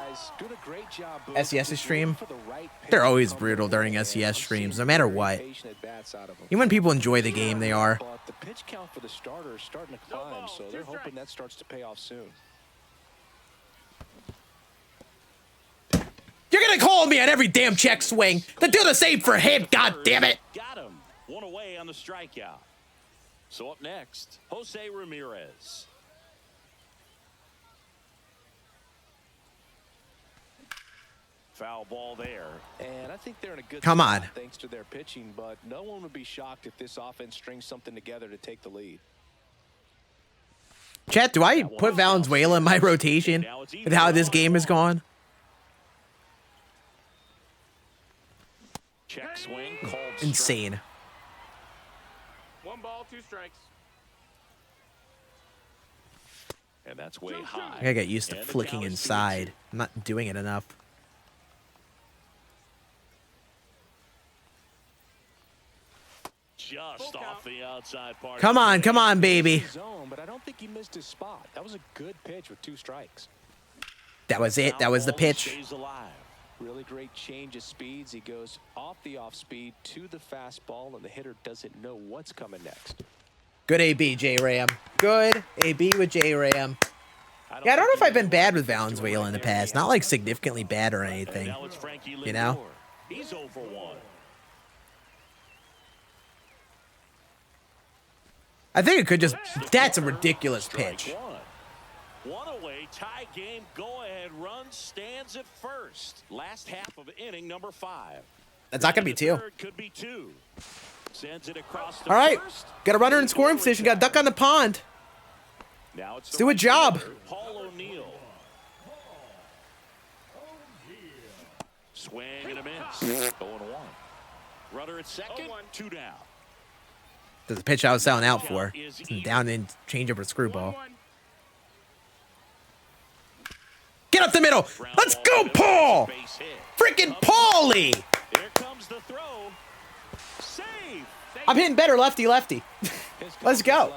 SES stream, they're always brutal during SES streams, no matter what. Even when people enjoy the game, they are. But the pitch count for the starter is starting to climb, so they're hoping that starts to pay off soon. You're gonna call me on every damn check swing. Then do the same for him, god damn it. Got him. One away on the strikeout. So up next, Jose Ramirez. Foul ball there. And I think they're in a good Come spot on. thanks to their pitching, but no one would be shocked if this offense strings something together to take the lead. Chat, do I put Valenzuela in my rotation with how this game is gone? Check swing called Insane. strike. 1 ball, 2 strikes. And that's way high. I gotta get used to And the flicking count is inside. I'm not doing it enough. Just off the outside part. Come on, baby. Zone, but I don't think he missed his spot. That was a good pitch with 2 strikes. That was it. That was the pitch. Stays alive. Really great change of speeds. He goes off the off speed to the fastball, and the hitter doesn't know what's coming next. Good AB, J-Ram. Good AB with J-Ram. Yeah, I don't know if I've been bad with Valenzuela in the past. Not like significantly bad or anything. You know? He's over 1. I think it could just... That's a ridiculous pitch. One away, tie game, go-ahead run stands at first. Last half of inning number 5. That's not going to be 2. Could be 2. Sends it across the All right. first. Got a runner in scoring position. Got a duck on the pond. Now it's Let's do a job. Paul O'Neill. Swing and a miss. 0-1. Runner at second, 2 down. That's the pitch I was selling out for. Down and change over screwball. 1-1. Get up the middle. Let's go, Paul. Freaking Paulie. Here comes the throw. Save. I'm hitting better lefty-lefty. Let's go.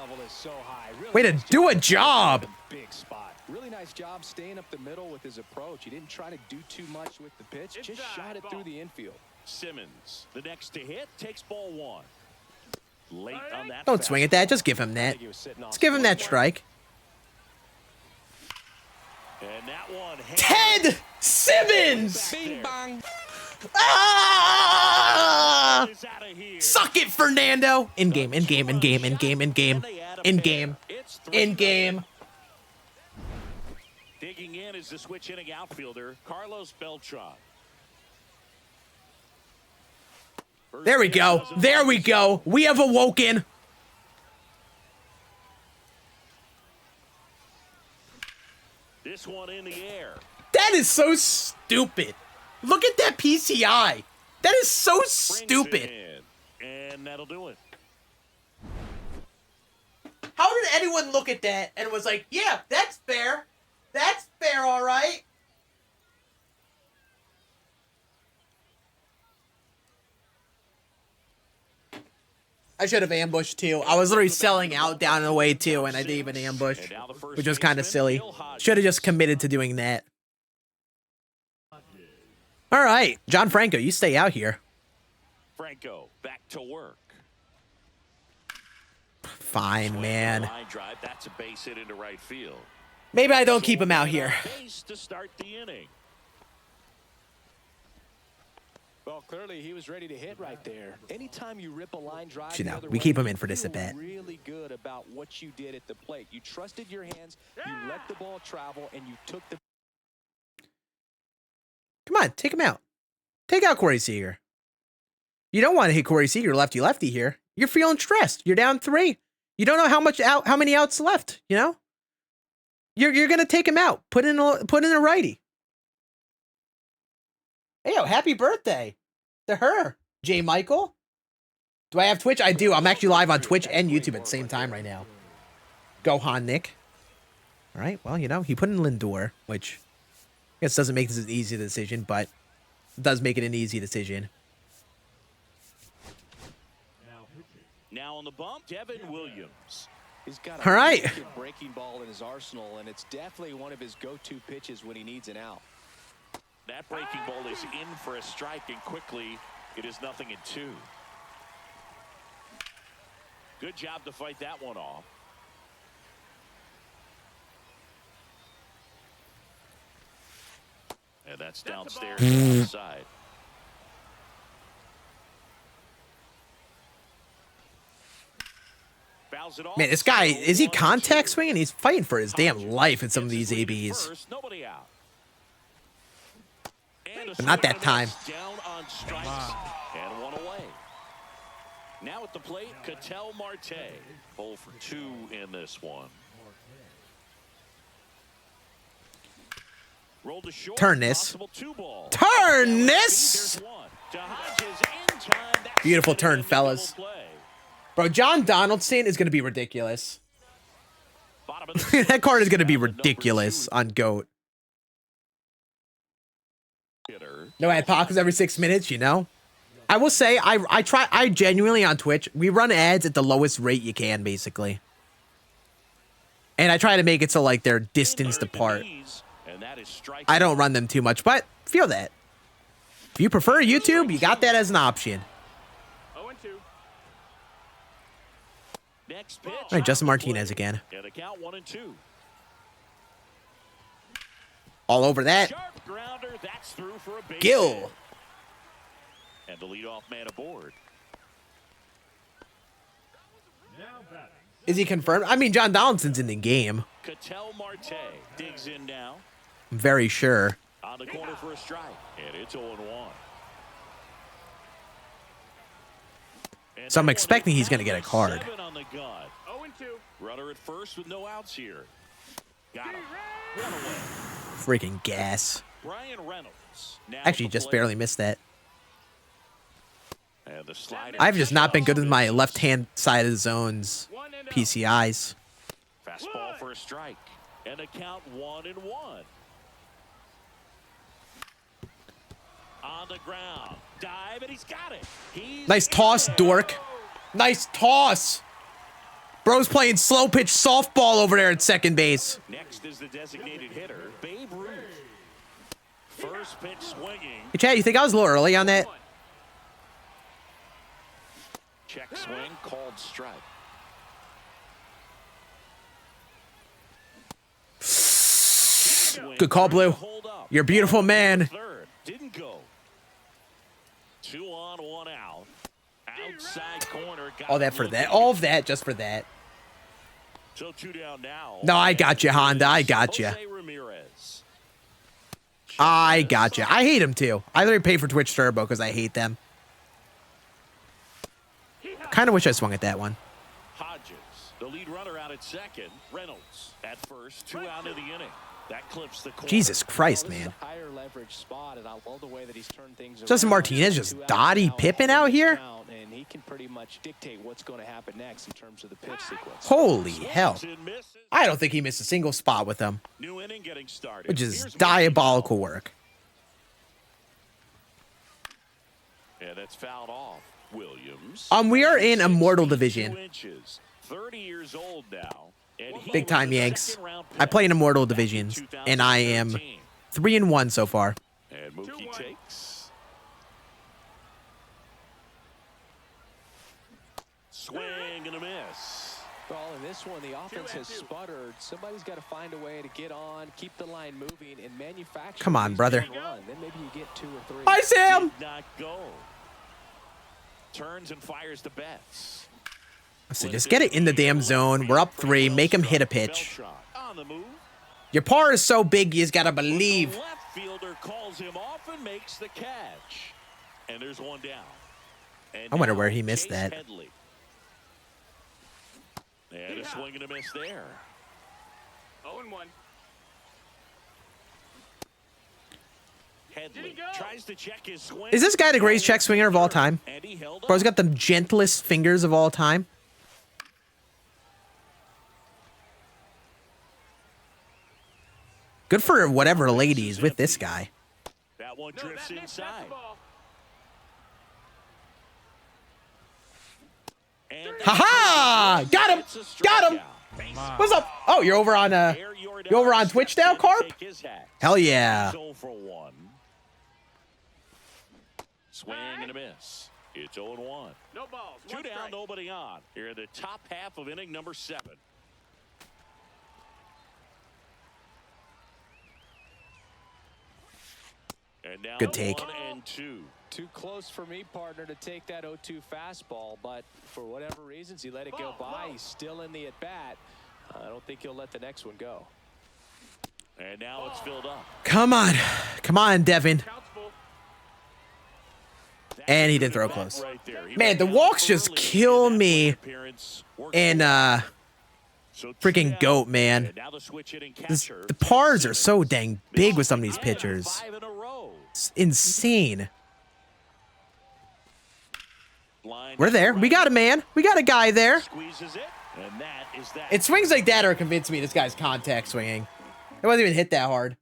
Way to do a job. Big spot. Really nice job staying up the middle with his approach. He didn't try to do too much with the pitch. Just shot it through the infield. Simmons, the next to hit, takes ball 1. Late on that. Don't swing at that. Just give him that. Let's give him that strike. And that one. Ted Simmons. Bing bong. Ah! Suck it, Fernando. In game, in game, in game, in game, in game, in game, in game. Digging in is the switch hitting outfielder, Carlos Beltran. There we go. There we go. We have awoken. This one in the air. That is so stupid. Look at that PCI. That is so stupid. And that'll do it. How did anyone look at that and was like, yeah, that's fair. That's fair, all right. I should have ambushed too. I was literally selling out down the way too, and I didn't even ambush, which was kind of silly. Should have just committed to doing that. All right, John Franco, you stay out here. Franco back to work. Fine, man. Line drive, that's a base hit into right field. Maybe I don't keep him out here. Base to start the inning. Well, clearly he was ready to hit right there. Anytime you rip a line drive, You know, we keep him in for this at bat. Really good about what you did at the plate. You trusted your hands, you let the ball travel, and you took the. Come on, take him out. Take out Corey Seager. You don't want to hit Corey Seager lefty-lefty here. You're feeling stressed. You're down 3. You don't know how many outs left. You know. You're gonna take him out. Put in a righty. Hey, yo, happy birthday to her, J. Michael. Do I have Twitch? I do. I'm actually live on Twitch and YouTube at the same time right now. Gohan Nick. All right. Well, you know, he put in Lindor, which I guess doesn't make this an easy decision, but it does make it an easy decision. Now on the bump, Devin Williams. He's got All right. a breaking ball in his arsenal, and it's definitely one of his go-to pitches when he needs an out. That breaking ball is in for a strike, and quickly it is 0-2. Good job to fight that one off. And that's downstairs to the side. Man, this guy, is he contact swinging? He's fighting for his damn life in some of these ABs. But not that time. Down on strikes and one away. Now at the plate, Ketel Marte. 0 for 2 in this one. Roll to short, Turn this. Turn this! Beautiful turn, fellas. Bro, John Donaldson is going to be ridiculous. That card is going to be ridiculous on GOAT. No ad pockets every 6 minutes, you know? I will say, I genuinely on Twitch, we run ads at the lowest rate you can, basically. And I try to make it so, like, they're distanced apart. I don't run them too much, but feel that. If you prefer YouTube, you got that as an option. 0-2. Next pitch. All right, Justin Martinez again. And the count 1-2. All over that. Sharp grounder. That's through for a base Gill. hit. And the leadoff man aboard. Is he confirmed? I mean, John Donaldson's in the game. Ketel Marte digs in now. I'm very sure. On the corner for a strike. And it's 0-1. So I'm expecting he's going to get a card. 7 on the gun. 0-2. Runner at first with no outs here. Got him. Run away. Freaking gas. Brian Reynolds. Now Actually, at the just plate. barely missed that. And the slider. I've just not been good with my left-hand side of the zone's 1-0. PCIs. Fastball for a strike. And the count 1-1. On the ground. Dive, and he's got it. He's Nice toss, in. dork. Nice toss. Bro's playing slow pitch softball over there at second base. Next is the designated hitter, Babe Ruth. First pitch swinging. Hey, Chad, you think I was a little early on that? Check swing, called strike. Good call, Blue. Hold up. You're a beautiful man. Third. Didn't go. 2 on, 1 out. Outside corner. Got All that him for that. looking. All of that just for that. So 2 down now. No, I got you, Honda. I got you. Jose Ramirez. I got you. I hate him too. I literally pay for Twitch Turbo because I hate them. Kind of wish I swung at that one. Hodges, the lead runner out at second. Reynolds at first, 2 out of the inning. That clips the corner. Jesus Christ, Well, this is man. a higher leverage spot, and I love the way that he's turned things Justin around. Martinez just 2 outs Dottie now, Pippen holding out the here? count, and he can pretty much dictate what's going to happen next in terms of the pitch sequence. Holy hell. Swings and misses. I don't think he missed a single spot with them, New inning getting started. which is Here's diabolical work. Yeah, that's fouled off. Williams. We are in 6 Immortal feet, Division. 2 inches. 30 years old now. And he Big was time a Yanks. second-round I play in pick Immortal back in Divisions, and I am 2013. 3-1 so far. And Mookie 2-1. takes. Swing and a miss. Well, in this one, the offense has 2-2. sputtered. Somebody's got to find a way to get on, keep the line moving, and manufacture. Come on, these brother. big run. Then maybe you get 2 or 3. Hi, Sam. Did not go. Turns and fires the bets. So just get it in the damn zone. We're up 3. Make him hit a pitch. Beltran on the move. Your par is so big, you just gotta The believe. left fielder calls him off and makes the catch. And there's 1 down. And I wonder now where he missed Chase that. Headley. And a swing and a miss there. 0-1. Headley go? tries to check his swing. Is this guy the greatest check swinger of all time? And he held Bro's up. got the gentlest fingers of all time. Good for whatever ladies with this guy. That one No, drifts that's the inside. ball. And Ha-ha! Got him! it's a Got him! strikeout. Base What's up? Oh, you're over on Air Yordan you over on Twitch now, steps in to Carp? take his hat. Hell yeah. 0 for 1. Swing and a miss. It's 0-1. No balls. 2 1 down, strike. nobody on. Here in the top half of inning number 7. And now Good take. 1 and 2. Too close for me, partner, to take that 0-2 fastball, but for whatever reasons, he let it go by. He's still in the at-bat. I don't think he'll let the next one go. And now it's filled up. Come on. Come on, Devin. Count's full. And he didn't throw close. Right there. He Man, went the down walks just early kill in that me. appearance. Worked And well. So 2 freaking down. goat, man. And now the switch hitting This, catcher. the pars are so dang big with some of these And pitchers. 5 in a row. It's insane. Line We're there. We got a man. We got a guy there. Squeezes it, and that is that. It's swings like that are convincing me this guy's contact swinging. It wasn't even hit that hard.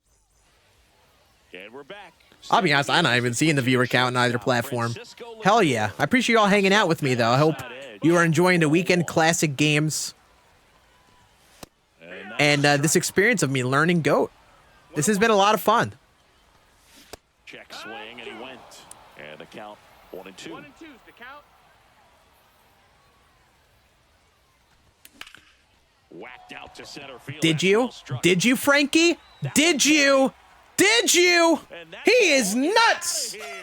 And we're back. I'll be honest, I'm not even seeing the viewer count on either platform. Hell yeah. I appreciate you all hanging out with me, though. I hope you are enjoying the weekend classic games and this experience of me learning GOAT. This has been a lot of fun. Check swing, and he went. And the count 1 and 2. 1 and 2's the count. Whacked out to center field. Did That's you? well struck. Did you, Frankie? Did you? Did you? And that's He is the ball nuts. out of here.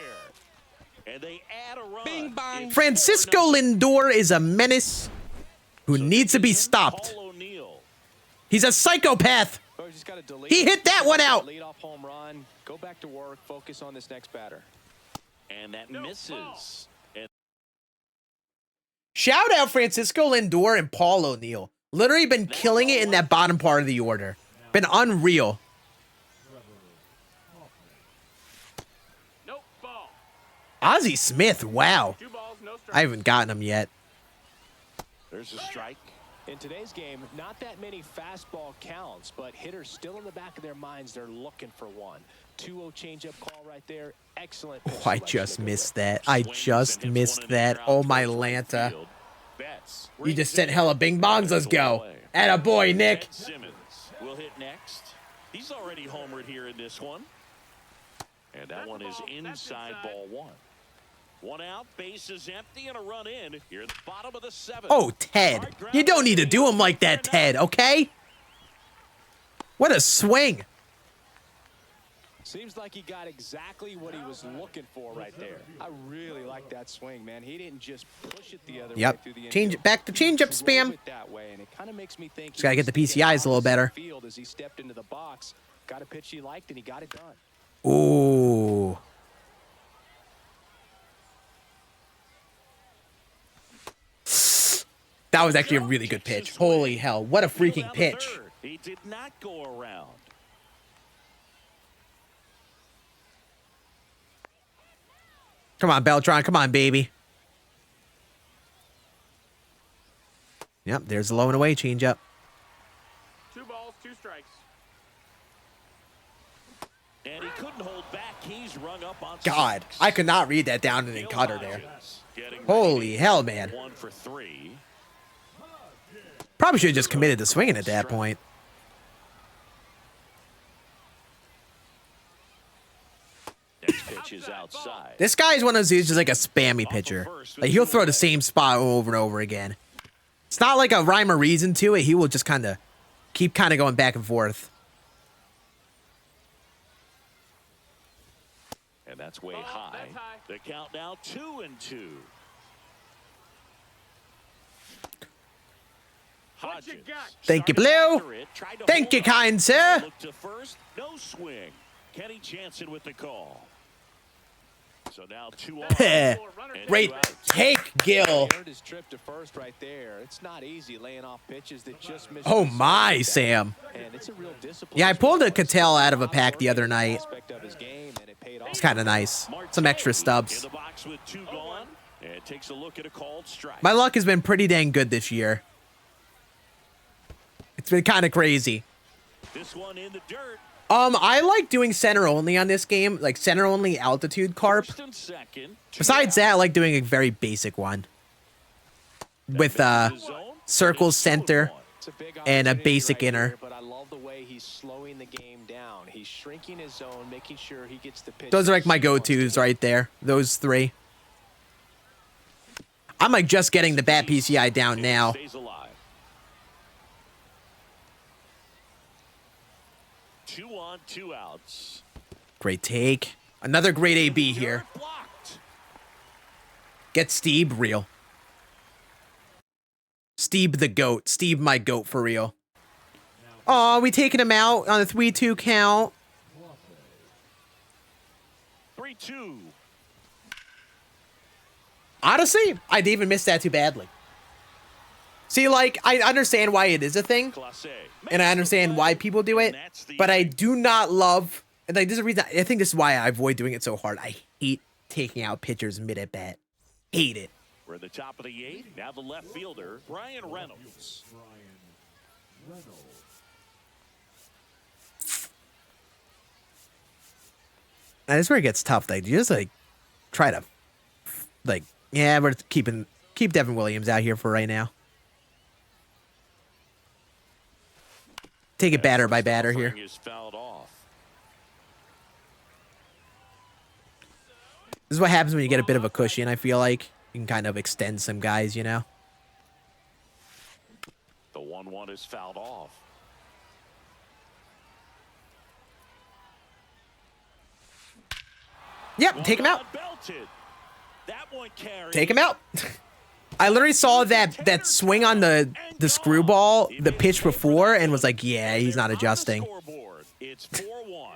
And they add a run. Bing bong. It's Francisco 4-0. Lindor is a menace who needs to be stopped. Paul O'Neill. He's a psychopath. Or just gotta delete He it. hit that one out. Lead off home run. Go back to work. Focus on this next batter. And that misses. And Shout out Francisco Lindor and Paul O'Neill. Literally been killing it in that bottom part of the order. Been unreal. Nope, ball. Ozzie Smith, wow. 2 balls, no strikes. I haven't gotten him yet. there's a strike. In today's game, not that many fastball counts, but hitters still in the back of their minds, they're looking for one. 2-0 changeup call right there. Excellent pitch Oh, I selection just to go missed with. that. I Swings just and hits missed one in the that. air Oh, out my towards right Lanta. field. Betts You just brings sent it hella in. bing bongs. Let's go. Atta boy, Nick. Ted Simmons will hit next. He's already homered here in this one. And that That's one the is ball. That's inside inside. ball one. One out, base is empty, and a run in here at the bottom of the 7th. Oh, Ted. You don't need to do him like that, Ted, okay? What a swing. Seems like he got exactly what he was looking for right there. I really like that swing, man. He didn't just push it the other way Yep. through the Change infield. it back to changeup He drove spam. it that way, and it kind of makes me think Just gotta get the he was thinking PCIs a little better. opposite field as he stepped into the box. Got a pitch he liked, and he got it done. Ooh. That was actually a really good pitch. Holy hell. What a Field freaking out the pitch. third. He did not go around. Come on, Beltron. Come on, baby. Yep, there's the low and away changeup. 2 balls, 2 strikes. And he couldn't hold back. He's rung up on God, 6. I could not read that down and then cut her there. Holy hell, man. 1 for 3. Probably should have just committed to swinging at that point. Next pitch is outside. This guy is one of those dudes just like a spammy pitcher. Like, he'll throw the same spot over and over again. It's not like a rhyme or reason to it. He will just kind of keep going back and forth. And that's way Ball, high. that's high. The count now 2-2. What you Hodges. got? Thank you, Started Blue. after it, tried to Thank hold you, up. kind sir. Look to first, no swing. Kenny Jansen with the call. So now 2 off. Peh. and Great 2 outs. take, Gil. He earned his trip to first right there. It's not easy laying off pitches that just miss. Oh the zone my, like that. Sam. And it's a real discipline. Yeah, I pulled a Cattell out of a pack the other night. Aspect of his game, and it paid off. It's kind of nice. Some extra In stubs. the box with 2 gone. And takes a look at a called strike. My luck has been pretty dang good this year. It's been kind of crazy. This one in the dirt. I like doing center only on this game, like center only altitude carp. First and second. Besides that, I like doing a very basic one with circles center It's a big and a opportunity basic right inner. here, but I love the way he's slowing the game down. He's shrinking his zone, making sure he gets the pitch. Those are like my he wants to go-tos hit. right there. Those 3. I'm like just getting the bat PCI down now. Stays alive. 2 on, 2 outs. Great take. Another great AB here. Blocked. Get Steve real. Steve the goat. Steve my goat for real. Oh, we taking him out on a 3-2 count. 3-2. Honestly, I didn't even miss that too badly. See, like, I understand why it is a thing, Clase. and I understand why people do it, but I do not love, and like, this is a reason, I think this is why I avoid doing it so hard. I hate taking out pitchers mid-at-bat. Hate it. We're at the top of the 8th. Now the left fielder, Brian Reynolds. Now, this is where it gets tough. Like, you just, like, try to, like, yeah, we're keep Devin Williams out here for right now. Take it batter by batter here. Offering is fouled off. This is what happens when you get a bit of a cushion, I feel like. You can kind of extend some guys, you know? The 1-1 is fouled off. Yep, take him out. Belted. That one carried. Take him out. I literally saw that swing on the screwball, the pitch before, and was like, yeah, he's not adjusting. It's 4-1.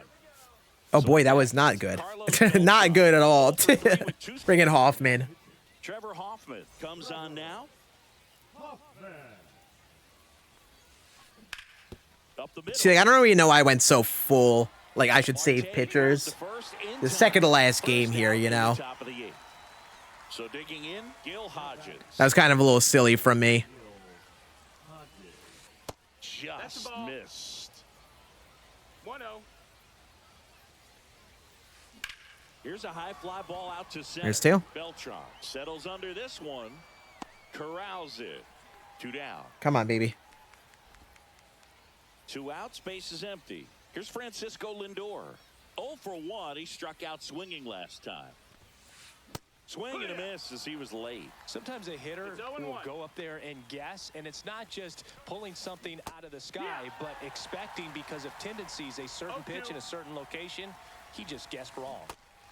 Oh boy, that was not good. Not good at all. Bring in Hoffman. Trevor Hoffman comes on now. Up the middle. See, like, I don't really know why I went so full. Like, I should save pitchers. The second to last game here, you know. So digging in, Gil Hodges. That was kind of a little silly from me. Just missed. 1-0. Here's a high fly ball out to center. Here's two. Beltran settles under this one. Corrals it. 2 down. Come on, baby. 2 out. Space is empty. Here's Francisco Lindor. 0 for 1. He struck out swinging last time. Swing and a miss as he was late. Sometimes a hitter will go up there and guess, and it's not just pulling something out of the sky, but expecting because of tendencies a certain pitch in a certain location. He just guessed wrong.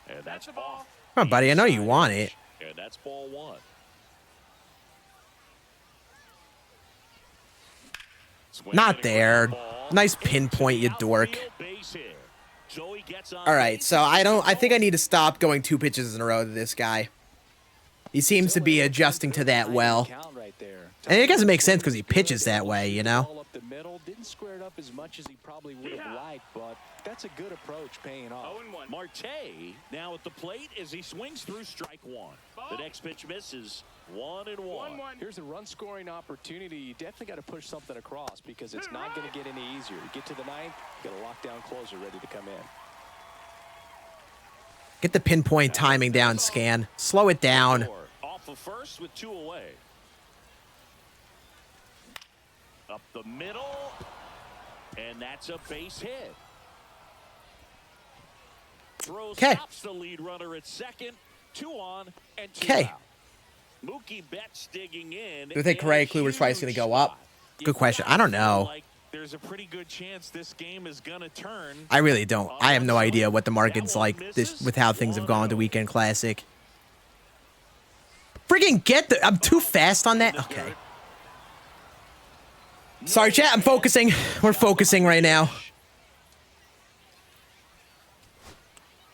And that's off. Come on, buddy. I know you want it. And that's ball 1. Not there. Nice pinpoint, you dork. All right, so I think I need to stop going 2 pitches in a row to this guy. He seems to be adjusting to that well. And it doesn't make sense because he pitches that way, you know? Didn't square it up as much as he probably would have liked, but that's a good approach paying off. 0-1. Marte now at the plate as he swings through strike 1. The next pitch misses. 1-1. 1-1. Here's a run-scoring opportunity. You definitely got to push something across because it's not going to get any easier. You get to the 9th, you got a lockdown closer ready to come in. Get the pinpoint timing down, Scan. Slow it down. Off of first with 2 away. Up the middle, and that's a base hit. Throw stops the lead runner at second. 2 on and 2 out. Mookie Betts digging in. Do you think Correa Kluber's price is going to go up? Good question. I don't know. Like there's a pretty good chance this game is going to turn. I really don't. I have no idea what the market's like this with how things have gone to Weekend Classic. Friggin' get the... I'm too fast on that. Okay. Sorry, chat. I'm focusing. We're focusing right now.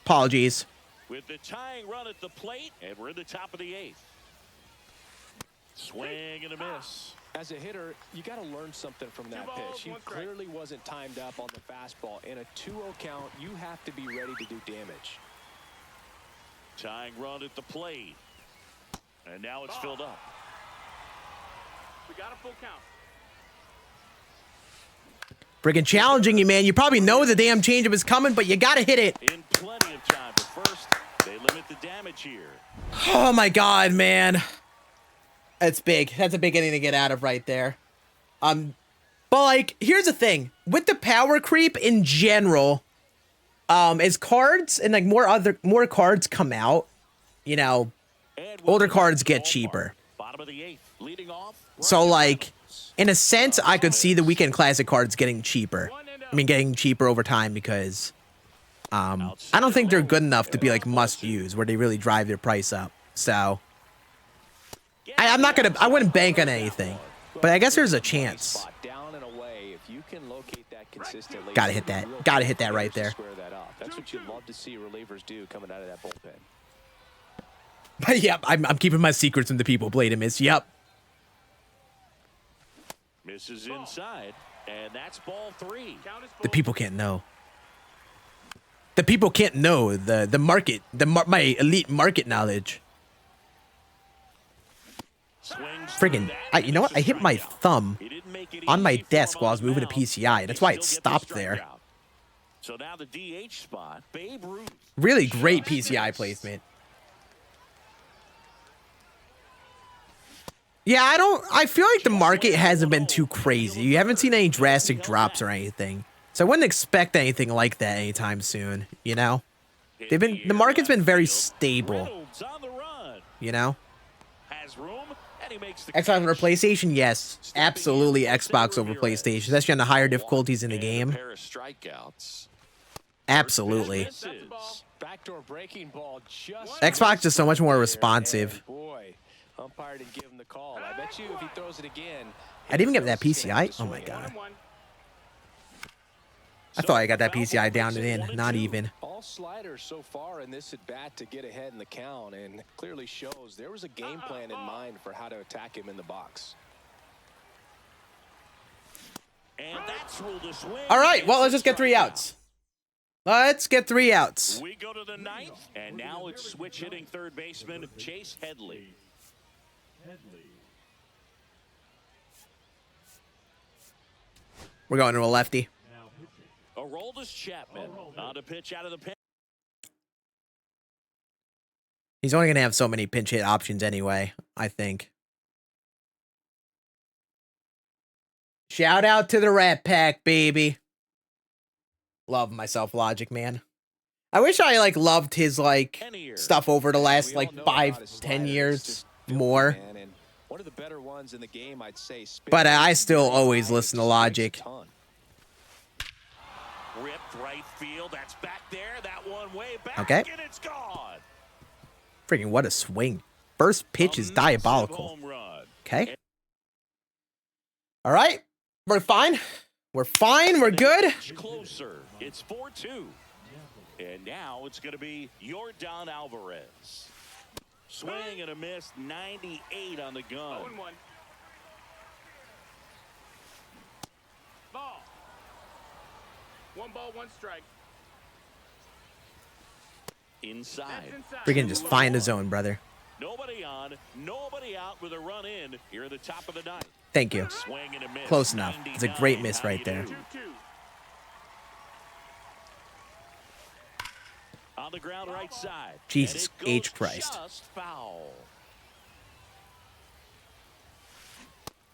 Apologies. With the tying run at the plate, and we're in the top of the 8th. Swing and a miss. As a hitter, you got to learn something from that pitch. He clearly wasn't timed up on the fastball. In a 2-0 count, you have to be ready to do damage. Tying run at the plate. And now it's filled up. We got a full count. Friggin' challenging you, man. You probably know the damn changeup is coming, but you got to hit it. In plenty of time. But first, they limit the damage here. Oh, my God, man. That's big. That's a big inning to get out of right there. But, like, here's the thing. With the power creep in general, as cards and, like, more cards come out, you know, older cards get cheaper. Bottom of the 8th, leading off. So, like, in a sense, I could see the Weekend Classic cards getting cheaper. I mean, getting cheaper over time because I don't think they're good enough to be, like, must-use where they really drive their price up. So... I'm not gonna. I wouldn't bank on anything, but I guess there's a chance. Gotta hit that. Gotta hit that right there. That's what you love to see relievers do coming out of that bullpen. But yep, I'm keeping my secrets from the people. Blade and miss. Yep. Misses inside, and that's ball 3. The people can't know. The people can't know the market. My elite market knowledge. Friggin', you know what? I hit my thumb on my desk while I was moving to PCI. That's why it stopped there. So now the DH spot, Babe Ruth. Really great PCI placement. Yeah, I feel like the market hasn't been too crazy. You haven't seen any drastic drops or anything. So I wouldn't expect anything like that anytime soon, you know? The market's been very stable. You know? Has room, and he makes the Xbox over catch. PlayStation? Yes, Stepping absolutely. in was Xbox over Ramirez. PlayStation, especially on the higher A walk difficulties in the and game. A pair of strikeouts. Absolutely. First pitch misses. Backdoor breaking ball just Xbox is so much more there, responsive. and boy, umpire didn't give him the call. I bet you if he throws it again, I didn't even get that he's gonna have PCI. to Oh my swing it. god. 1-1. I thought I got that PCI down and in. Not even. All sliders so far in this at bat to get ahead in the count, and clearly shows there was a game plan in mind for how to attack him in the box. And that's ruled a swing. All right, well, let's just get 3 outs. Let's get 3 outs. We go to the 9th, and now it's switch hitting third baseman Chase Headley. We're going to a lefty. Aroldis Chapman on a pitch out of the pen. He's only going to have so many pinch hit options anyway, I think. Shout out to the Rat Pack, baby. Love myself Logic, man. I wish I, like, loved his, like, stuff over the last, like, 5-10 years more. One of the better ones in the game, I'd say. But I still always listen to Logic. Ripped right field. That's back there. That one way back. Okay. And it's gone. Freaking what a swing. First pitch is diabolical. Home run. Okay. All right. We're fine. We're fine. We're good. Closer. It's 4-2. And now it's going to be Yordan Alvarez. Swing and a miss. 98 on the gun. 0-1. Ball. 1 ball, 1 strike. Inside. That's inside. Freaking just find the zone, brother. Nobody on, nobody out with a run in here at the top of the 9th. Thank you. Swing and a miss. Close enough. It's a great 99. miss How right you there. do? 2-2. On the ground right side. Jesus And it goes H. Christ. Just foul.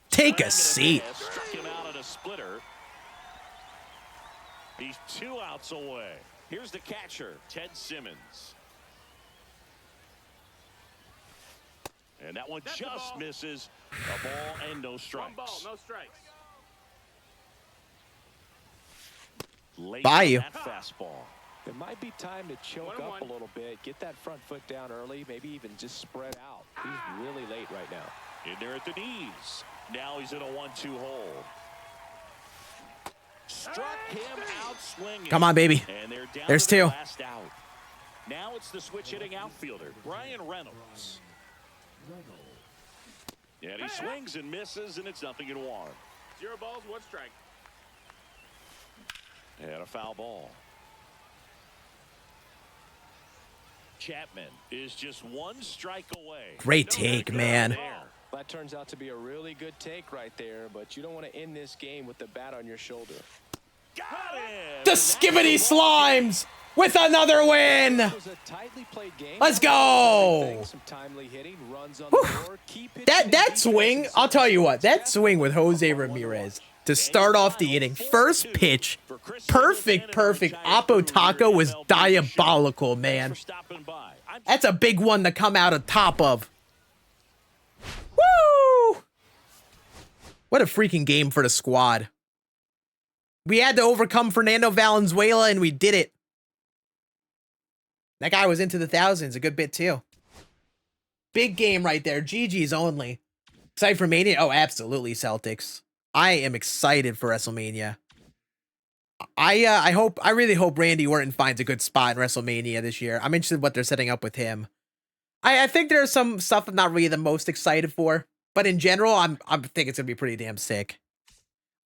Take Swing a and seat. miss. Struck him out at a splitter. He's 2 outs away. Here's the catcher, Ted Simmons. And that one That's a just ball. misses. A ball and no 1 strikes. ball, no strikes. Late By on you. that fastball. It might be time to choke 1-1. up a little bit, get that front foot down early, maybe even just spread out. He's really late right now. In there at the knees. Now he's in a 1-2 hole. Struck him out swinging. Come on, baby. And they're down There's to their 2. last out. Now it's the switch hitting outfielder, Brian Reynolds. And he swings and misses, and it's 0-1. 0 balls, 1 strike. And a foul ball. Chapman is just 1 strike away. Great take, man. That turns out to be a really good take right there, but you don't want to end this game with the bat on your shoulder. Got him! The Skibbity Slimes with another win. It was a tightly played game. Let's go. Some timely hitting, runs on the board, key pitching, That swing, I'll tell you what, that swing with Jose Ramirez to start off the inning. First pitch, perfect. Oppo Taco was diabolical, man. That's a big one to come out on top of. Woo! What a freaking game for the squad. We had to overcome Fernando Valenzuela, and we did it. That guy was into the thousands a good bit, too. Big game right there. GG's only. Excited for Mania? Oh, absolutely, Celtics. I am excited for WrestleMania. I really hope Randy Orton finds a good spot in WrestleMania this year. I'm interested in what they're setting up with him. I think there's some stuff I'm not really the most excited for, but in general, I think it's gonna be pretty damn sick.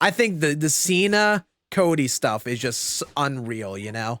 I think the Cena Cody stuff is just unreal, you know?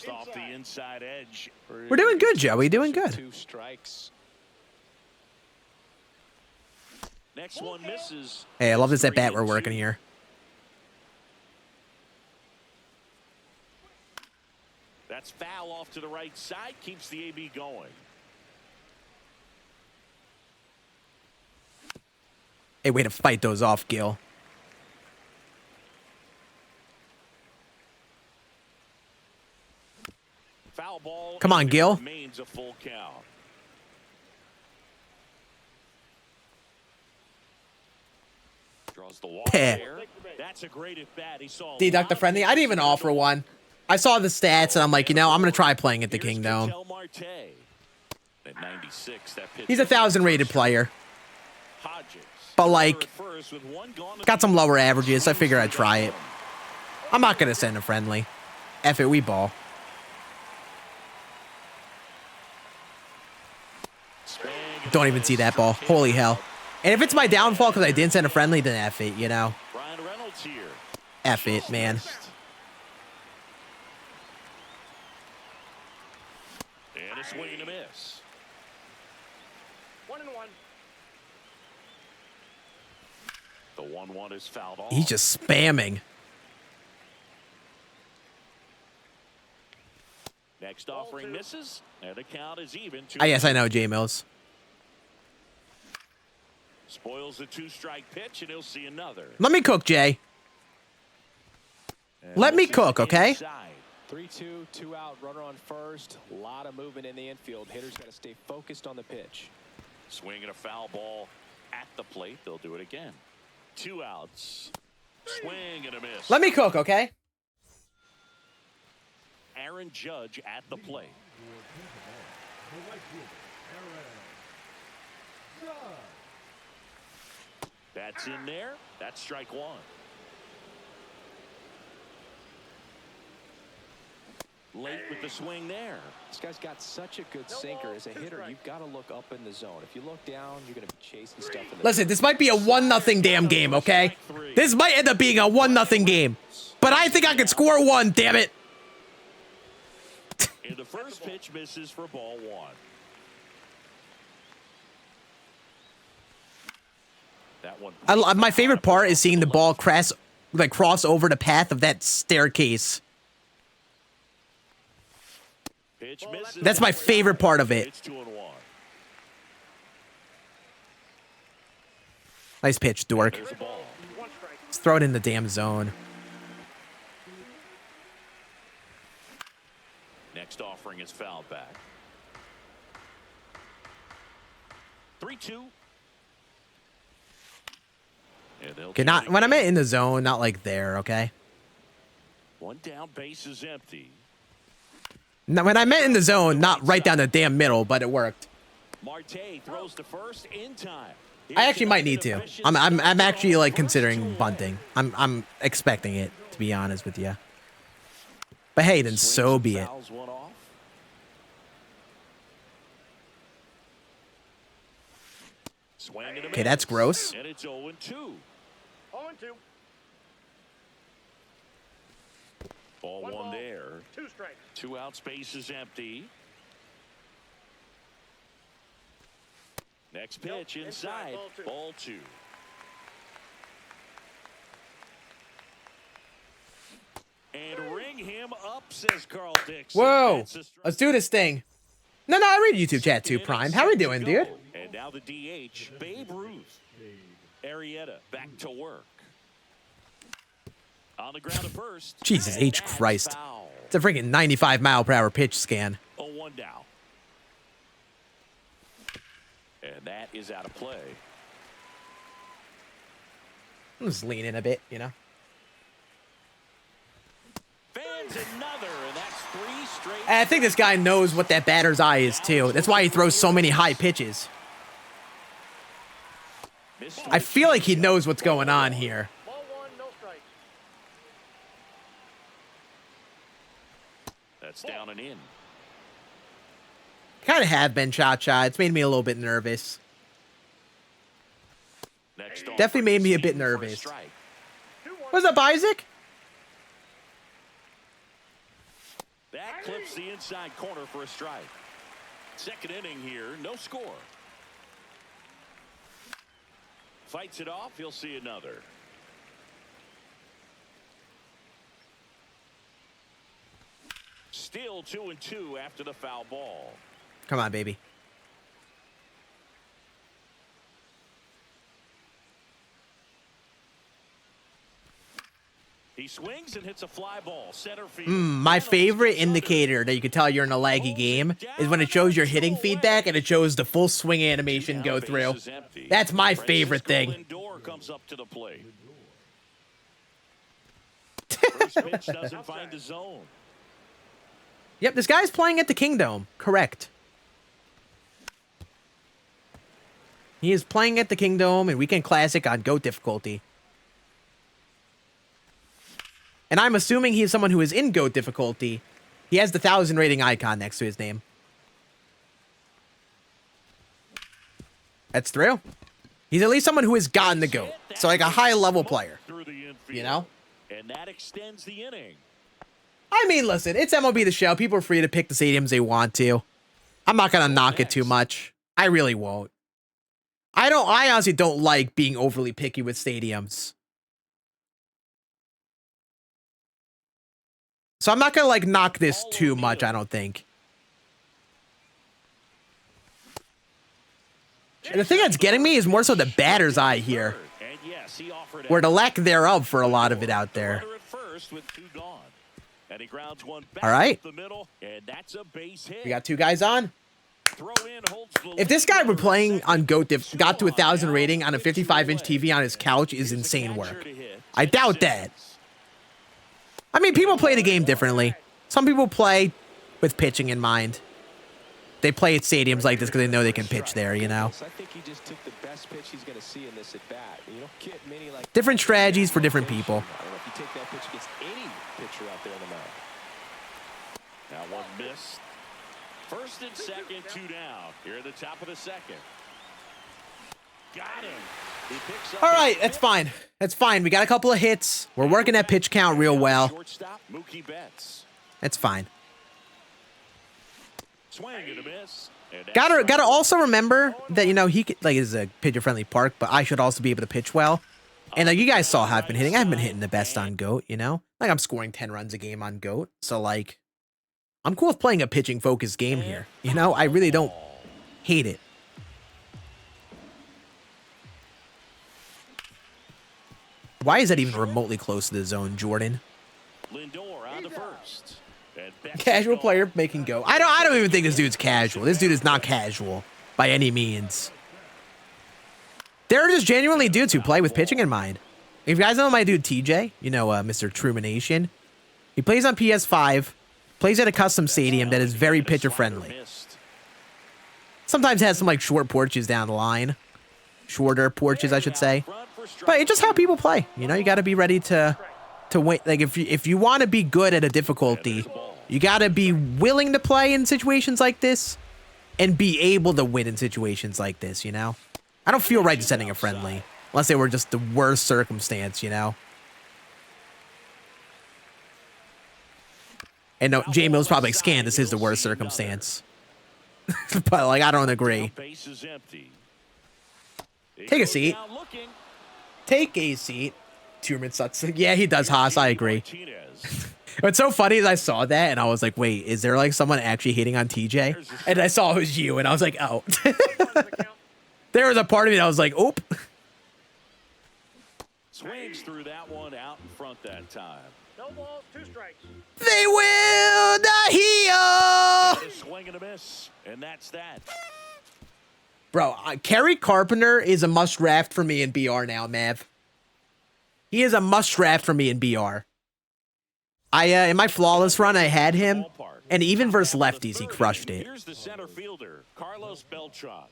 Just off the inside edge. We're doing good, Joey. Doing good. 2 strikes. Next one misses. Hey, I love this at bat we're working here. That's foul off to the right side. Keeps the AB going. Hey, way to fight those off, Gil. Foul ball. Come on, Gil. Remains a full count. Draws the wall there. That's a great at bat. He saw Deduct the friendly. I didn't even offer one. I saw the stats and I'm like, you know, I'm gonna try playing at the Kingdom. At 96, that pitch He's a 1,000 rated player, Hodges. but like, got some lower averages. I figure I'd try it. I'm not gonna send a friendly. F it, we ball. Don't even see that ball. Holy hell. And if it's my downfall because I didn't send a friendly, then F it, you know. F it, man. And a swing and a miss. 1-1. The 1-1 is fouled off. He's just spamming. Next offering misses, and the count is even. Ah, yes, I know, J Mills. Spoils the 2-strike pitch, and he'll see another. Let me cook, Jay. Let me cook, okay? 3-2, 2 out, runner on first. A lot of movement in the infield. Hitters got to stay focused on the pitch. Swing and a foul ball at the plate. They'll do it again. 2 outs. Swing and a miss. Let me cook, okay? Aaron Judge at the plate. That's in there. That's strike 1. Late with the swing there. This guy's got such a good sinker. As a hitter, you've got to look up in the zone. If you look down, you're going to be chasing stuff in the Listen, this might be a 1-0 damn game, okay? This might end up being a 1-0 game. But I think I can score 1, damn it. And the first pitch misses for ball 1. That one. My favorite part is seeing the ball cross over the path of that staircase. Pitch misses. That's my favorite part of it. It's 2-1. Nice pitch, Dork. There's the ball. Let's throw it in the damn zone. Next offering is fouled back. 3-2. Okay, not when I'm in the zone, not like there, okay? One down, base is empty. Now, when I meant in the zone, not right down the damn middle, but it worked. Marte throws to first in time. I actually might need to. I'm actually like considering bunting. I'm expecting it, to be honest with you. But hey, then so be it. Okay, that's gross. And it's 0-2. 0-2. Ball one there. 2 strikes. 2 out, space is empty. Next pitch inside. Ball 2. And ring him up, says Carl Dixon. Whoa, let's do this thing. No, I read YouTube chat too, Prime. How we doing, dude? And now the DH, Babe Ruth. Arrieta back to work. On the ground at first. Jesus H. Christ. It's a freaking 95-mile-per-hour pitch Scan. 0-1 down. And that is out of play. I'm just leaning a bit, you know? Fans another, and that's 3 straight. And I think this guy knows what that batter's eye is, too. That's why he throws so many high pitches. I feel like he knows what's going on here. Ball 1, no strike. That's down and in. Kind of have been Cha-Cha. It's made me a little bit nervous. Next Definitely made me a bit nervous. What's up, Isaac? That clips the inside corner for a strike. Second inning here, no score. Fights it off, he'll see another. Still 2-2 after the foul ball. Come on, baby. He swings and hits a fly ball. Center field. My favorite indicator that you can tell you're in a laggy game is when it shows your hitting feedback and it shows the full swing animation go through. That's my favorite thing. Lindor comes up to the plate. First pitch doesn't find the zone. Yep, this guy's playing at the Kingdom. Correct. He is playing at the Kingdom in Weekend Classic on GOAT difficulty. And I'm assuming he's someone who is in GOAT difficulty. He has the 1,000 rating icon next to his name. That's true. He's at least someone who has gotten the GOAT. So like a high-level player. You know? And that extends the inning. I mean, listen, it's MLB The Show. People are free to pick the stadiums they want to. I'm not going to knock it too much. I really won't. I honestly don't like being overly picky with stadiums. So I'm not going to, like, knock this too much, I don't think. And the thing that's getting me is more so the batter's eye here. Or the lack thereof for a lot of it out there. All right. We got two guys on. If this guy were playing on GOAT, got to 1,000 rating on a 55-inch TV on his couch is insane work. I doubt that. I mean, people play the game differently. Some people play with pitching in mind. They play at stadiums like this because they know they can pitch there, you know? I think he just took the best pitch he's going to see in this at bat. You don't get many like different strategies for different people. I don't know if you take that pitch against any pitcher out there on the mound. Now one missed. First and second, two down. Here at the top of the second. Got him. He picks up. All right, that's fine. That's fine. We got a couple of hits. We're working that pitch count real well. Shortstop, Mookie Betts. That's fine. Swing and a miss. Gotta also remember that, you know, he could, like, is a pitcher-friendly park, but I should also be able to pitch well. And like you guys saw how I've been hitting. I haven't been hitting the best on GOAT, you know? Like, I'm scoring 10 runs a game on GOAT. So, like, I'm cool with playing a pitching-focused game here. You know? I really don't hate it. Why is that even remotely close to the zone, Jordan? Lindor on the first. Casual player making GOAT. I don't even think this dude's casual. This dude is not casual by any means. There are just genuinely dudes who play with pitching in mind. If you guys know my dude TJ, you know Mr. Trumanation. He plays on PS5, plays at a custom stadium that is very pitcher friendly. Sometimes has some like short porches down the line. Shorter porches, I should say. But it's just how people play. You know, you got to be ready to win. Like if you want to be good at a difficulty, you got to be willing to play in situations like this and be able to win in situations like this, you know? I don't feel right just sending a friendly unless they were just the worst circumstance, you know? And no, J Mill's probably like, Scan, this is the worst circumstance. But like, I don't agree. Take a seat. Take a seat. Tierman sucks. Yeah, he does, Haas. I agree. What's so funny is I saw that and I was like, wait, is there like someone actually hating on TJ? And I saw it was you and I was like, oh. There was a part of me that was like, oop. Swings through that one out in front that time. No balls, 2 strikes. They will not heal. Swing and a miss, and that's that. Bro, Kerry Carpenter is a must draft for me in BR now, Mav. He is a must draft for me in BR. In my flawless run, I had him, and even versus lefties, he crushed it. Here's the center fielder, Carlos Beltran.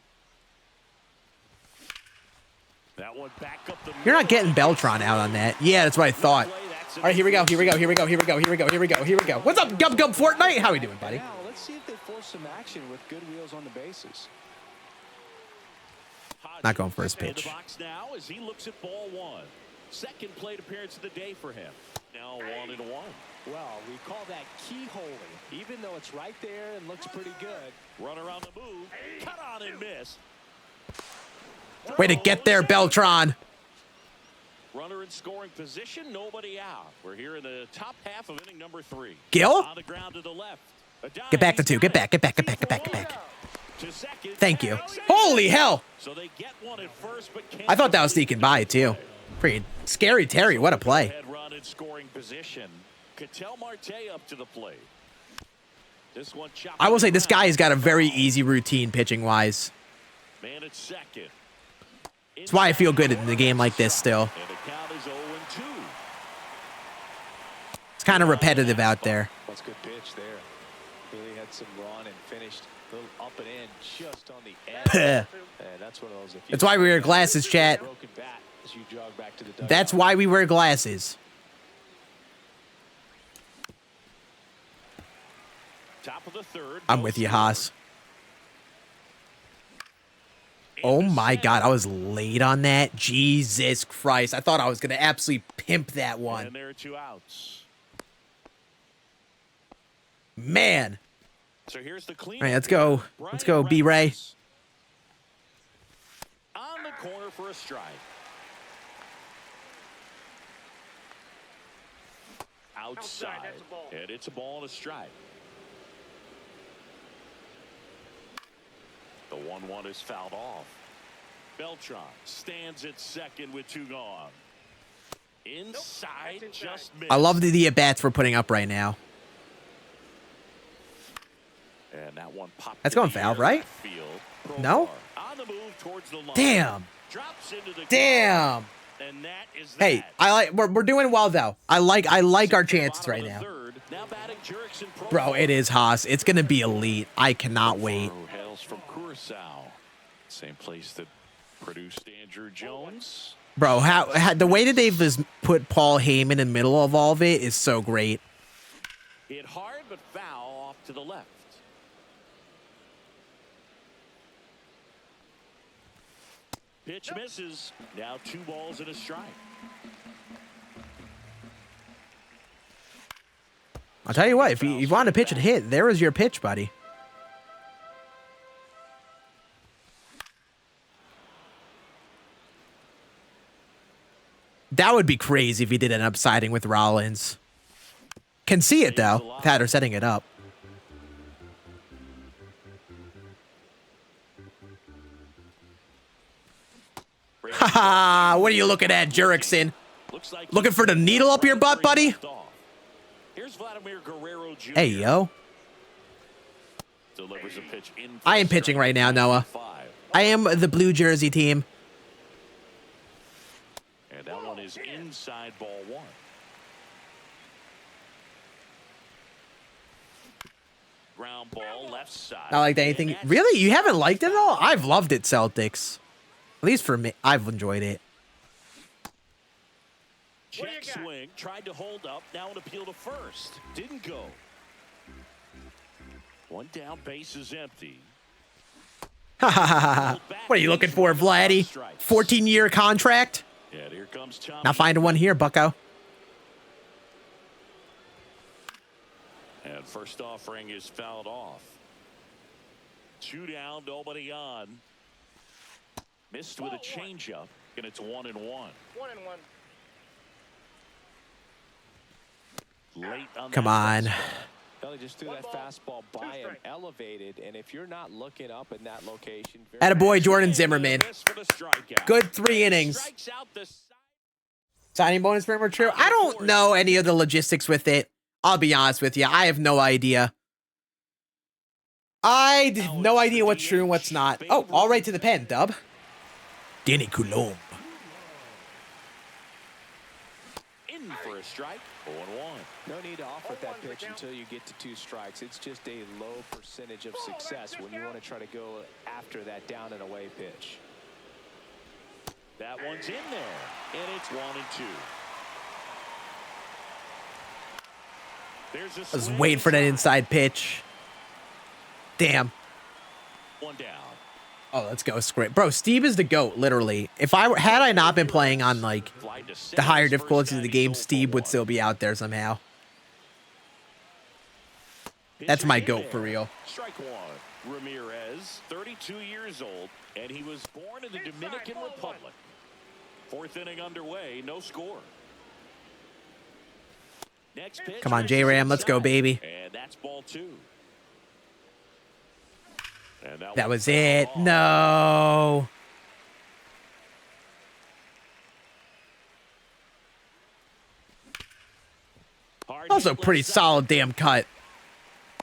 That one back up the You're not getting Beltran out on that. Yeah, that's what I thought. All right, here we go. Here we go. Here we go. Here we go. Here we go. Here we go. Here we go. What's up, Gub Gub Fortnite? How we doing, buddy? Now, let's see if they force some action with good wheels on the bases. Not going for his pitch. Box now as he looks at ball 1. Second plate appearance of the day for him. Now 1-1. Well, we call that keyholing, even though it's right there and looks pretty good. Runner on the move. Cut on and miss. Way to get there, Beltran. Runner in scoring position, nobody out. We're here in the top half of inning number 3. Gil? On the ground to the left. Get back to 2. Get back. Thank you. Holy hell. So they get one at first, but I thought that was sneaking by, too. Pretty scary Terry. What a play. Run in scoring position. Cattell Marte up to the plate. This one I will say this guy has got a very easy routine pitching-wise. Man at second. That's why I feel good in the game like this still. And the count is 0-2. It's kind of repetitive out there. That's a good pitch there. Really had some run and finished a little up and in just on the edge. And that's one of those. That's why we wear glasses, chat. Broken bat as you jog back to the dugout. That's why we wear glasses. Top of the third. I'm with you, Haas. Oh my God, I was late on that. Jesus Christ. I thought I was going to absolutely pimp that one. And there are 2 outs. Man. So here's the clean. All right, let's go. Let's go, B-Ray. On the corner for a strike. Outside. That's a ball. And it's a ball and a strike. The 1-1 is fouled off. Beltran stands at second with 2 gone. Inside, just missed. I love the at-bats we're putting up right now. And that one popped. That's going foul, right? No? On the move towards the line. Damn. Drops into the Damn. and that is that. Hey, I like we're doing well though. I like our chances right now. Now batting Jurickson. Bro, it is Haas. It's gonna be elite. I cannot wait. Hails from Curacao. Same place that produced Andrew Jones. Bro, how the way that they've just put Paul Heyman in the middle of all of it is so great. Hit hard but foul off to the left. Pitch misses. Now 2 balls and a strike. I'll tell you what, if you want to pitch and hit, there is your pitch, buddy. That would be crazy if he did end up siding with Rollins. Can see it, though, without her setting it up. Haha, what are you looking at, Jurickson? Looking for the needle up your butt, buddy? Here's Vladimir Guerrero Jr. Hey, yo. Delivers a pitch in. I am pitching right now, Noah. I am the blue jersey team. And that one is inside ball 1. Ground ball left side. Not liked anything. Really? You haven't liked it at all? I've loved it, Celtics. At least for me, I've enjoyed it. Check swing, tried to hold up, now an appeal to first. Didn't go. One down, base is empty. What are you looking for, Vladdy? 14-year contract? Yeah, here comes Tommy. Not finding one here, bucko. And first offering is fouled off. 2 down, nobody on. Missed with a changeup, and it's 1-1. 1-1. Late on. Come on. Belly just threw that fastball by him, elevated, and if you're not looking up in that location. Attaboy, Jordan Zimmerman. Good 3 innings. Signing bonus for him or true? I don't know any of the logistics with it. I'll be honest with you. I have no idea. I have no idea what's true and what's not. Oh, all right to the pen, Dub. Danny Coulomb. In for a strike. 0-1. No need to offer that pitch until you get to 2 strikes. It's just a low percentage of success when you want to try to go after that down and away pitch. That one's in there, and it's 1-2. There's a I was waiting for that inside pitch. Damn. 1 down. Oh, let's go, Script. Bro, Steve is the GOAT, literally. If had I not been playing on, like, the higher difficulties of the game, Steve would still be out there somehow. That's my GOAT for real. Strike one. Ramirez, 32 years old, and he was born in the Dominican Republic. Fourth inning underway, no score. Next pitch. Come on, J-Ram, let's go, baby. And that's ball two. And that was it. No. Also pretty solid damn cut.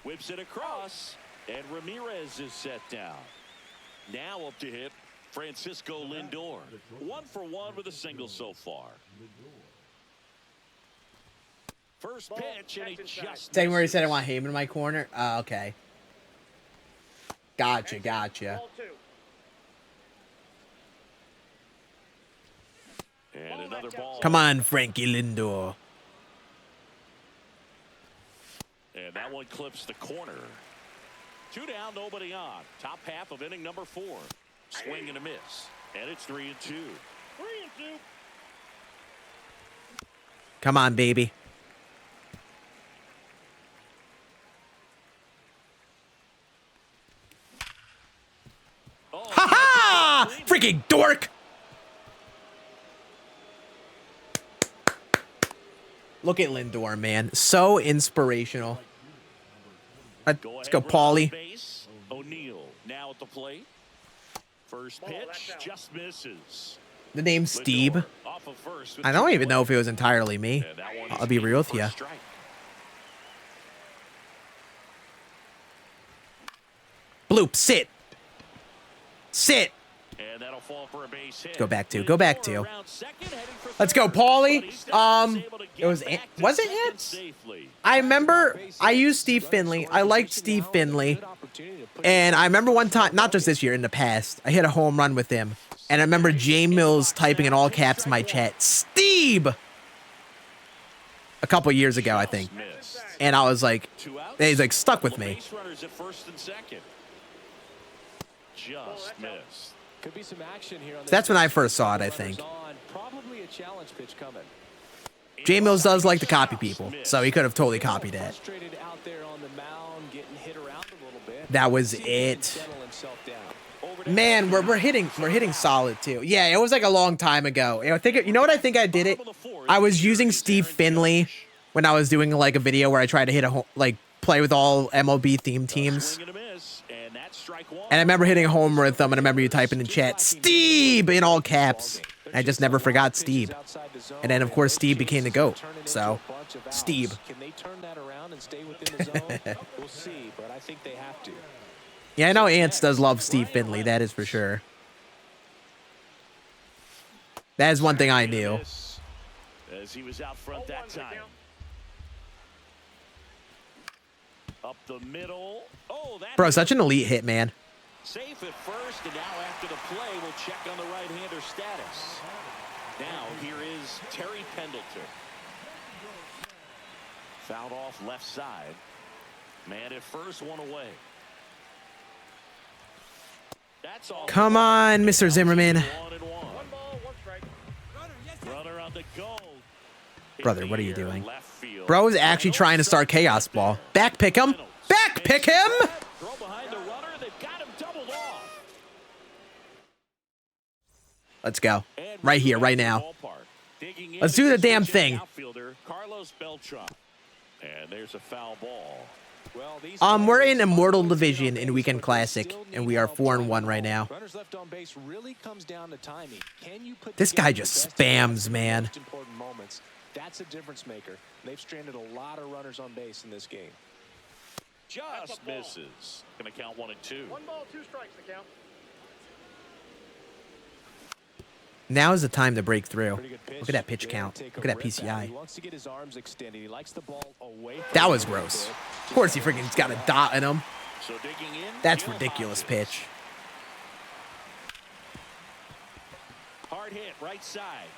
Whips it across, and Ramirez is set down. Now up to hit Francisco Lindor. 1 for 1 with a single so far. First pitch, and he just Same where he said I want Heyman in my corner. Okay. Gotcha. And another ball. Come on, Frankie Lindor. And that one clips the corner. 2 down, nobody on. Top half of inning number 4. Swing and a miss. And it's 3-2. 3-2. Come on, baby. Ha-ha! Freaking dork! Look at Lindor, man. So inspirational. Let's go, Paulie. O'Neal now at the plate. First pitch just misses. The name's Steve. I don't even know if it was entirely me. I'll be real with you. Bloop, sit. Sit. And that'll fall for a base hit. Go back to. Let's go, Paulie. It was it Ants? I remember I used Steve Finley. I liked Steve Finley. And I remember one time, not just this year, in the past, I hit a home run with him. And I remember Jay Mills typing in all caps in my chat, Steve! A couple years ago, I think. And I was like, he's like stuck with me. Just missed. Could be some action here on So that's when I first saw it, I think. Probably a challenge pitch coming. J Mills does like to copy people, so he could have totally copied that. That was it. Man, we're hitting solid too. Yeah, it was like a long time ago. I think you know what I think I did it. I was using Steve Finley when I was doing like a video where I tried to hit play with all MLB themed teams. And I remember hitting a home run with them, and I remember you typing in chat, Steve, in all caps. I just never forgot Steve. And then, of course, Steve became the GOAT. So, Steve. Can they turn that around and stay within the zone? We'll see, but I think they have to. Yeah, I know Ants does love Steve Finley. That is for sure. That is one thing I knew. As he was out front that time. Up the middle. Oh, that Bro, such an elite hit, man. Safe at first, and now after the play, we'll check on the right-hander status. Now, here is Terry Pendleton. Fouled off left side. Man at first, one away. That's all. Come on, Mr. Zimmerman. 1-1. 1 ball, 1 strike. Runner on the goal. Brother, what are you doing? Bro is actually trying to start Chaos Ball. Back pick him. Back pick him. Throw behind the runner. They've got him doubled off. Let's go. Right here, right now. Let's do the damn thing. And there's a foul ball. We're in Immortal Division in Weekend Classic, and we are 4-1 right now. This guy just spams, man. That's a difference maker. They've stranded a lot of runners on base in this game. Just misses. Gonna count 1 and 2. 1 ball, 2 strikes to count. Now is the time to break through. Look at that pitch count. Look at that PCI. That was gross. Of course he freaking's got a dot in him. That's ridiculous pitch. Hard hit, right side.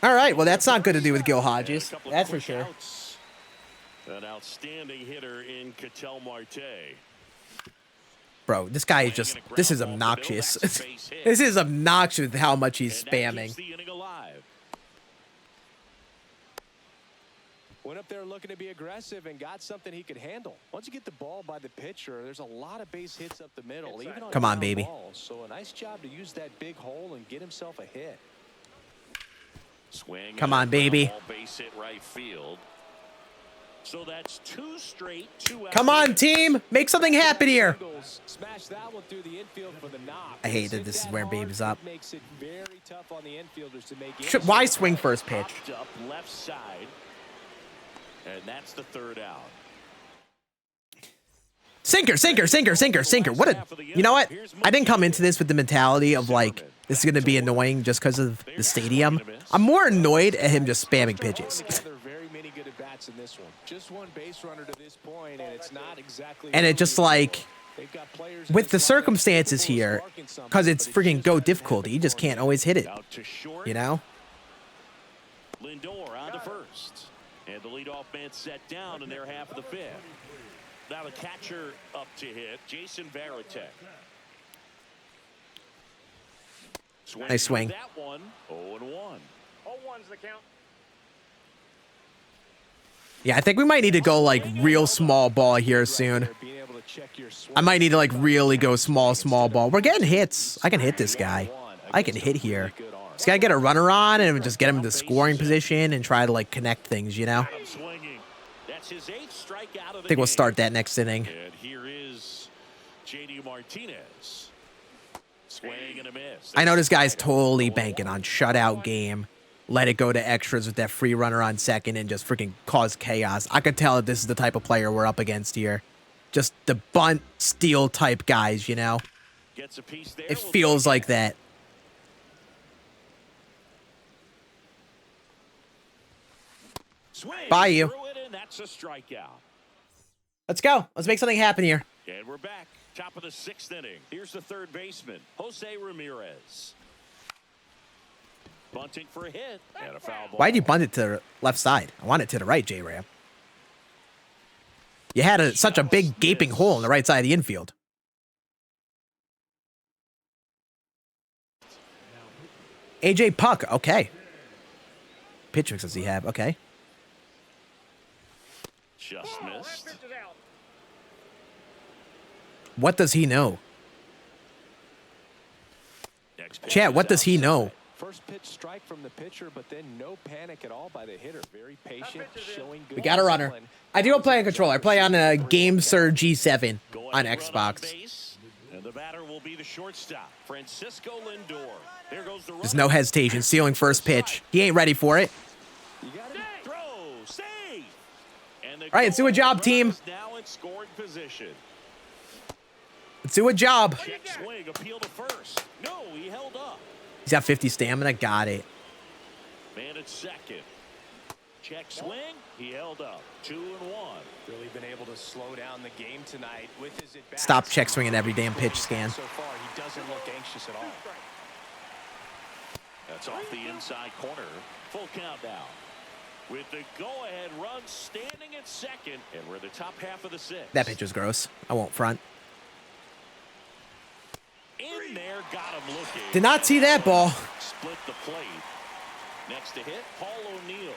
All right, well, that's not good to do with Gil Hodges. That's for sure. An outstanding hitter in Ketel Marte. Bro, this guy is just, this is obnoxious. This is obnoxious how much he's spamming. Went up there looking to be aggressive and got something he could handle. Once you get the ball by the pitcher, there's a lot of base hits up the middle. Even on Come on, baby. balls. So a nice job to use that big hole and get himself a hit. Swing. Come on, baby. Base hit right field. So that's 2 straight, 2 out. Come on, team. Make something happen here. Smash that one through the infield for the knock. I hate that this is where Baby's up. Makes it very tough on the infielders to make Why swing first pitch? Up left side. And that's the 3rd out. Sinker, sinker, sinker, sinker, sinker. What a, you know what? I didn't come into this with the mentality of like, this is going to be annoying just because of the stadium. I'm more annoyed at him just spamming pitches. In this one. Just one base runner to this point, and it's not exactly. And it just like, with the circumstances here, because it's freaking go difficulty, you just can't always hit it. You know? Lindor on to first. And the leadoff man set down in their half of the 5th. Now the catcher up to hit, Jason Varitek. Nice swing. That one, 0-1. 0-1's the count. Yeah, I think we might need to go like real small ball here soon. I might need to like really go small ball. We're getting hits. I can hit this guy. I can hit here. Just gotta get a runner on and just get him into scoring position and try to like connect things, you know? I think we'll start that next inning. And here is JD Martinez. Swing and a miss. I know this guy's totally banking on shutout game. Let it go to extras with that free runner on second and just freaking cause chaos. I could tell that this is the type of player we're up against here. Just the bunt, steal type guys, you know? Gets a piece there. It feels like that. By you. That's a strikeout. Let's go. Let's make something happen here. And we're back. Top of the 6th inning. Here's the 3rd baseman, Jose Ramirez. Bunting for a hit and a foul ball. Why'd you bunt it to the left side? I want it to the right, J-Ram. You had such a big gaping hole in the right side of the infield. AJ Puck, okay. Pitch mix does he have? Okay. Just missed. What does he know? Chat, what does he know? First pitch strike from the pitcher, but then no panic at all by the hitter. Very patient, showing good. We got a runner. I do play on controller. I play on a Game Sir G7 on Xbox. And the batter will be the shortstop, Francisco Lindor. There goes the There's no hesitation. Stealing first pitch. He ain't ready for it. throw, save. And all right, let's do a job, team. Now in scoring position. Let's do a job. Check swing, appeal to first. No, he held up. He's got 50 stamina. Got it. Man at second. Check swing. He held up. 2-1. Really been able to slow down the game tonight with his at-bats. Stop check swinging every damn pitch, Scan. So far, he doesn't look anxious at all. That's off the inside corner. Full count now. With the go-ahead run standing at second, and we're the top half of the 6th. That pitch was gross. I won't front. In there, got him looking. Did not see that ball. Split the plate. Next to hit, Paul O'Neill.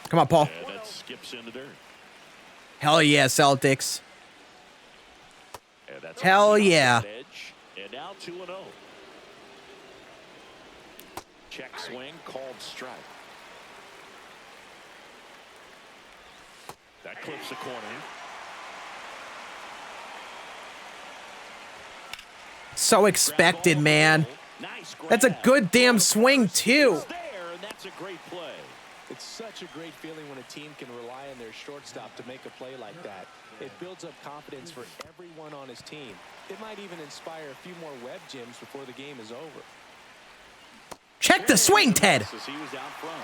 Come on, Paul. And that skips in the dirt. Hell yeah, Celtics. And that's hell yeah. Edge, and now 2-0. Check swing, called strike. That clips the corner. So expected, man. That's a good damn swing, too. That's a great play. It's such a great feeling when a team can rely on their shortstop to make a play like that. It builds up confidence for everyone on his team. It might even inspire a few more web gyms before the game is over. Check the swing, Ted. He was out front.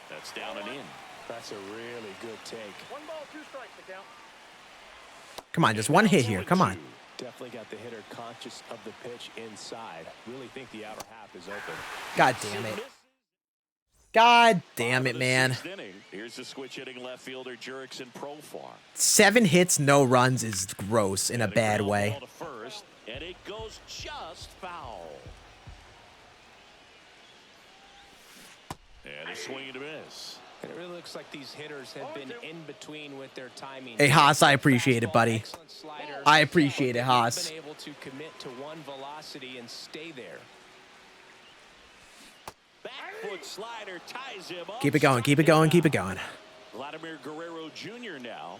That's down and in. That's a really good take. 1 ball, 2 strikes the count. Come on, just one hit here. Come on. Definitely got the hitter conscious of the pitch inside. Really think the outer half is open. God damn it. God damn it, man. Here's the switch hitting left fielder Jurickson Profar. 7 hits, no runs is gross in a bad way. First, and it goes just foul. And a swing and a miss. And it really looks like these hitters have been in between with their timing. Hey, Haas, I appreciate it, buddy. I appreciate it, Haas. Been able to commit to one velocity and stay there. Back foot slider ties him up. Keep it going, keep it going, keep it going. Vladimir Guerrero Jr. now.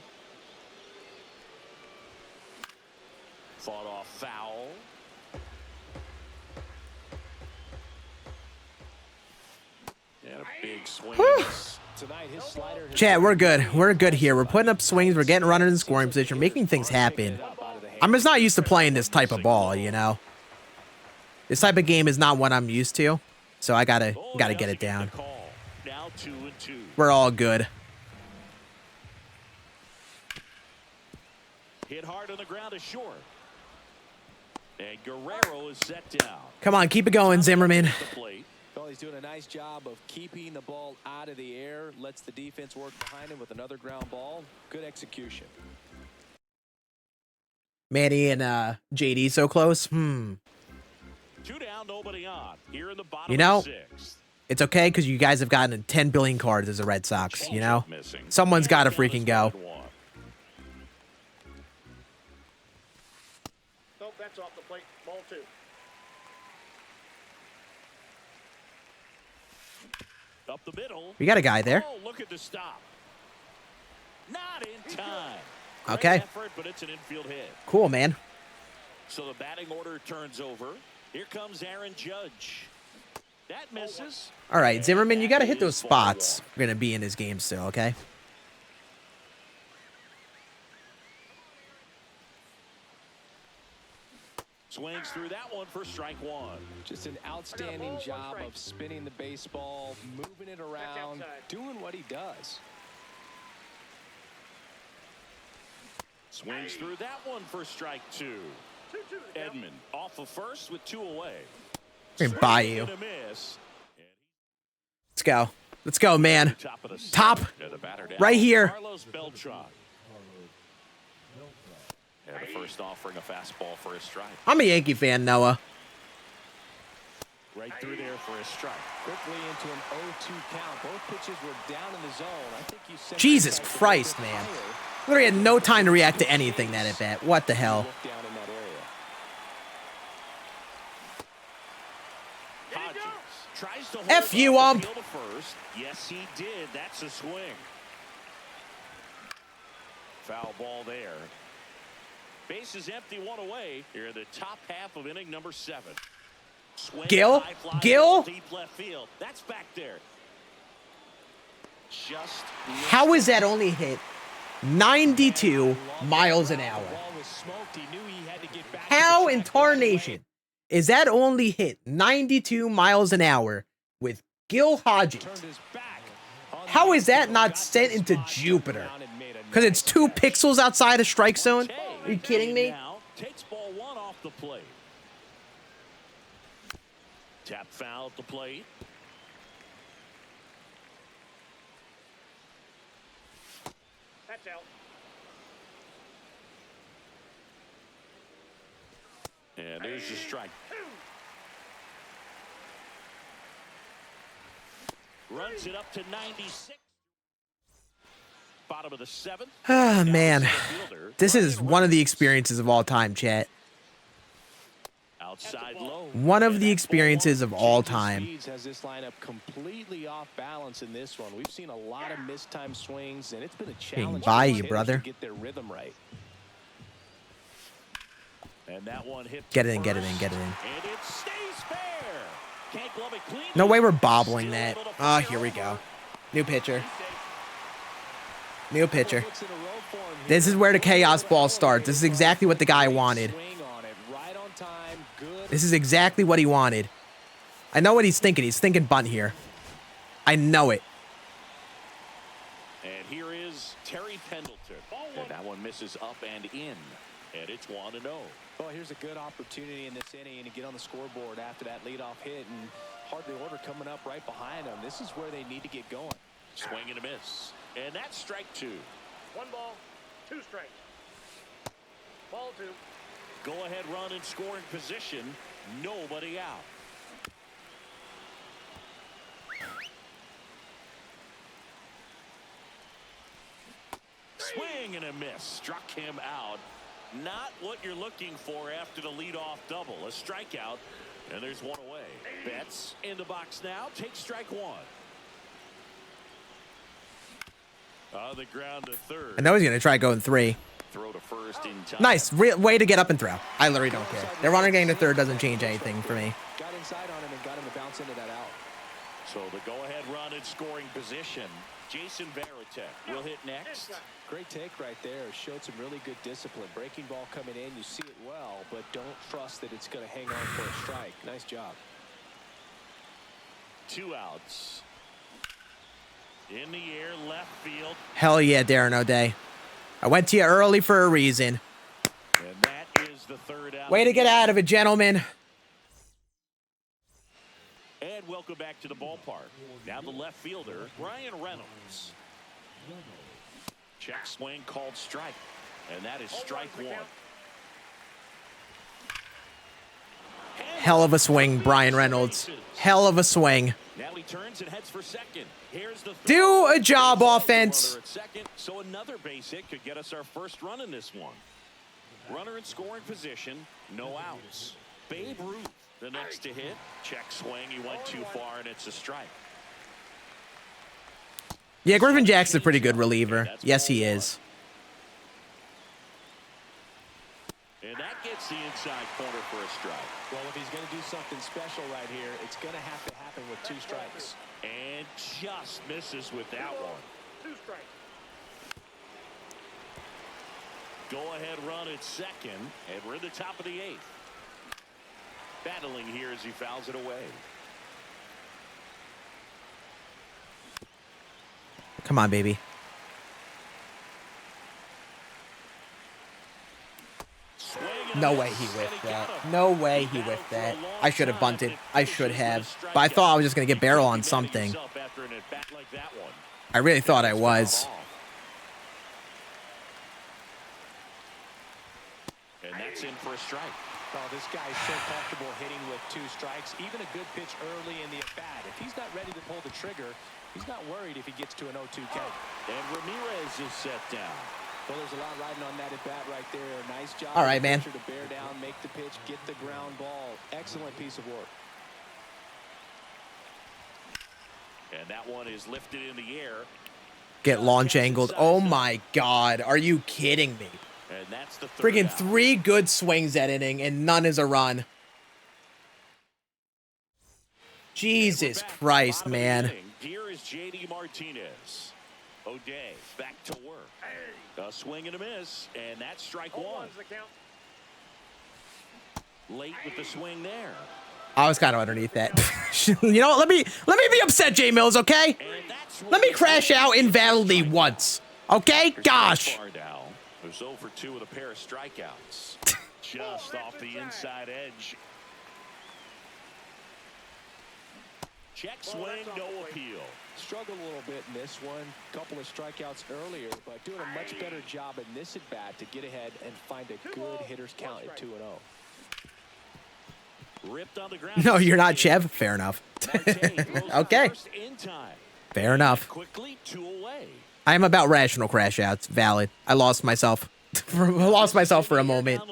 Fought off foul. And a big swing. Tonight, his slider Chat, we're good. We're good here. We're putting up swings. We're getting runners in scoring position. We're making things happen. I'm just not used to playing this type of ball, you know? This type of game is not what I'm used to. So I gotta get it down. Now 2-2. We're all good. Hit hard on the ground is short. And Guerrero is set down. Come on, keep it going, Zimmerman. Well, he's doing a nice job of keeping the ball out of the air. Lets the defense work behind him with another ground ball. Good execution. Manny and JD so close. 2 down, nobody on. Here in the bottom You know, of the 6th. it's okay because you guys have gotten 10 billion cards as the Red Sox, you know? Someone's got to freaking go. Nope, that's off the plate. Ball 2. Up the middle. We got a guy there. Oh, look at the stop. Not in time. Okay. Great effort, but it's an infield hit. Cool, man. So the batting order turns over. Here comes Aaron Judge. That misses. All right, Zimmerman, you got to hit those spots. We're going to be in this game still, okay? Swings through that one for strike 1. Just an outstanding job of spinning the baseball, moving it around, doing what he does. Swings through that one for strike 2. Edmund off of first with 2 away. We're going to buy you. And a miss. Let's go. Let's go, man. Top of the Top. And the batter down. Right here. Carlos Beltran. And the first offering a fastball for a strike. I'm a Yankee fan, Noah. Right through there for a strike. Quickly into an 0-2 count. Both pitches were down in the zone. I think you said Jesus Christ, man. Literally had no time to react to anything that at bat. What the hell? down in that area. Hodges tries to hold F you, up ump. the field to first. Yes, he did. That's a swing. Foul ball there. Base is empty, 1 away. Here in the top half of inning number 7. Swing, Gil? high fly Gil? deep left field. That's back there. Just How is that only hit 92 miles an hour? How in tarnation is that only hit 92 miles an hour with Gil Hodges? How is that not sent into Jupiter? Because it's 2 pixels outside of strike zone? Are you kidding me? Now takes ball 1 off the plate. Tap foul at the plate. That's out. And there's the strike. Runs it up to 96. Bottom of the 7th. Ah, man. This is one of the experiences of all time, chat. Outside low. One of the experiences of all time. Speeds has this lineup completely off balance in this one. We've seen a lot of mistimed swings, and it's been a challenge by for you, hitters brother. to get their rhythm right. And that one hit. Get it in, get it in, get it in. And it stays fair. Can't glove it clean. No way we're bobbling that. Ah, here we go. New pitcher. New pitcher. This is where the chaos ball starts. This is exactly what the guy wanted. This is exactly what he wanted. I know what he's thinking. He's thinking bunt here. I know it. And here is Terry Pendleton. And that one misses up and in. And it's 1-0. Well, here's a good opportunity in this inning to get on the scoreboard after that leadoff hit and part of the order coming up right behind them. This is where they need to get going. Swing and a miss. And that's strike 2. 1 ball, 2 strikes. Ball 2. Go ahead run in scoring position. Nobody out. Swing and a miss. Struck him out. Not what you're looking for after the leadoff double. A strikeout. And there's one away. Betts in the box now. Take strike 1. On the ground to third. I know he's going to try going 3. Throw to first in time. Nice. Way to get up and throw. I literally don't care. The runner getting to third doesn't change anything for me. Got inside on him and got him to bounce into that out. So the go-ahead run in scoring position. Jason Varitek will hit next. Great take right there. Showed some really good discipline. Breaking ball coming in. You see it well, but don't trust that it's going to hang on for a strike. Nice job. 2 outs. In the air, left field. Hell yeah, Darren O'Day. I went to you early for a reason. And that is the third out. Way to get out of it, gentlemen. And welcome back to the ballpark. Now the left fielder, Brian Reynolds. Check swing called strike. And that is strike 1. Hell of a swing, Brian Reynolds. Hell of a swing. Now he turns and heads for second. Here's the Do a job, offense. At second, so another base hit could get us our first run in this one. Runner in scoring position, no outs. Babe Ruth, the next to hit. Check swing, he went too far, and it's a strike. Yeah, Griffin Jackson's a pretty good reliever. Yes, he is. And that gets the inside corner for a strike. Well, if he's going to do something special right here, it's going to have to happen with 2 strikes. And just misses with that one. 2 strikes. Go ahead run at second, and we're in the top of the 8th. Battling here as he fouls it away. Come on, baby. No way he whiffed that. No way he whiffed that. I should have bunted. I should have. But I thought I was just going to get barrel on something. I really thought I was. And that's in for a strike. Well, this guy is so comfortable hitting with 2 strikes. Even a good pitch early in the at-bat. If he's not ready to pull the trigger, he's not worried if he gets to an 0-2 count. And Ramirez is set down. Well, there's a lot riding on that at-bat right there. Nice job. All right, man. To bear down, make the pitch, get the ground ball. Excellent piece of work. And that one is lifted in the air. Get launch angled. Oh, my God. Are you kidding me? And that's the Freaking 3 good swings that inning, and none is a run. Jesus Christ, man. Here is J.D. Martinez. O'Day back to work. A swing and a miss, and that's strike 1. Late with the swing there. I was kind of underneath that. You know what? Let me be upset, J Mills, okay? Let me crash out invalidly once. Okay? Gosh. Who's 0 for 2 with a pair of strikeouts. Just off the inside edge. Check swing, no appeal. Struggled a little bit in this one. Couple of strikeouts earlier, but doing a much better job in this at-bat to get ahead and find a good hitter's count at 2-0. Ripped on the ground. No, you're not, Chev. Fair enough. Okay. Fair enough. Quickly, 2 away. I am about rational crash outs. Valid. I lost myself. I lost myself for a moment.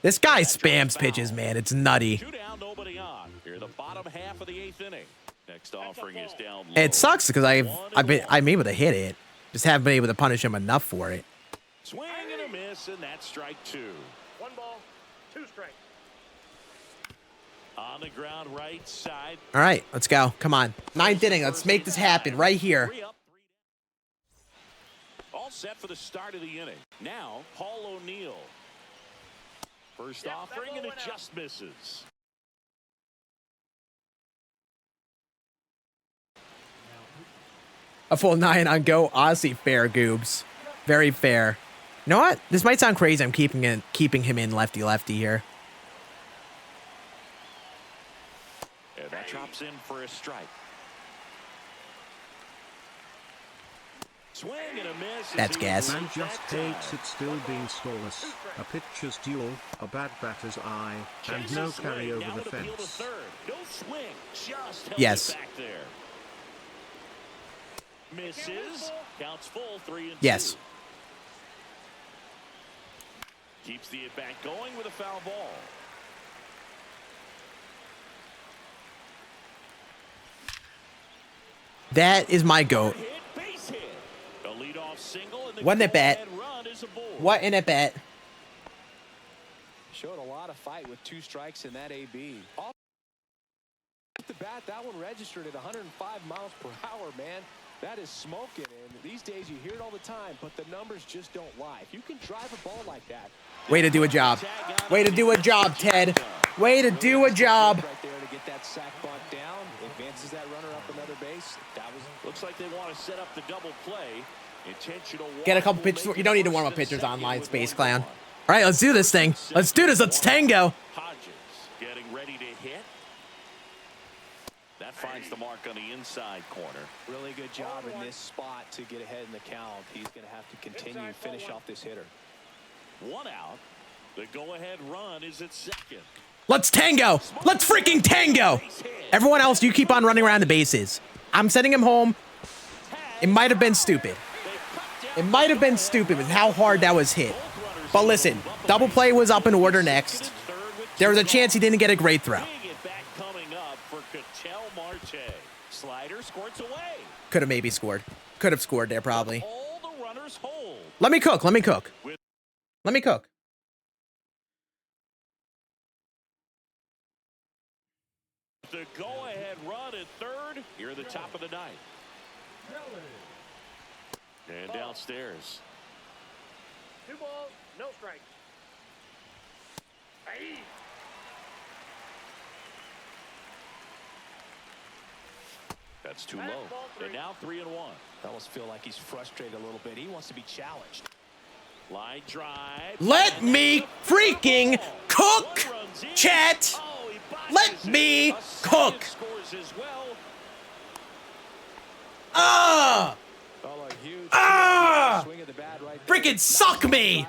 This guy spams pitches, man. It's nutty. 2 down, nobody on. Here, the bottom half of the 8th inning. Next offering is down low. It sucks because I'm able to hit it. Just haven't been able to punish him enough for it. Swing and a miss, and that's strike 2. 1 ball, 2 strikes. On the ground, right side. All right, let's go. Come on. 9th inning. Let's make this happen right here. All set for the start of the inning. Now, Paul O'Neill. First offering, and it just misses. A full 9 on go. Honestly, fair, Goobs. Very fair. You know what? This might sound crazy. I'm keeping him in lefty-lefty here. And that's Chops in for a strike. Swing and a miss. That's gas. Man just hates it still being scoreless. A pitcher's duel, a bad batter's eye, and no carry over the fence. No swing, just held Yes. it back there. Misses. Counts full, 3-2. Yes. Keeps the at-bat going with a foul ball. That is my goat. Hit, base hit. A leadoff single, and the One at bat. go-ahead run is aboard. What in a bet? Showed a lot of fight with 2 strikes in that AB. Off the bat, that one registered at 105 miles per hour, man. That is smoking, and these days you hear it all the time, but the numbers just don't lie. If you can drive a ball like that. Way to do a job. Way to do a job, Ted. Way to do a job. Right there to get that sac bunt down. Advances that runner up another base. That was. Looks like they want to set up the double play. Intentional. Get a couple pitchers. You don't need to warm up pitchers online, Space Clown. All right, let's do this thing. Let's do this. Let's tango. Hodges getting ready to hit. That finds the mark on the inside corner. Really good job in this spot to get ahead in the count. He's going to have to continue finish off this hitter. 1 out. The go-ahead run is at second. Let's tango. Let's freaking tango. Everyone else, you keep on running around the bases. I'm sending him home. It might have been stupid. It might have been stupid with how hard that was hit. But listen, double play was up in order next. There was a chance he didn't get a great throw. Slider squirts away. Could have maybe scored. Could have scored there probably. All the runners hold. Let me cook. Let me cook. Let me cook. The go-ahead run at third. Here at the top of the ninth. And downstairs. 2 balls, no strikes. Hey. That's too low. And now 3-1. I almost feel like he's frustrated a little bit. He wants to be challenged. Line drive. Let me freaking cook, chat. Let me cook. Ah! Ah! Freaking suck me.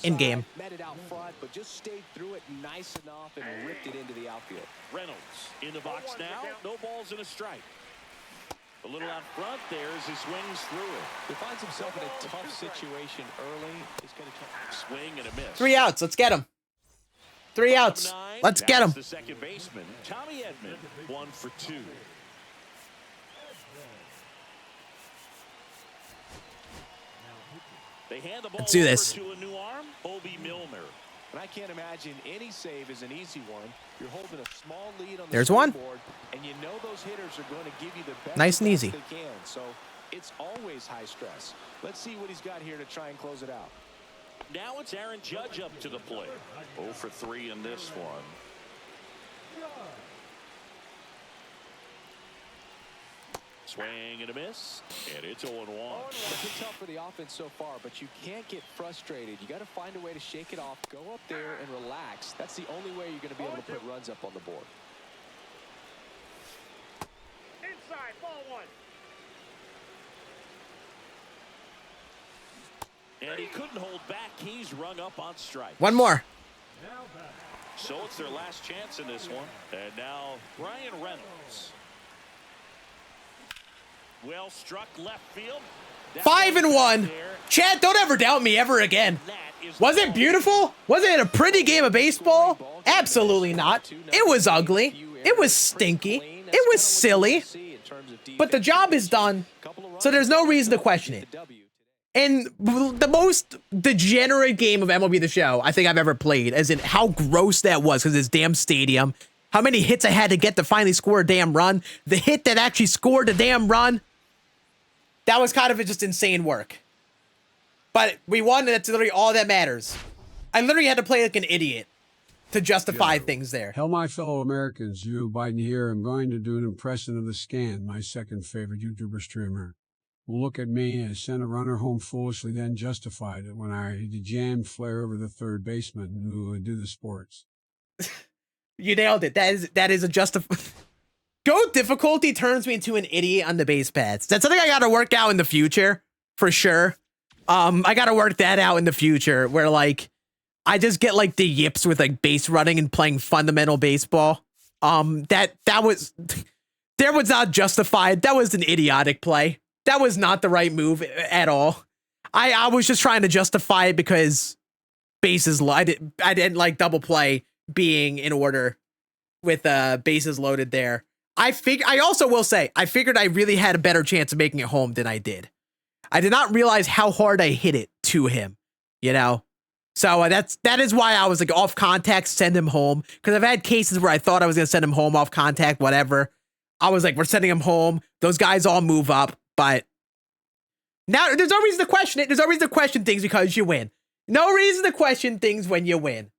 In game. Met it out front, but just stayed through it nice enough and ripped it into the outfield. Reynolds in the box now. No balls and a strike. A little out front there as he swings through it. He finds himself in a tough situation early. He's going to swing and a miss. 3 outs. Let's get him. 3 outs. Let's get him. The second baseman, Tommy Edman, 1 for 2. They hand the ball Let's do this. over to a new arm, Obi Milner. And I can't imagine any save is an easy one. You're holding a small lead on the There's one. board, and you know those hitters are going to give you the best Nice and easy. they can. So it's always high stress. Let's see what he's got here to try and close it out. Now it's Aaron Judge up to the plate. 0 for 3 in this one. Swing and a miss, and it's 0-1. It's been tough for the offense so far, but you can't get frustrated. You got to find a way to shake it off, go up there and relax. That's the only way you're going to be able to put runs up on the board. Inside, ball 1. And he couldn't hold back. He's rung up on strike. One more. So it's their last chance in this one. And now Brian Reynolds. Well struck left field. 5-1. Chad, don't ever doubt me ever again. Was it beautiful? Was it a pretty game of baseball? Absolutely not. It was ugly. It was stinky. It was silly. But the job is done, so there's no reason to question it. And the most degenerate game of MLB The Show I think I've ever played, as in how gross that was, because this damn stadium, how many hits I had to get to finally score a damn run, the hit that actually scored the damn run, that was kind of just insane work. But we won, and that's literally all that matters. I literally had to play like an idiot to justify things there. Hell, my fellow Americans, Joe Biden here. I'm going to do an impression of the Scann, my second favorite YouTuber streamer. Well, look at me. I sent a runner home foolishly, then justified it when I jammed flare over the third baseman who would do the sports. You nailed it. That is a GOAT difficulty turns me into an idiot on the base paths. That's something I got to work out in the future, for sure. I got to work that out in the future, where like I just get like the yips with like base running and playing fundamental baseball. That was not justified. That was an idiotic play. That was not the right move at all. I was just trying to justify it because bases I didn't like double play being in order with bases loaded there. I also will say I figured I really had a better chance of making it home than I did. I did not realize how hard I hit it to him, you know? So that is why I was like off contact, send him home. Because I've had cases where I thought I was going to send him home off contact, whatever. I was like, we're sending him home. Those guys all move up. But now there's no reason to question it. There's no reason to question things because you win. No reason to question things when you win.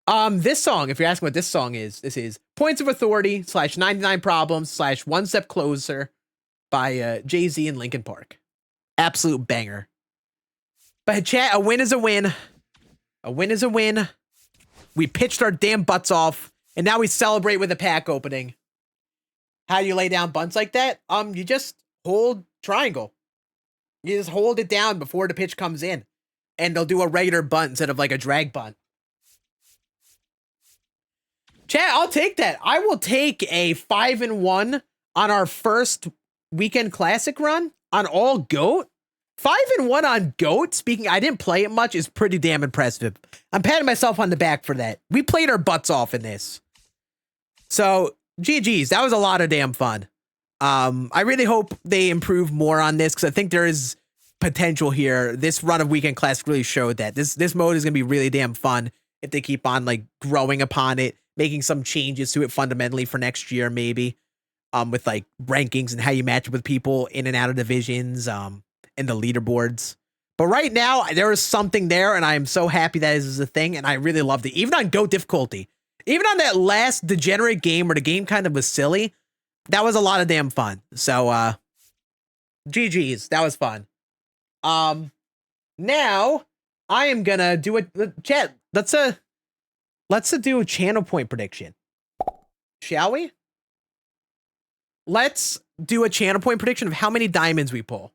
This song, if you're asking what this song is, this is Points of Authority / 99 Problems / One Step Closer by Jay-Z and Linkin Park. Absolute banger. But chat, a win is a win. A win is a win. We pitched our damn butts off, and now we celebrate with a pack opening. How do you lay down bunts like that? You just hold triangle. You just hold it down before the pitch comes in, and they'll do a regular bunt instead of like a drag bunt. Chat, I'll take that. I will take a 5-1 on our first weekend classic run on all GOAT. 5-1 on GOAT, speaking, I didn't play it much, is pretty damn impressive. I'm patting myself on the back for that. We played our butts off in this. So, GG's, that was a lot of damn fun. I really hope they improve more on this, because I think there is potential here. This run of Weekend Classic really showed that. This mode is going to be really damn fun if they keep on, like, growing upon it, making some changes to it fundamentally for next year, maybe. With, like, rankings and how you match up with people in and out of divisions, and the leaderboards. But right now, there is something there, and I am so happy that this is a thing, and I really loved it. Even on GOAT difficulty. Even on that last degenerate game where the game kind of was silly, that was a lot of damn fun. So, GG's. That was fun. Now, I am gonna do a... Chat, let's do a channel point prediction. Shall we? Let's do a channel point prediction of how many diamonds we pull.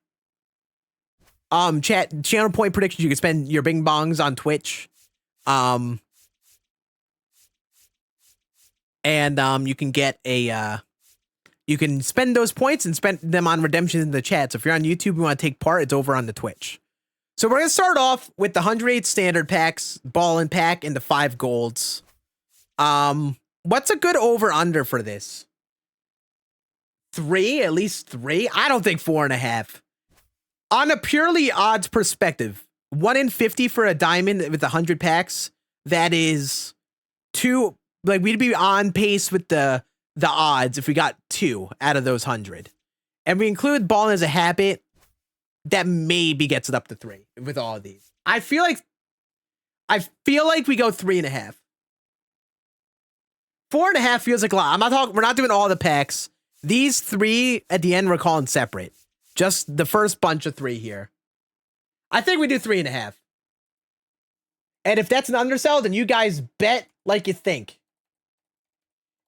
Chat, channel point predictions, you can spend your bing bongs on Twitch. And you can get a, you can spend those points and spend them on redemptions in the chat. So if you're on YouTube, you want to take part, it's over on the Twitch. So we're going to start off with the 108 standard packs, ballin' pack, and the 5 golds. What's a good over-under for this? 3? At least 3? I don't think 4.5. On a purely odds perspective, 1 in 50 for a diamond with 100 packs, that is 2. Like, we'd be on pace with the odds if we got 2 out of those 100. And we include balling as a habit, that maybe gets it up to 3 with all of these. I feel like we go 3.5. 4.5 feels like a lot. We're not doing all the packs. These 3 at the end we're calling separate. Just the first bunch of 3 here. I think we do 3.5. And if that's an undersell, then you guys bet like you think.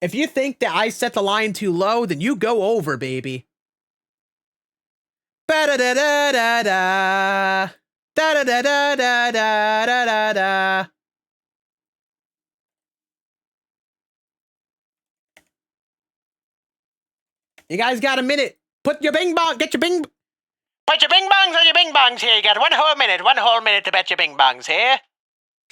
If you think that I set the line too low, then you go over, baby. Ba-da-da-da-da-da. Da-da-da-da-da-da-da-da. You guys got a minute. Put your bing bong, put your bing bongs on your bing bongs here. You got one whole minute to bet your bing bongs here.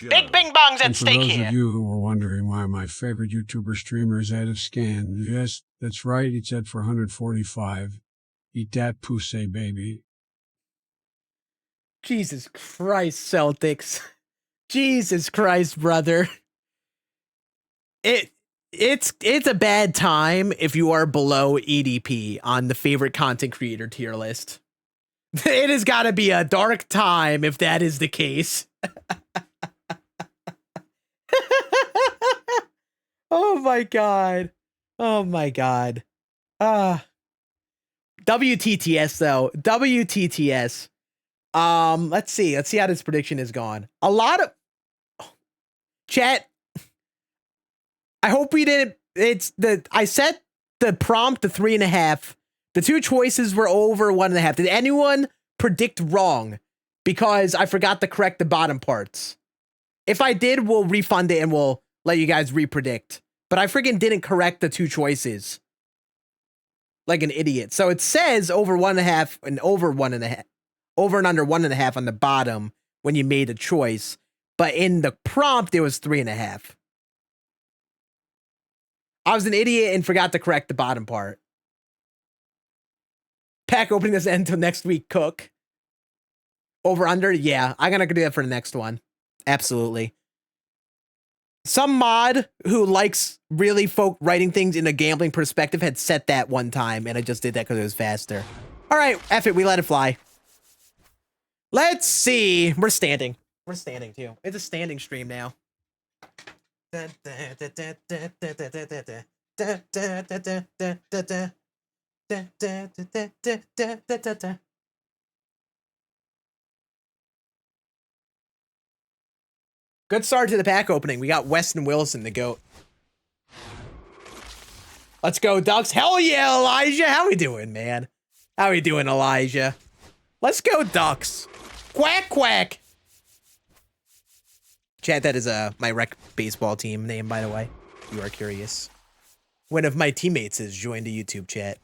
Big bing bongs at And for stake those here. of you who were wondering why my favorite YouTuber streamer is out of Scann, yes, that's right, it's at 445. Eat that pussy, baby. Jesus Christ, Celtics. Jesus Christ, brother. It's a bad time if you are below EDP on the favorite content creator tier list. It has got to be a dark time if that is the case. Oh my god. Oh my god. WTTS though. WTTS. Let's see how this prediction is gone. A lot of chat. I hope we didn't. I set the prompt to 3.5. The two choices were over 1.5. Did anyone predict wrong? Because I forgot to correct the bottom parts. If I did, we'll refund it and we'll let you guys repredict. But I freaking didn't correct the two choices. Like an idiot. So it says over 1.5 and over 1.5. Over and under 1.5 on the bottom when you made a choice. But in the prompt, it was 3.5. I was an idiot and forgot to correct the bottom part. Pack opening doesn't end until next week, Cook. Over under? Yeah, I'm gonna do that for the next one. Absolutely. Some mod who likes really writing things in a gambling perspective had set that one time, and I just did that because it was faster. All right, F it, we let it fly. Let's see. We're standing. We're standing too. It's a standing stream now. Good start to the pack opening. We got Weston Wilson, the GOAT. Let's go, Ducks. Hell yeah, Elijah. How we doing, man? How we doing, Elijah? Let's go, Ducks. Quack, quack. Chat, that is my rec baseball team name, by the way. If you are curious. One of my teammates has joined the YouTube chat.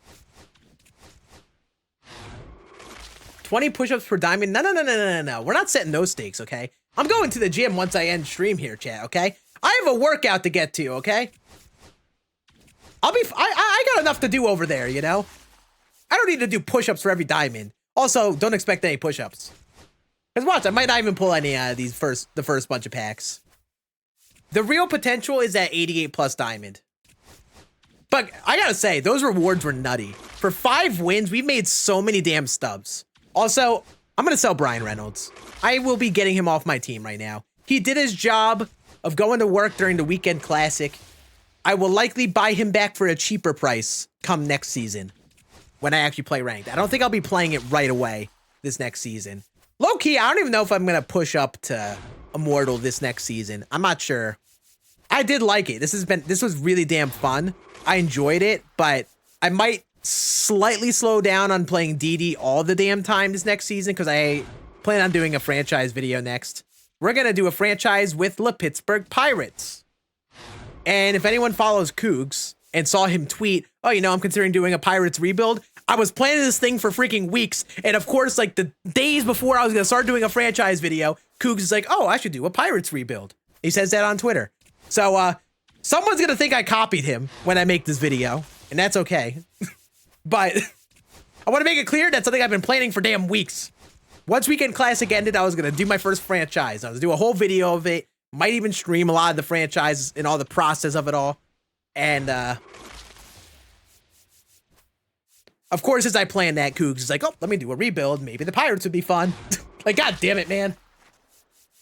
20 push-ups per diamond? No. We're not setting those stakes, okay? I'm going to the gym once I end stream here, chat, okay? I have a workout to get to, okay? I got enough to do over there, you know? I don't need to do push-ups for every diamond. Also, don't expect any push-ups. Because watch, I might not even pull any out of the first bunch of packs. The real potential is at 88 plus diamond. But I gotta say, those rewards were nutty. For 5 wins, we've made so many damn stubs. Also, I'm gonna sell Brian Reynolds. I will be getting him off my team right now. He did his job of going to work during the weekend classic. I will likely buy him back for a cheaper price come next season when I actually play ranked. I don't think I'll be playing it right away this next season. Low-key, I don't even know if I'm gonna push up to Immortal this next season. I'm not sure. I did like it. This was really damn fun. I enjoyed it, but I might slightly slow down on playing DD all the damn time this next season because I plan on doing a franchise video next. We're gonna do a franchise with the Pittsburgh Pirates. And if anyone follows Cougs and saw him tweet, oh, you know, I'm considering doing a Pirates rebuild. I was planning this thing for freaking weeks. And of course, like the days before I was gonna start doing a franchise video, Cougs is like, oh, I should do a Pirates rebuild. He says that on Twitter. So, someone's gonna think I copied him when I make this video, and that's okay. But I want to make it clear that's something I've been planning for damn weeks. Once Weekend Classic ended, I was gonna do my first franchise. I was gonna do a whole video of it. Might even stream a lot of the franchises and all the process of it all. And of course, as I planned that, Cougs is like, oh, let me do a rebuild. Maybe the Pirates would be fun. Like, god damn it, man.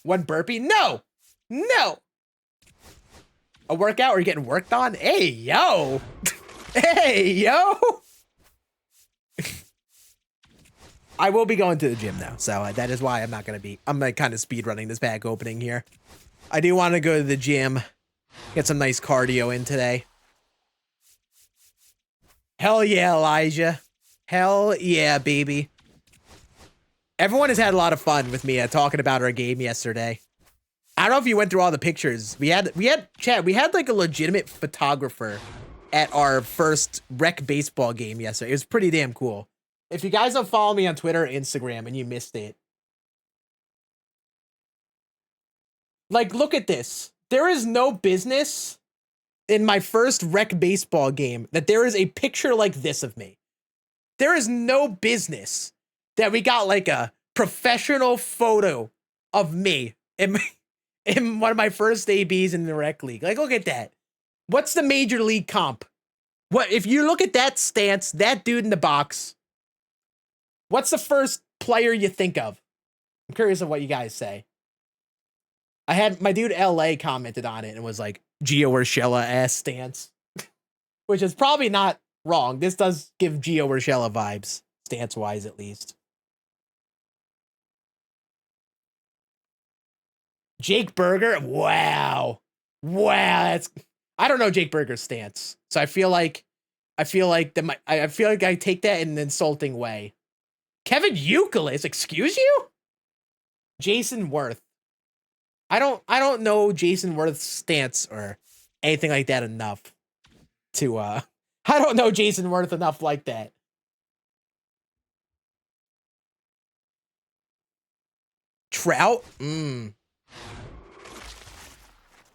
One burpee? No! No! A workout or getting worked on? Hey, yo! Hey, yo! I will be going to the gym, though, so that is why I'm like kind of speed running this pack opening here. I do want to go to the gym, get some nice cardio in today. Hell yeah, Elijah. Hell yeah, baby. Everyone has had a lot of fun with me talking about our game yesterday. I don't know if you went through all the pictures. We had like a legitimate photographer at our first rec baseball game yesterday. It was pretty damn cool. If you guys don't follow me on Twitter or Instagram and you missed it, like, look at this. There is no business in my first rec baseball game that there is a picture like this of me. There is no business that we got like a professional photo of me in one of my first ABs in the rec league. Like, look at that. What's the major league comp? What if you look at that stance, that dude in the box? What's the first player you think of? I'm curious of what you guys say. I had my dude LA commented on it and was like, Gio Urshela ass stance, which is probably not wrong. This does give Gio Urshela vibes, stance wise at least. Jake Berger, wow, that's. I don't know Jake Berger's stance, so I feel like I feel like I feel like I take that in an insulting way. Kevin Youkilis, excuse you? Jason Worth. I don't know Jason Worth's stance or anything like that enough to I don't know Jason Worth enough like that. Trout?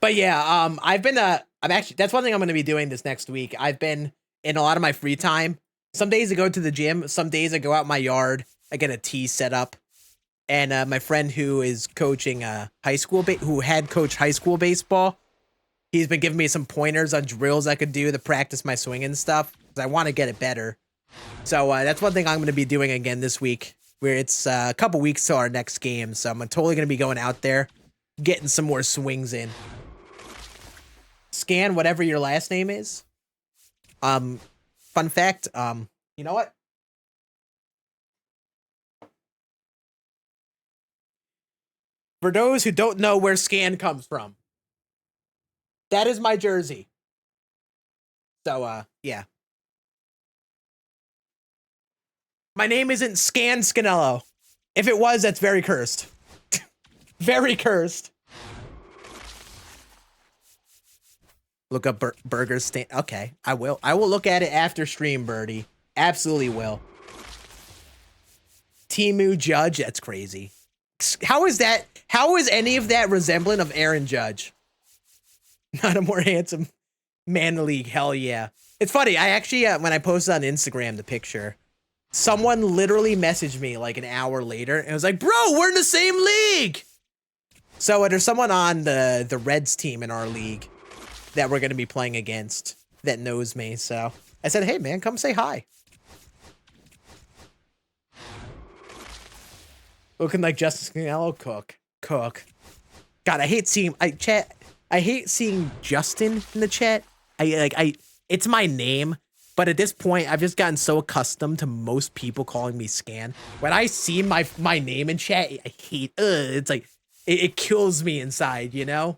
But yeah, I'm actually, that's one thing I'm going to be doing this next week. I've been in a lot of my free time. Some days I go to the gym. Some days I go out in my yard. I get a tee set up. And my friend who is coaching high school, who had coached high school baseball, he's been giving me some pointers on drills I could do to practice my swing and stuff. Because I want to get it better. So that's one thing I'm going to be doing again this week, where it's a couple weeks till our next game. So I'm totally going to be going out there, getting some more swings in. Scan, whatever your last name is. Fun fact, you know what? For those who don't know where Scan comes from, that is my jersey. So, yeah. My name isn't Scan Scanello. If it was, that's very cursed. Very cursed. Look up burger stand. Okay, I will. I will look at it after stream, Birdie. Absolutely will. Timu Judge, that's crazy. How is that? How is any of that resemblant of Aaron Judge? Not a more handsome man in the league. Hell yeah. It's funny. I actually, when I posted on Instagram the picture, someone literally messaged me like an hour later and was like, bro, we're in the same league. So there's someone on the Reds team in our league that we're going to be playing against that knows me. So I said, hey man, come say hi. Looking like Justice Canelo. Cook. God, I hate seeing, I hate seeing Justin in the chat. It's my name, but at this point, I've just gotten so accustomed to most people calling me Scan. When I see my name in chat, I hate, it's like, it kills me inside, you know?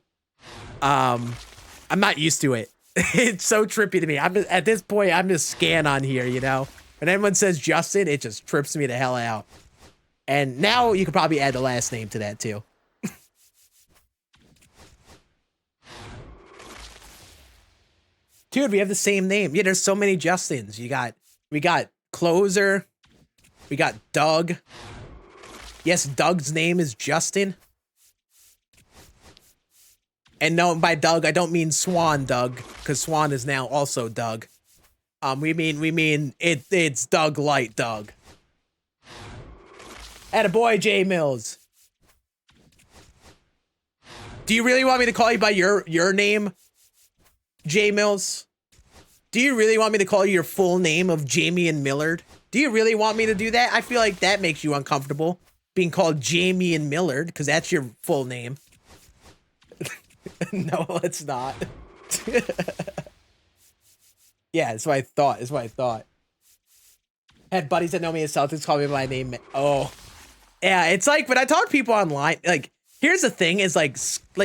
I'm not used to it. It's so trippy to me. At this point, I'm just Scan on here, you know? When anyone says Justin, it just trips me the hell out. And now you could probably add the last name to that too. Dude, we have the same name. Yeah, there's so many Justins. We got Closer. We got Doug. Yes, Doug's name is Justin. And no, by Doug, I don't mean Swan Doug, because Swan is now also Doug. We mean it's Doug Light Doug. Attaboy, J Mills. Do you really want me to call you by your name, J Mills? Do you really want me to call you your full name of Jamie and Millard? Do you really want me to do that? I feel like that makes you uncomfortable, being called Jamie and Millard, because that's your full name. No, it's not. Yeah, that's what I thought. That's what I thought. Had buddies that know me as Celtics call me by my name. Oh. Yeah, it's like when I talk to people online, like, here's the thing is like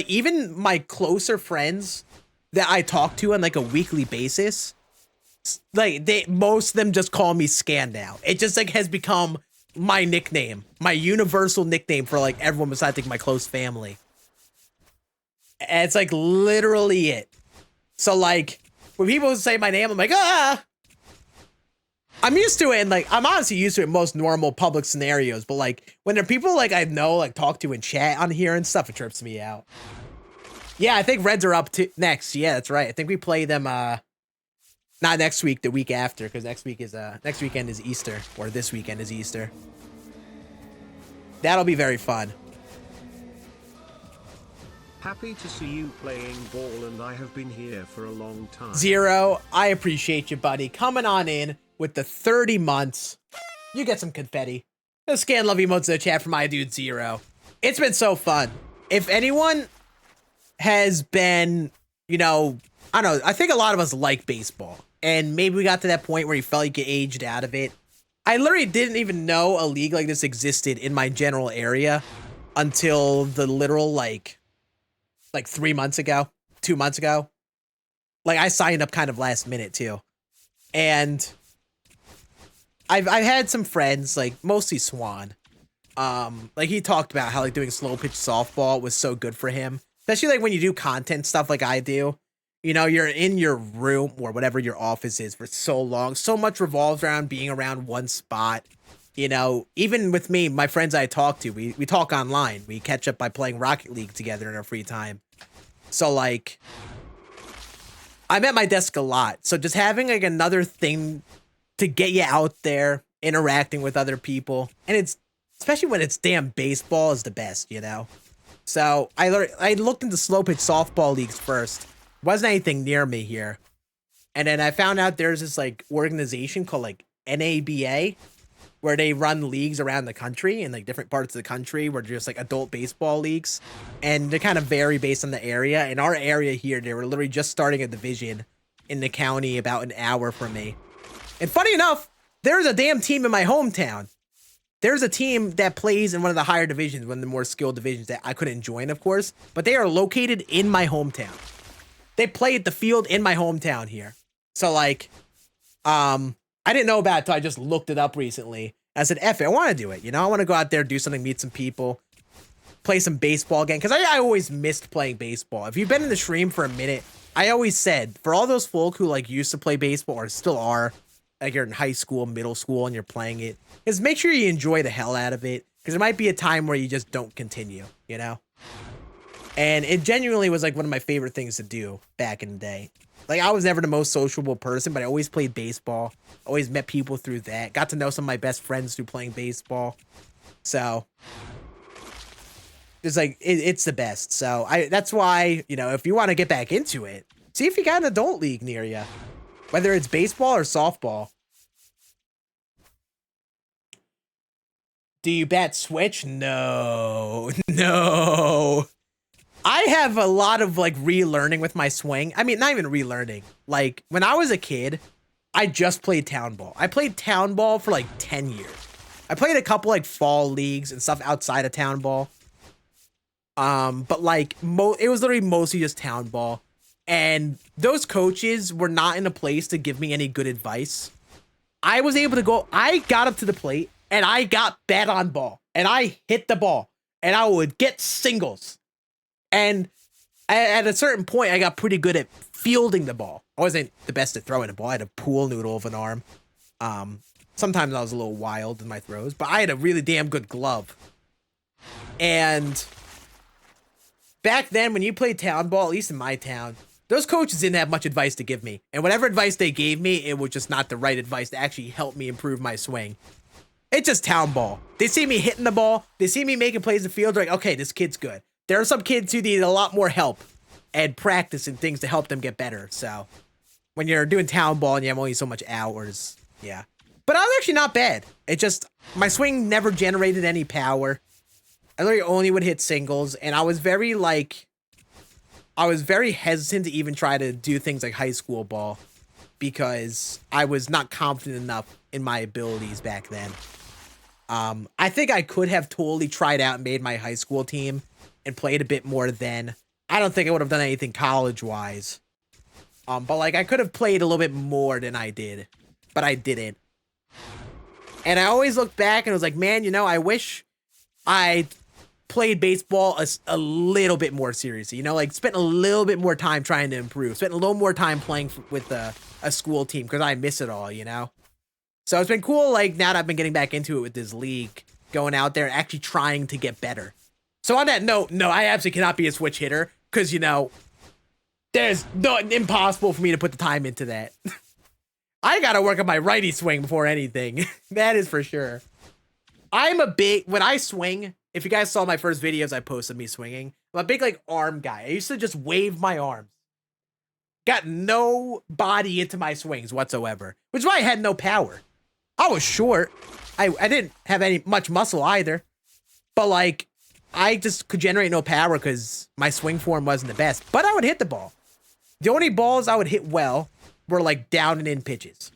even my closer friends that I talk to on like a weekly basis, like most of them just call me Scan now. It just like has become my nickname, my universal nickname for like everyone besides like my close family. And it's like literally it. So like when people say my name, I'm like, I'm used to it, and like I'm honestly used to it in most normal public scenarios, but like when there are people like I know, like talk to in chat on here and stuff, it trips me out. Yeah, I think Reds are up to next. Yeah, that's right. I think we play them not next week, the week after, because next weekend is Easter, or this weekend is Easter. That'll be very fun. Happy to see you playing ball, and I have been here for a long time. Zero, I appreciate you, buddy. Coming on in with the 30 months. You get some confetti. The Scan love emotes in the chat for my dude Zero. It's been so fun. If anyone has been, you know, I don't know, I think a lot of us like baseball. And maybe we got to that point where you felt like you aged out of it. I literally didn't even know a league like this existed in my general area until the literal like 3 months ago, 2 months ago. Like I signed up kind of last minute too. And I've had some friends, like mostly Swan. Like he talked about how like doing slow pitch softball was so good for him, especially like when you do content stuff like I do. You know, you're in your room or whatever your office is for so long. So much revolves around being around one spot. You know, even with me, my friends I talk to, we talk online. We catch up by playing Rocket League together in our free time. So like, I'm at my desk a lot. So just having like another thing to get you out there, interacting with other people, and it's especially when it's damn baseball is the best, you know. So I looked into slow pitch softball leagues first. Wasn't anything near me here, and then I found out there's this like organization called like NABA, where they run leagues around the country in like different parts of the country, where they're just like adult baseball leagues, and they kind of vary based on the area. In our area here, they were literally just starting a division in the county about an hour from me. And funny enough, there's a damn team in my hometown. There's a team that plays in one of the higher divisions, one of the more skilled divisions that I couldn't join, of course, but they are located in my hometown. They play at the field in my hometown here. So like, I didn't know about it until I just looked it up recently. I said, F it, I want to do it. You know, I want to go out there, do something, meet some people, play some baseball again. Because I always missed playing baseball. If you've been in the stream for a minute, I always said, for all those folk who like used to play baseball or still are, like you're in high school, middle school, and you're playing it, is make sure you enjoy the hell out of it. Because there might be a time where you just don't continue, you know? And it genuinely was like one of my favorite things to do back in the day. Like I was never the most sociable person, but I always played baseball. Always met people through that. Got to know some of my best friends through playing baseball. So it's like, it's the best. So that's why, you know, if you want to get back into it, see if you got an adult league near you, whether it's baseball or softball. Do you bat switch? No, no. I have a lot of like relearning with my swing. I mean, not even relearning. Like when I was a kid, I just played town ball. I played town ball for like 10 years. I played a couple like fall leagues and stuff outside of town ball. But like it was literally mostly just town ball. And those coaches were not in a place to give me any good advice. I was able to go, I got up to the plate and I got bat on ball and I hit the ball and I would get singles. And at a certain point, I got pretty good at fielding the ball. I wasn't the best at throwing the ball. I had a pool noodle of an arm. Sometimes I was a little wild in my throws, but I had a really damn good glove. And back then, when you played town ball, at least in my town, those coaches didn't have much advice to give me. And whatever advice they gave me, it was just not the right advice to actually help me improve my swing. It's just town ball. They see me hitting the ball. They see me making plays in the field. They're like, okay, this kid's good. There are some kids who need a lot more help and practice and things to help them get better. So when you're doing town ball and you have only so much hours, yeah. But I was actually not bad. It just, my swing never generated any power. I literally only would hit singles. And I was very hesitant to even try to do things like high school ball because I was not confident enough in my abilities back then. I think I could have totally tried out and made my high school team and played a bit more then. I don't think I would have done anything college-wise. But like I could have played a little bit more than I did, but I didn't. And I always look back and was like, man, you know, I wish I played baseball a little bit more seriously. You know, like spent a little bit more time trying to improve. Spent a little more time playing with a school team because I miss it all, you know? So it's been cool, like, now that I've been getting back into it with this league, going out there, actually trying to get better. So on that note, no, I absolutely cannot be a switch hitter, because, you know, there's impossible for me to put the time into that. I gotta work on my righty swing before anything. That is for sure. When I swing, if you guys saw my first videos I posted me swinging, I'm a big, like, arm guy. I used to just wave my arms. Got no body into my swings whatsoever, which is why I had no power. I was short. I didn't have much muscle either, but like I just could generate no power because my swing form wasn't the best, but I would hit the ball. The only balls I would hit well were like down and in pitches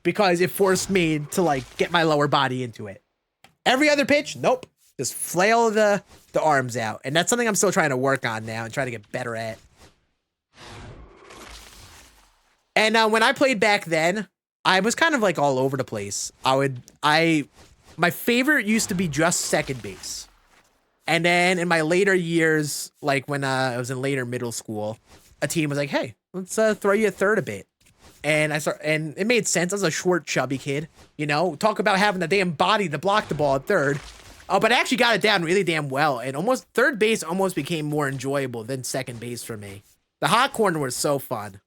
because it forced me to like get my lower body into it. Every other pitch, nope. Just flail the arms out. And that's something I'm still trying to work on now and try to get better at. And when I played back then, I was kind of like all over the place. My favorite used to be just second base. And then in my later years, like when I was in later middle school, a team was like, hey, let's throw you a third a bit. And and it made sense. I was a short, chubby kid, you know, talk about having the damn body to block the ball at third. But I actually got it down really damn well. And almost third base almost became more enjoyable than second base for me. The hot corner was so fun.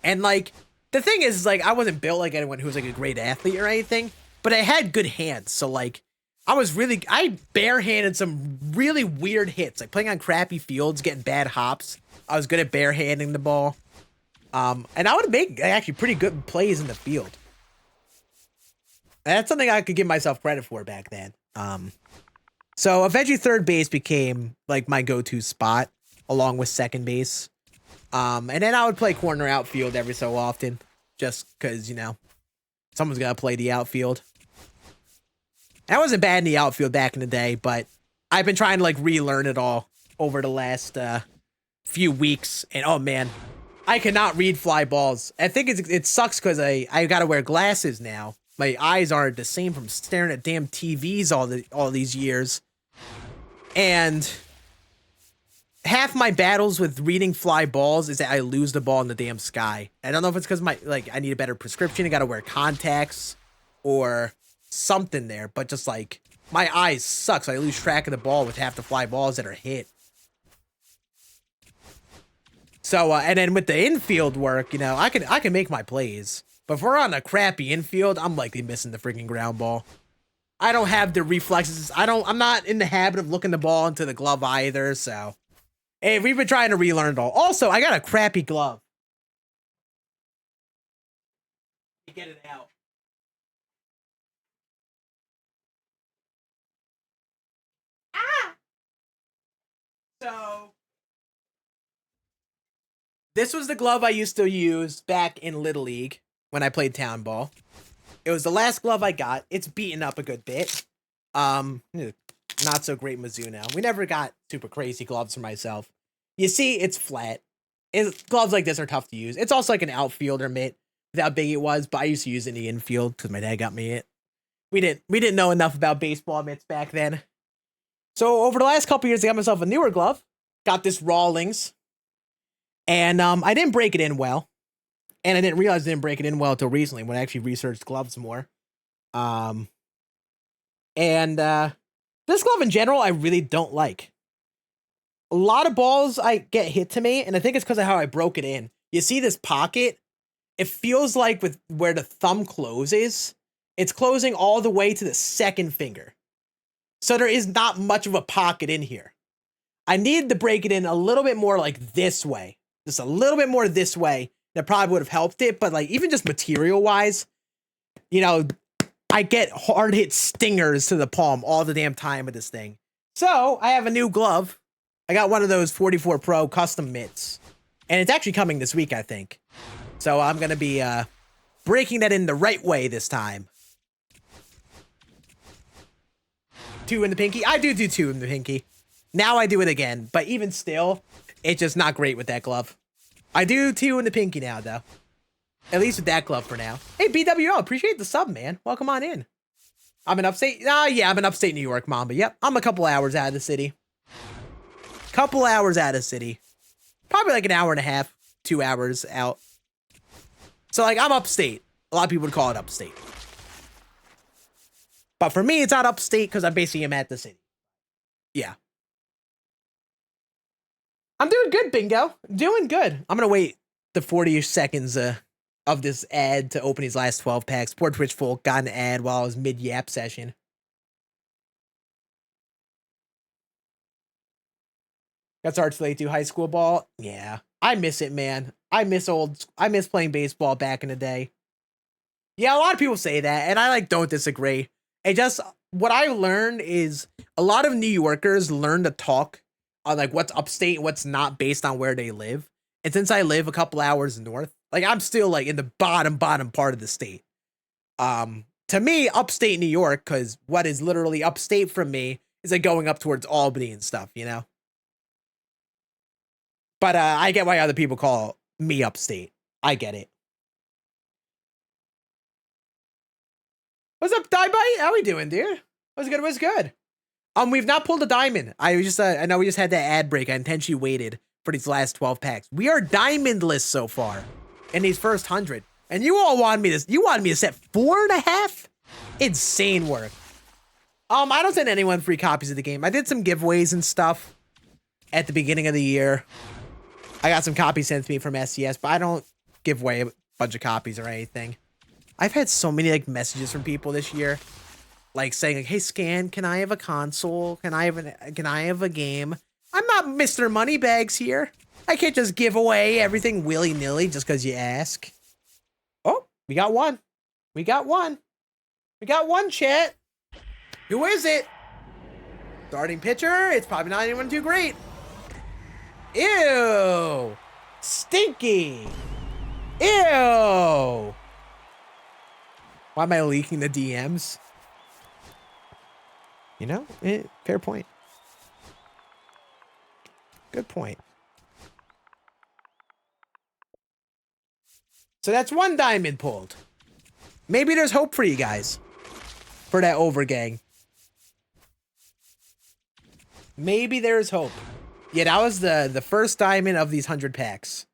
And like, the thing is like, I wasn't built like anyone who was like a great athlete or anything, but I had good hands. So like, I barehanded some really weird hits, like playing on crappy fields, getting bad hops. I was good at barehanding the ball. And I would make actually pretty good plays in the field. And that's something I could give myself credit for back then. So eventually third base became like my go-to spot along with second base. And then I would play corner outfield every so often just cause, you know, someone's got to play the outfield. I wasn't bad in the outfield back in the day, but I've been trying to like relearn it all over the last few weeks. And oh man, I cannot read fly balls. I think it sucks because I got to wear glasses now. My eyes aren't the same from staring at damn TVs all these years. And half my battles with reading fly balls is that I lose the ball in the damn sky. I don't know if it's because I need a better prescription. I got to wear contacts or something there, but just like my eyes suck, so I lose track of the ball with half the fly balls that are hit. So and then with the infield work, you know, I can make my plays, but if we're on a crappy infield, I'm likely missing the freaking ground ball. I don't have the reflexes. I'm not in the habit of looking the ball into the glove either. So hey, we've been trying to relearn it all. Also, I got a crappy glove. Get it out. So, this was the glove I used to use back in Little League when I played town ball. It was the last glove I got. It's beaten up a good bit. Not so great Mizzou now. We never got super crazy gloves for myself. You see, it's flat. Gloves like this are tough to use. It's also like an outfielder mitt with how big it was, but I used to use it in the infield because my dad got me it. We didn't know enough about baseball mitts back then. So over the last couple years, I got myself a newer glove. Got this Rawlings. And I didn't break it in well. And I didn't realize I didn't break it in well until recently when I actually researched gloves more. And this glove in general, I really don't like. A lot of balls I get hit to me, and I think it's because of how I broke it in. You see this pocket? It feels like with where the thumb closes, it's closing all the way to the second finger. So there is not much of a pocket in here. I needed to break it in a little bit more like this way. Just a little bit more this way. That probably would have helped it. But like even just material wise, you know, I get hard hit stingers to the palm all the damn time with this thing. So I have a new glove. I got one of those 44 Pro custom mitts. And it's actually coming this week, I think. So I'm going to be breaking that in the right way this time. 2 in the pinky. I do 2 in the pinky. Now I do it again. But even still, it's just not great with that glove. I do 2 in the pinky now, though. At least with that glove for now. Hey, BWO, appreciate the sub, man. Welcome on in. I'm in upstate. Yeah, I'm in upstate New York, Mamba. Yep, I'm a couple hours out of the city. Couple hours out of the city. Probably like an hour and a half, 2 hours out. So, like, I'm upstate. A lot of people would call it upstate. But for me, it's not upstate because I basically am at the city. Yeah. I'm doing good, Bingo. Doing good. I'm going to wait the 40-ish seconds of this ad to open these last 12 packs. Poor Twitch folk got an ad while I was mid-yap session. That's hard to late to high school ball. Yeah. I miss it, man. I miss playing baseball back in the day. Yeah, a lot of people say that, and I like don't disagree. It just what I learned is a lot of New Yorkers learn to talk on like what's upstate and what's not based on where they live. And since I live a couple hours north, like I'm still like in the bottom part of the state. To me, upstate New York, because what is literally upstate from me is like going up towards Albany and stuff, you know? But I get why other people call me upstate. I get it. What's up, Die Bite? How we doing, dude? What's good? What's good? We've not pulled a diamond. I know we just had that ad break. I intentionally waited for these last 12 packs. We are diamondless so far in these first 100. And you all wanted me to set 4.5? Insane work. I don't send anyone free copies of the game. I did some giveaways and stuff at the beginning of the year. I got some copies sent to me from SCS, but I don't give away a bunch of copies or anything. I've had so many like messages from people this year, like saying, like, "Hey, Scan, can I have a console? Can I have a game?" I'm not Mr. Moneybags here. I can't just give away everything willy-nilly just because you ask. Oh, we got one. We got one. We got one, chat. Who is it? Starting pitcher. It's probably not anyone too great. Ew. Stinky. Ew. Why am I leaking the DMs? You know, fair point. Good point. So that's one diamond pulled. Maybe there's hope for you guys. For that overgang. Maybe there's hope. Yeah, that was the first diamond of these 100 packs.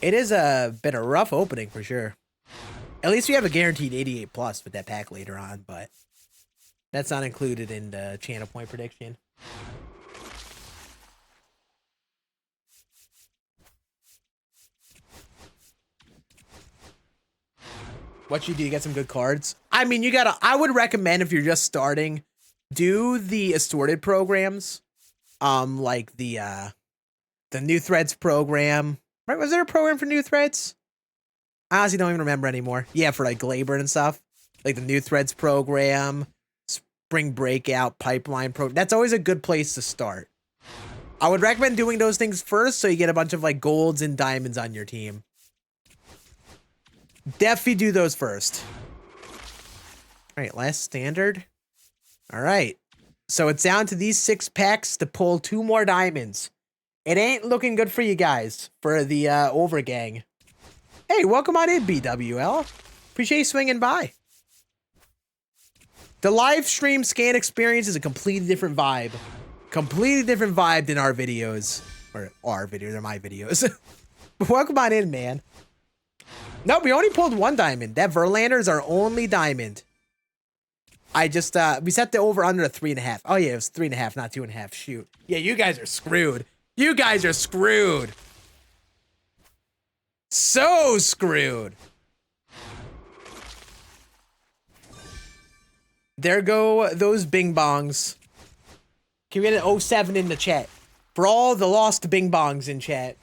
It is been a rough opening for sure. At least we have a guaranteed 88 plus with that pack later on, but that's not included in the channel point prediction. What you do, you get some good cards. I mean, I would recommend if you're just starting, do the assorted programs. Like the New Threads program. Right? Was there a program for New Threads? I honestly don't even remember anymore. Yeah, for like Glaber and stuff. Like the New Threads program, Spring Breakout, Pipeline program. That's always a good place to start. I would recommend doing those things first so you get a bunch of like golds and diamonds on your team. Definitely do those first. All right, last standard. All right. So it's down to these 6 packs to pull 2 more diamonds. It ain't looking good for you guys for the overgang. Hey, welcome on in, BWL. Appreciate you swinging by. The live stream Scan experience is a completely different vibe. Completely different vibe than our videos. Or our videos, they're my videos. Welcome on in, man. No, we only pulled 1 diamond. That Verlander is our only diamond. I just, we set the over under 3.5. Oh yeah, it was 3.5, not 2.5. Shoot. Yeah, you guys are screwed. You guys are screwed. So screwed. There go those bing bongs. Can we get an 07 in the chat? For all the lost bing bongs in chat.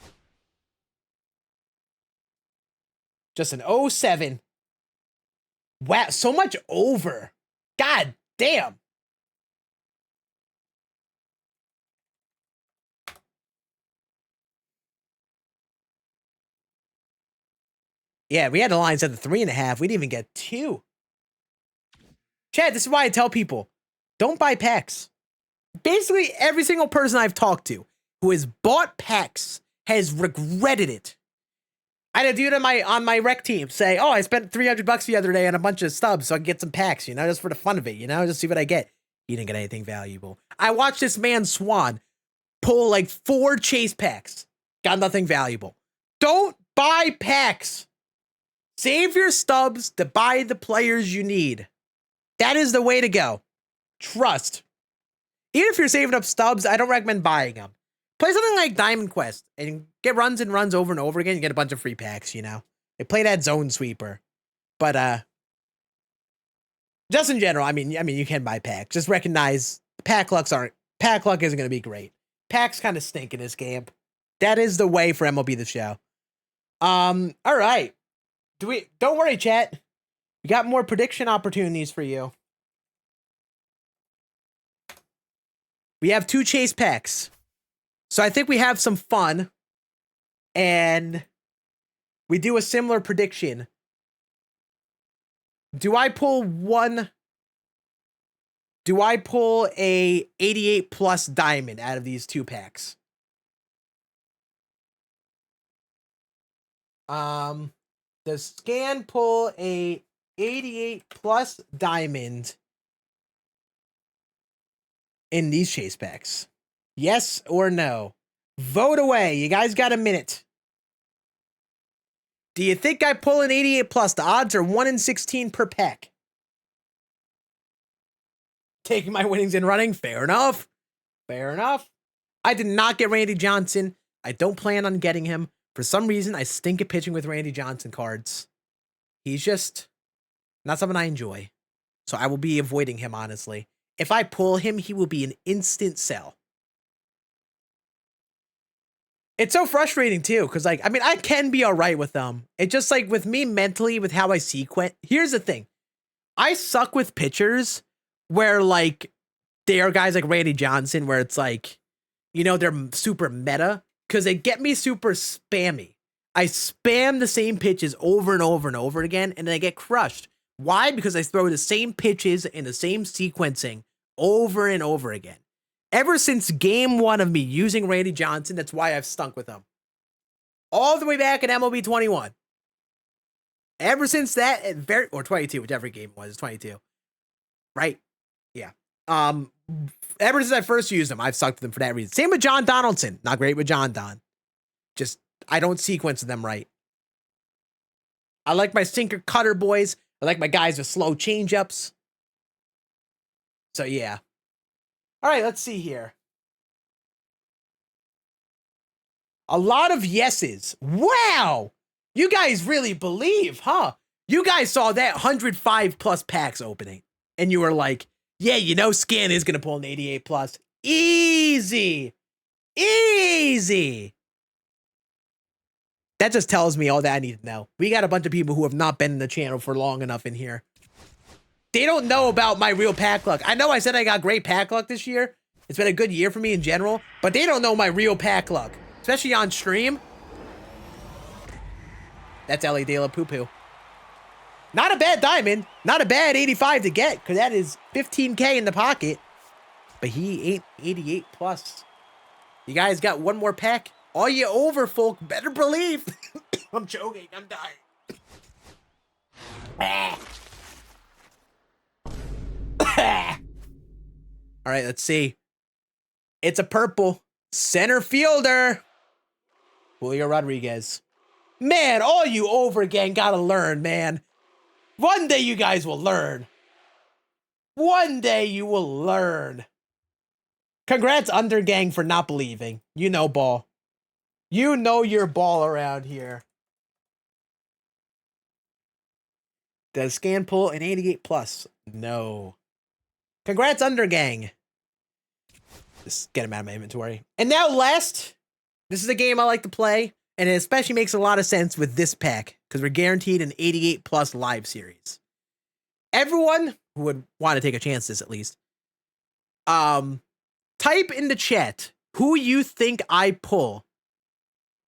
Just an 07. Wow, so much over. God damn. Yeah, we had the line set to 3.5. We didn't even get 2. Chad, this is why I tell people, don't buy packs. Basically, every single person I've talked to who has bought packs has regretted it. I had a dude on my rec team say, "Oh, I spent $300 the other day on a bunch of stubs so I can get some packs, you know, just for the fun of it, you know, just see what I get." He didn't get anything valuable. I watched this man Swan pull like 4 chase packs. Got nothing valuable. Don't buy packs. Save your stubs to buy the players you need. That is the way to go. Trust. Even if you're saving up stubs, I don't recommend buying them. Play something like Diamond Quest and get runs and runs over and over again. You get a bunch of free packs, you know. They play that zone sweeper. But just in general, I mean you can buy packs. Just recognize pack luck isn't gonna be great. Packs kind of stink in this game. That is the way for MLB The Show. All right. Don't worry, chat. We got more prediction opportunities for you. We have 2 chase packs. So I think we have some fun. And we do a similar prediction. Do I pull a 88 plus diamond out of these 2 packs? Does Scann pull a 88 plus diamond in these chase packs? Yes or no? Vote away. You guys got a minute. Do you think I pull an 88 plus? The odds are 1 in 16 per pack. Taking my winnings and running. Fair enough. Fair enough. I did not get Randy Johnson. I don't plan on getting him. For some reason, I stink at pitching with Randy Johnson cards. He's just not something I enjoy. So I will be avoiding him, honestly. If I pull him, he will be an instant sell. It's so frustrating, too, because, like, I mean, I can be all right with them. It's just, like, with me mentally, with how I sequence. Here's the thing. I suck with pitchers where, like, they are guys like Randy Johnson, where it's like, you know, they're super meta, because they get me super spammy. I spam the same pitches over and over and over again, and then I get crushed. Why? Because I throw the same pitches in the same sequencing over and over again. Ever since game 1 of me using Randy Johnson, that's why I've stunk with him. All the way back in MLB 21. Ever since that, or 22, whichever game it was, 22. Right? Yeah. Ever since I first used him, I've sucked with him for that reason. Same with John Donaldson. Not great with John Don. Just, I don't sequence them right. I like my sinker cutter boys. I like my guys with slow changeups. So, yeah. All right, let's see here. A lot of yeses. Wow! You guys really believe, huh? You guys saw that 105 plus packs opening, and you were like, yeah, you know Scann is going to pull an 88 plus. Easy. Easy. That just tells me all that I need to know. We got a bunch of people who have not been in the channel for long enough in here. They don't know about my real pack luck. I know I said I got great pack luck this year. It's been a good year for me in general, but they don't know my real pack luck, especially on stream. That's Ellie De La Poo Poo. Not a bad diamond. Not a bad 85 to get, because that is 15K in the pocket. But he ain't 88 plus. You guys got one more pack? All you over folk better believe. I'm choking. I'm dying. All right, let's see. It's a purple center fielder. Julio Rodriguez. Man, all you over gang gotta learn, man. One day you guys will learn. One day you will learn. Congrats, Undergang, for not believing. You know ball. You know your ball around here. Does Scann pull an 88 plus? No. Congrats, Undergang. Just get him out of my inventory. And now last, this is a game I like to play, and it especially makes a lot of sense with this pack, because we're guaranteed an 88 plus live series. Everyone who would want to take a chance this at least, type in the chat who you think I pull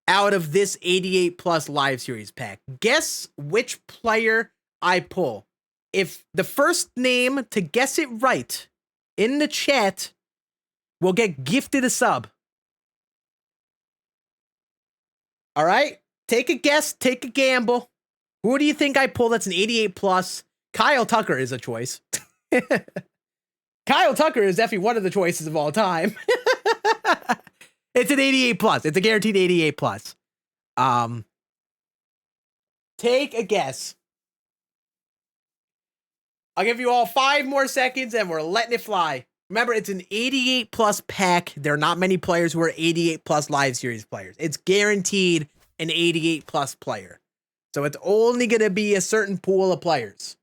out of this 88 plus live series pack. Guess which player I pull. If the first name to guess it right in the chat will get gifted a sub. All right, take a guess, take a gamble. Who do you think I pull that's an 88 plus? Kyle Tucker is a choice. Kyle Tucker is definitely one of the choices of all time. It's an 88 plus. It's a guaranteed 88 plus. Take a guess. I'll give you all 5 more seconds and we're letting it fly. Remember, it's an 88 plus pack. There are not many players who are 88 plus live series players. It's guaranteed an 88 plus player. So it's only going to be a certain pool of players.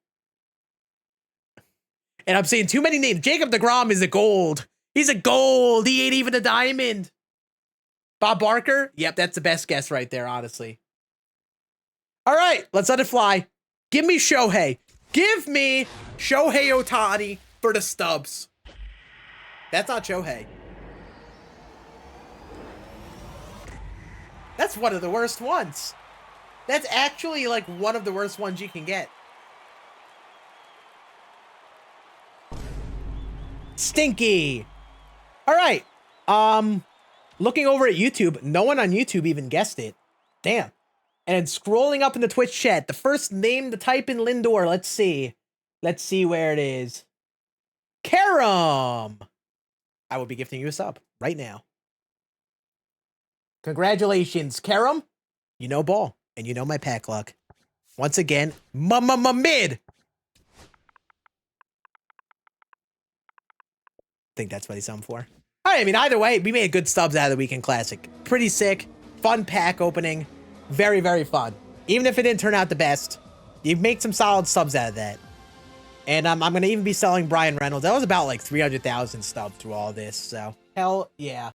And I'm saying too many names. Jacob deGrom is a gold. He's a gold. He ain't even a diamond. Bob Barker? Yep, that's the best guess right there, honestly. All right, let's let it fly. Give me Shohei. Give me Shohei Ohtani for the stubs. That's not Shohei. That's one of the worst ones. That's actually like one of the worst ones you can get. Stinky. All right. Looking over at YouTube, no one on YouTube even guessed it. Damn. And then scrolling up in the Twitch chat, the first name to type in Lindor. Let's see. Let's see where it is. Karam. I will be gifting you a sub right now. Congratulations, Karam. You know ball, and you know my pack luck. Once again, mid. I think that's what he's on for. All right, I mean, either way, we made good stubs out of the Weekend Classic. Pretty sick. Fun pack opening. Very, very fun. Even if it didn't turn out the best, you make some solid stubs out of that. And I'm going to even be selling Brian Reynolds. That was about like 300,000 stubs through all this, so hell yeah.